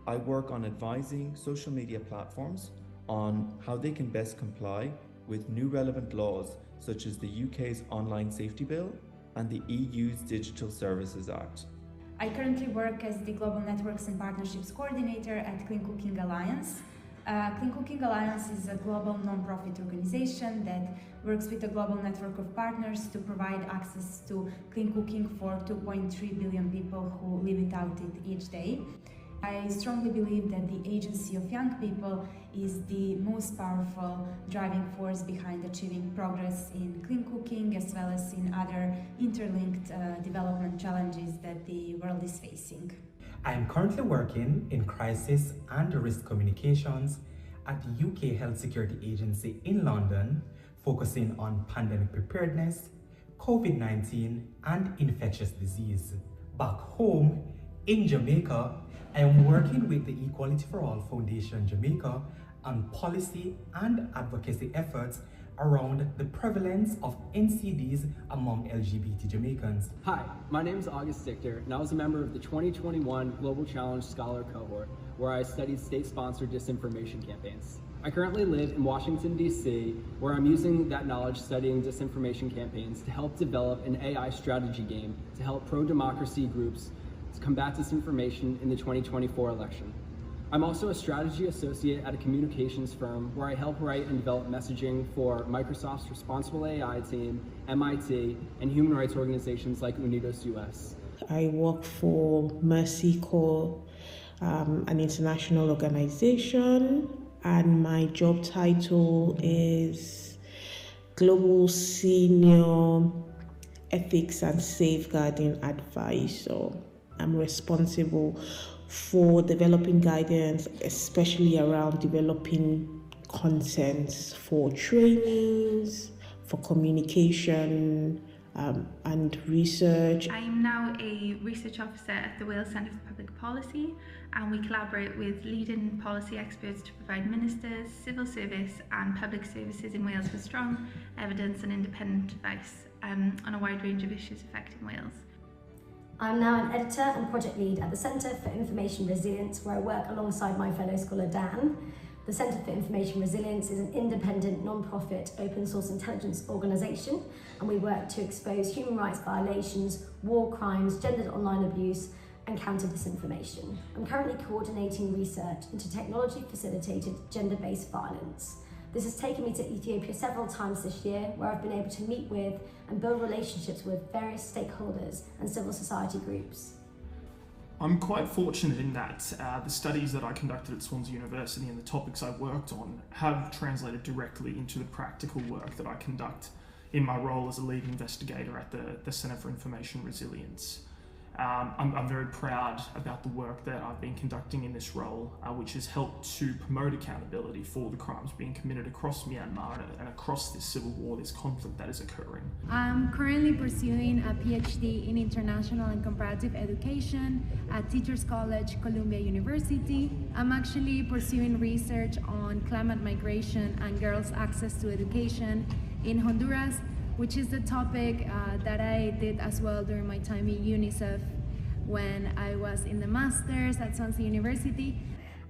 I work on advising social media platforms on how they can best comply with new relevant laws such as the UK's Online Safety Bill and the EU's Digital Services Act. I currently work as the Global Networks and Partnerships Coordinator at Clean Cooking Alliance. Clean Cooking Alliance is a global non-profit organization that works with a global network of partners to provide access to clean cooking for 2.3 billion people who live without it each day. I strongly believe that the agency of young people is the most powerful driving force behind achieving progress in clean cooking as well as in other interlinked development challenges that the world is facing. I am currently working in crisis and risk communications at the UK Health Security Agency in London, focusing on pandemic preparedness, COVID-19 and infectious disease. Back home in Jamaica, I am working with the Equality for All Foundation Jamaica on policy and advocacy efforts around the prevalence of NCDs among LGBT Jamaicans. Hi, my name is August Dichter, and I was a member of the 2021 Global Challenge Scholar Cohort, where I studied state-sponsored disinformation campaigns. I currently live in Washington, D.C., where I'm using that knowledge studying disinformation campaigns to help develop an AI strategy game to help pro-democracy groups to combat disinformation in the 2024 election. I'm also a strategy associate at a communications firm where I help write and develop messaging for Microsoft's Responsible AI team, MIT, and human rights organizations like Unidos US. I work for Mercy Corps, an international organization, and my job title is Global Senior Ethics and Safeguarding Advisor. I'm responsible for developing guidance, especially around developing contents for trainings, for communication, and research. I am now a research officer at the Wales Centre for Public Policy, and we collaborate with leading policy experts to provide ministers, civil service and public services in Wales with strong evidence and independent advice on a wide range of issues affecting Wales. I'm now an editor and project lead at the Centre for Information Resilience, where I work alongside my fellow scholar Dan. The Centre for Information Resilience is an independent, non-profit, open source intelligence organisation, and we work to expose human rights violations, war crimes, gendered online abuse, and counter disinformation. I'm currently coordinating research into technology-facilitated gender-based violence. This has taken me to Ethiopia several times this year, where I've been able to meet with and build relationships with various stakeholders and civil society groups. I'm quite fortunate in that the studies that I conducted at Swansea University and the topics I worked on have translated directly into the practical work that I conduct in my role as a lead investigator at the Centre for Information Resilience. I'm very proud about the work that I've been conducting in this role, which has helped to promote accountability for the crimes being committed across Myanmar and across this civil war, this conflict that is occurring. I'm currently pursuing a PhD in International and Comparative Education at Teachers College, Columbia University. I'm actually pursuing research on climate migration and girls' access to education in Honduras, which is the topic that I did as well during my time in UNICEF when I was in the Masters at Swansea University.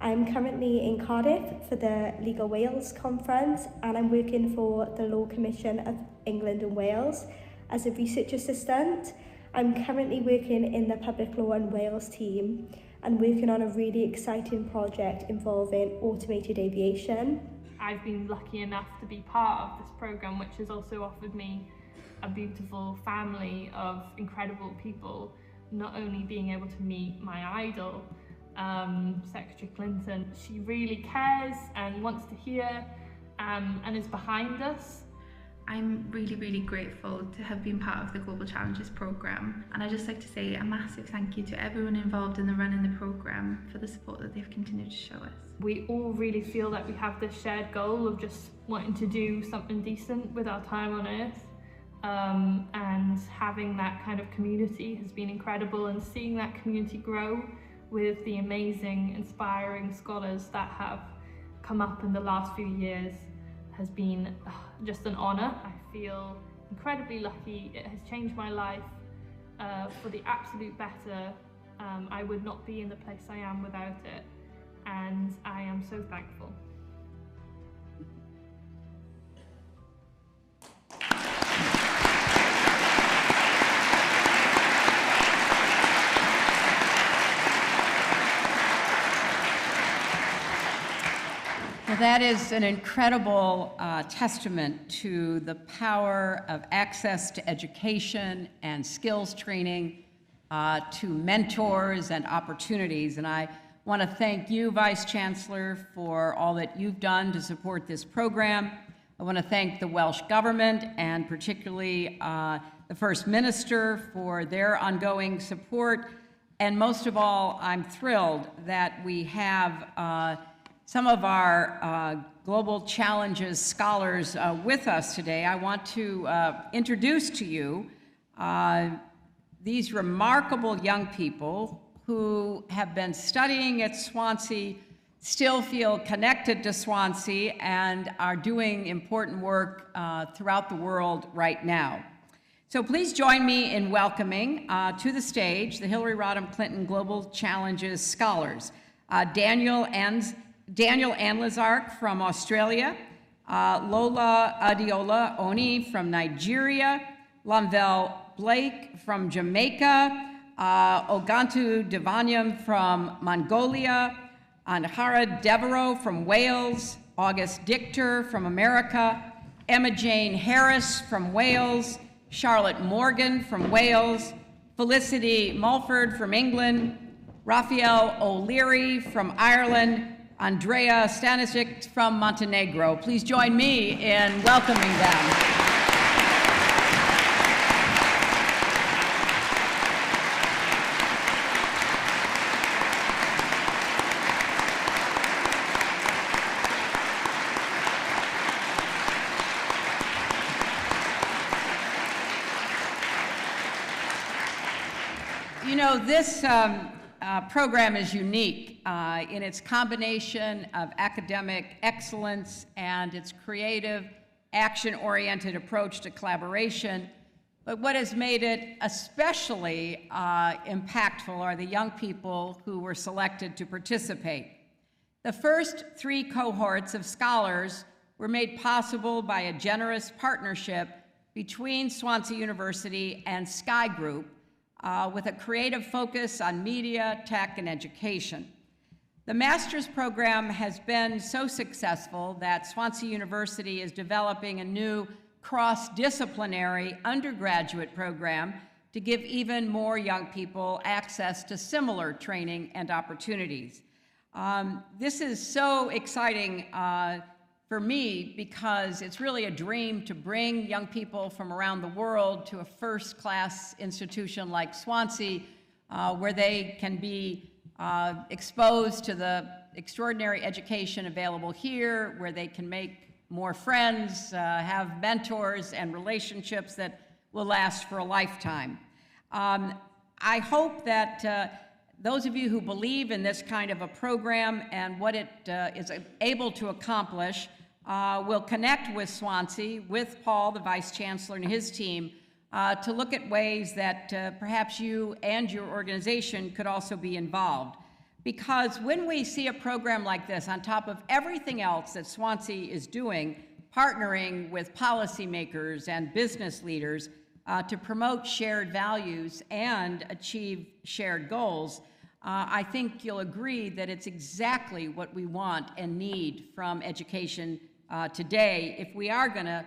I'm currently in Cardiff for the Legal Wales conference, and I'm working for the Law Commission of England and Wales as a research assistant. I'm currently working in the Public Law and Wales team and working on a really exciting project involving automated aviation. I've been lucky enough to be part of this programme, which has also offered me a beautiful family of incredible people, not only being able to meet my idol, Secretary Clinton. She really cares and wants to hear and is behind us. I'm really, really grateful to have been part of the Global Challenges programme, and I'd just like to say a massive thank you to everyone involved in the running the programme for the support that they've continued to show us. We all really feel that we have this shared goal of just wanting to do something decent with our time on Earth, and having that kind of community has been incredible, and seeing that community grow with the amazing, inspiring scholars that have come up in the last few years has been just an honour. I feel incredibly lucky. It has changed my life for the absolute better. I would not be in the place I am without it, and I am so thankful. Well, that is an incredible testament to the power of access to education and skills training, to mentors and opportunities. And I want to thank you, Vice Chancellor, for all that you've done to support this program. I want to thank the Welsh Government and particularly the First Minister for their ongoing support. And most of all, I'm thrilled that we have some of our Global Challenges scholars with us today. I want to introduce to you these remarkable young people who have been studying at Swansea, still feel connected to Swansea, and are doing important work throughout the world right now. So please join me in welcoming to the stage the Hillary Rodham Clinton Global Challenges scholars. Daniel Anlazark from Australia, Lola Adeola Oni from Nigeria, Lamvel Blake from Jamaica, Ogantu Devanyam from Mongolia, Anhara Devereaux from Wales, August Dichter from America, Emma Jane Harris from Wales, Charlotte Morgan from Wales, Felicity Mulford from England, Raphael O'Leary from Ireland, Andrea Stanisic from Montenegro. Please join me in welcoming them. You know, this program is unique in its combination of academic excellence and its creative, action-oriented approach to collaboration. But what has made it especially impactful are the young people who were selected to participate. The first 3 cohorts of scholars were made possible by a generous partnership between Swansea University and Sky Group, with a creative focus on media, tech, and education. The master's program has been so successful that Swansea University is developing a new cross-disciplinary undergraduate program to give even more young people access to similar training and opportunities. This is so exciting for me because it's really a dream to bring young people from around the world to a first-class institution like Swansea, where they can be exposed to the extraordinary education available here, where they can make more friends, have mentors and relationships that will last for a lifetime. I hope that those of you who believe in this kind of a program and what it is able to accomplish will connect with Swansea, with Paul, the Vice Chancellor, and his team to look at ways that perhaps you and your organization could also be involved. Because when we see a program like this, on top of everything else that Swansea is doing, partnering with policymakers and business leaders to promote shared values and achieve shared goals, I think you'll agree that it's exactly what we want and need from education today if we are going to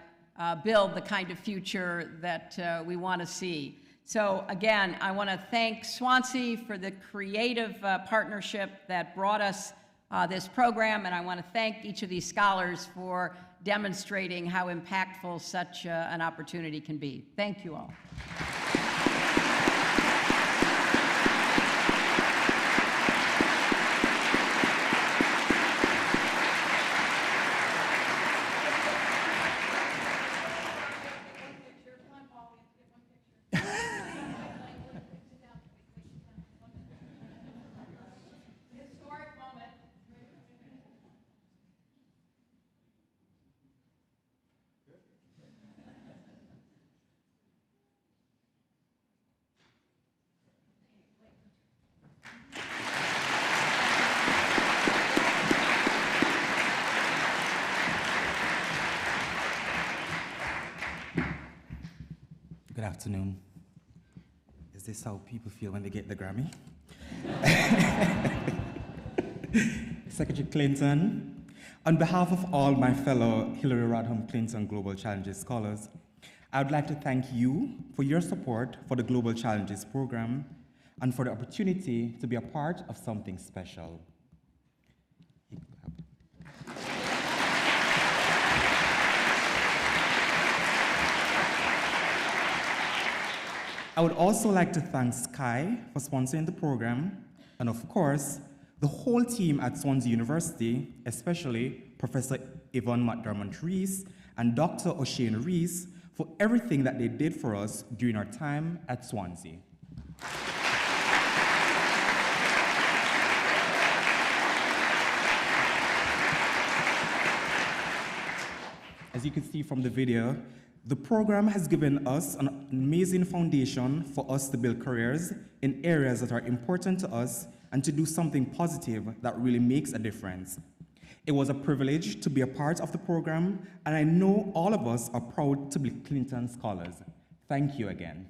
build the kind of future that we want to see. So again, I want to thank Swansea for the creative partnership that brought us this program, and I want to thank each of these scholars for demonstrating how impactful such an opportunity can be. Thank you all. Good afternoon. Is this how people feel when they get the Grammy? Secretary Clinton, on behalf of all my fellow Hillary Rodham Clinton Global Challenges Scholars, I would like to thank you for your support for the Global Challenges program and for the opportunity to be a part of something special. I would also like to thank Sky for sponsoring the program, and of course, the whole team at Swansea University, especially Professor Yvonne McDermott-Rees and Dr. O'Shane Rees, for everything that they did for us during our time at Swansea. As you can see from the video, the program has given us an amazing foundation for us to build careers in areas that are important to us and to do something positive that really makes a difference. It was a privilege to be a part of the program, and I know all of us are proud to be Clinton Scholars. Thank you again.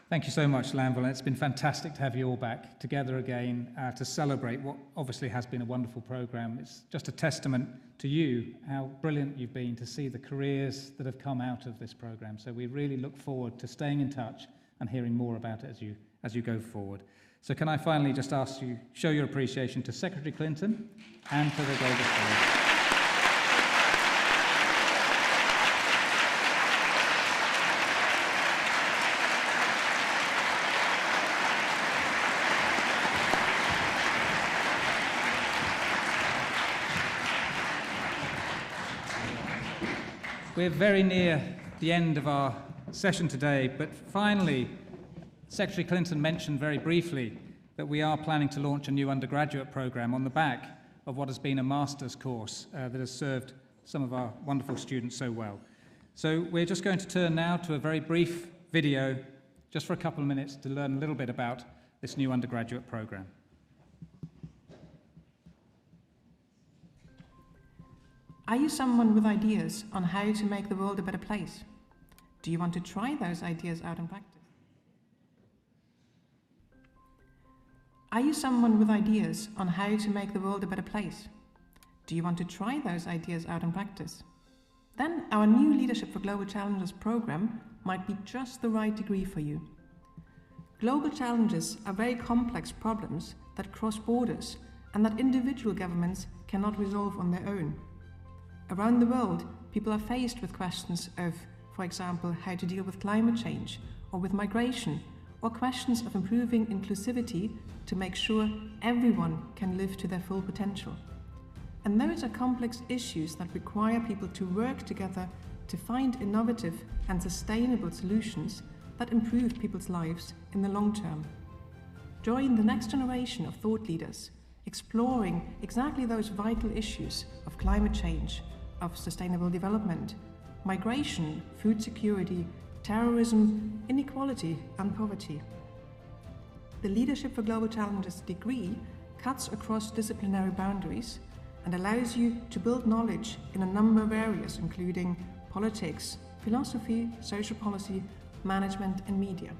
Thank you so much, Lanville. It's been fantastic to have you all back together again to celebrate what obviously has been a wonderful program. It's just a testament to you, how brilliant you've been to see the careers that have come out of this program. So we really look forward to staying in touch and hearing more about it as you go forward. So can I finally just ask you, show your appreciation to Secretary Clinton and to the Global Scholars. We're very near the end of our session today, but finally, Secretary Clinton mentioned very briefly that we are planning to launch a new undergraduate program on the back of what has been a master's course that has served some of our wonderful students so well. So we're just going to turn now to a very brief video, just for a couple of minutes, to learn a little bit about this new undergraduate program. Are you someone with ideas on how to make the world a better place? Do you want to try those ideas out in practice? Are you someone with ideas on how to make the world a better place? Do you want to try those ideas out in practice? Then our new Leadership for Global Challenges program might be just the right degree for you. Global challenges are very complex problems that cross borders and that individual governments cannot resolve on their own. Around the world, people are faced with questions of, for example, how to deal with climate change, or with migration, or questions of improving inclusivity to make sure everyone can live to their full potential. And those are complex issues that require people to work together to find innovative and sustainable solutions that improve people's lives in the long term. Join the next generation of thought leaders, exploring exactly those vital issues of climate change, of sustainable development, migration, food security, terrorism, inequality, and poverty. The Leadership for Global Challenges degree cuts across disciplinary boundaries and allows you to build knowledge in a number of areas, including politics, philosophy, social policy, management, and media.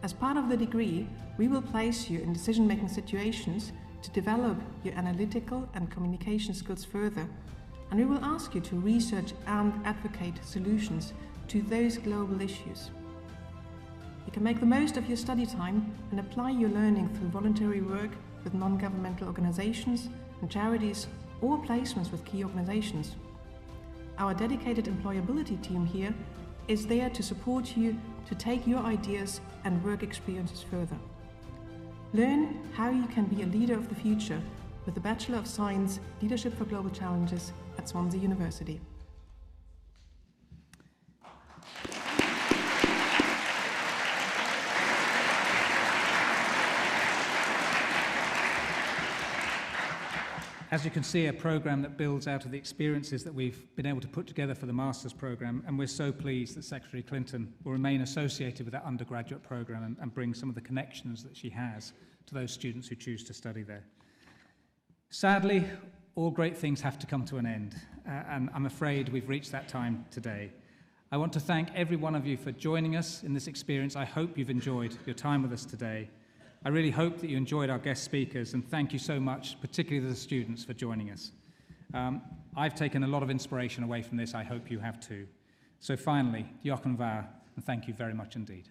As part of the degree, we will place you in decision-making situations to develop your analytical and communication skills further, and we will ask you to research and advocate solutions to those global issues. You can make the most of your study time and apply your learning through voluntary work with non-governmental organizations and charities or placements with key organizations. Our dedicated employability team here is there to support you to take your ideas and work experiences further. Learn how you can be a leader of the future with the Bachelor of Science Leadership for Global Challenges at Swansea University. As you can see, a program that builds out of the experiences that we've been able to put together for the master's program, and we're so pleased that Secretary Clinton will remain associated with that undergraduate program and bring some of the connections that she has to those students who choose to study there. Sadly, all great things have to come to an end, and I'm afraid we've reached that time today. I want to thank every one of you for joining us in this experience. I hope you've enjoyed your time with us today. I really hope that you enjoyed our guest speakers, and thank you so much, particularly the students, for joining us. I've taken a lot of inspiration away from this. I hope you have too. So finally, diolch yn fawr, and thank you very much indeed.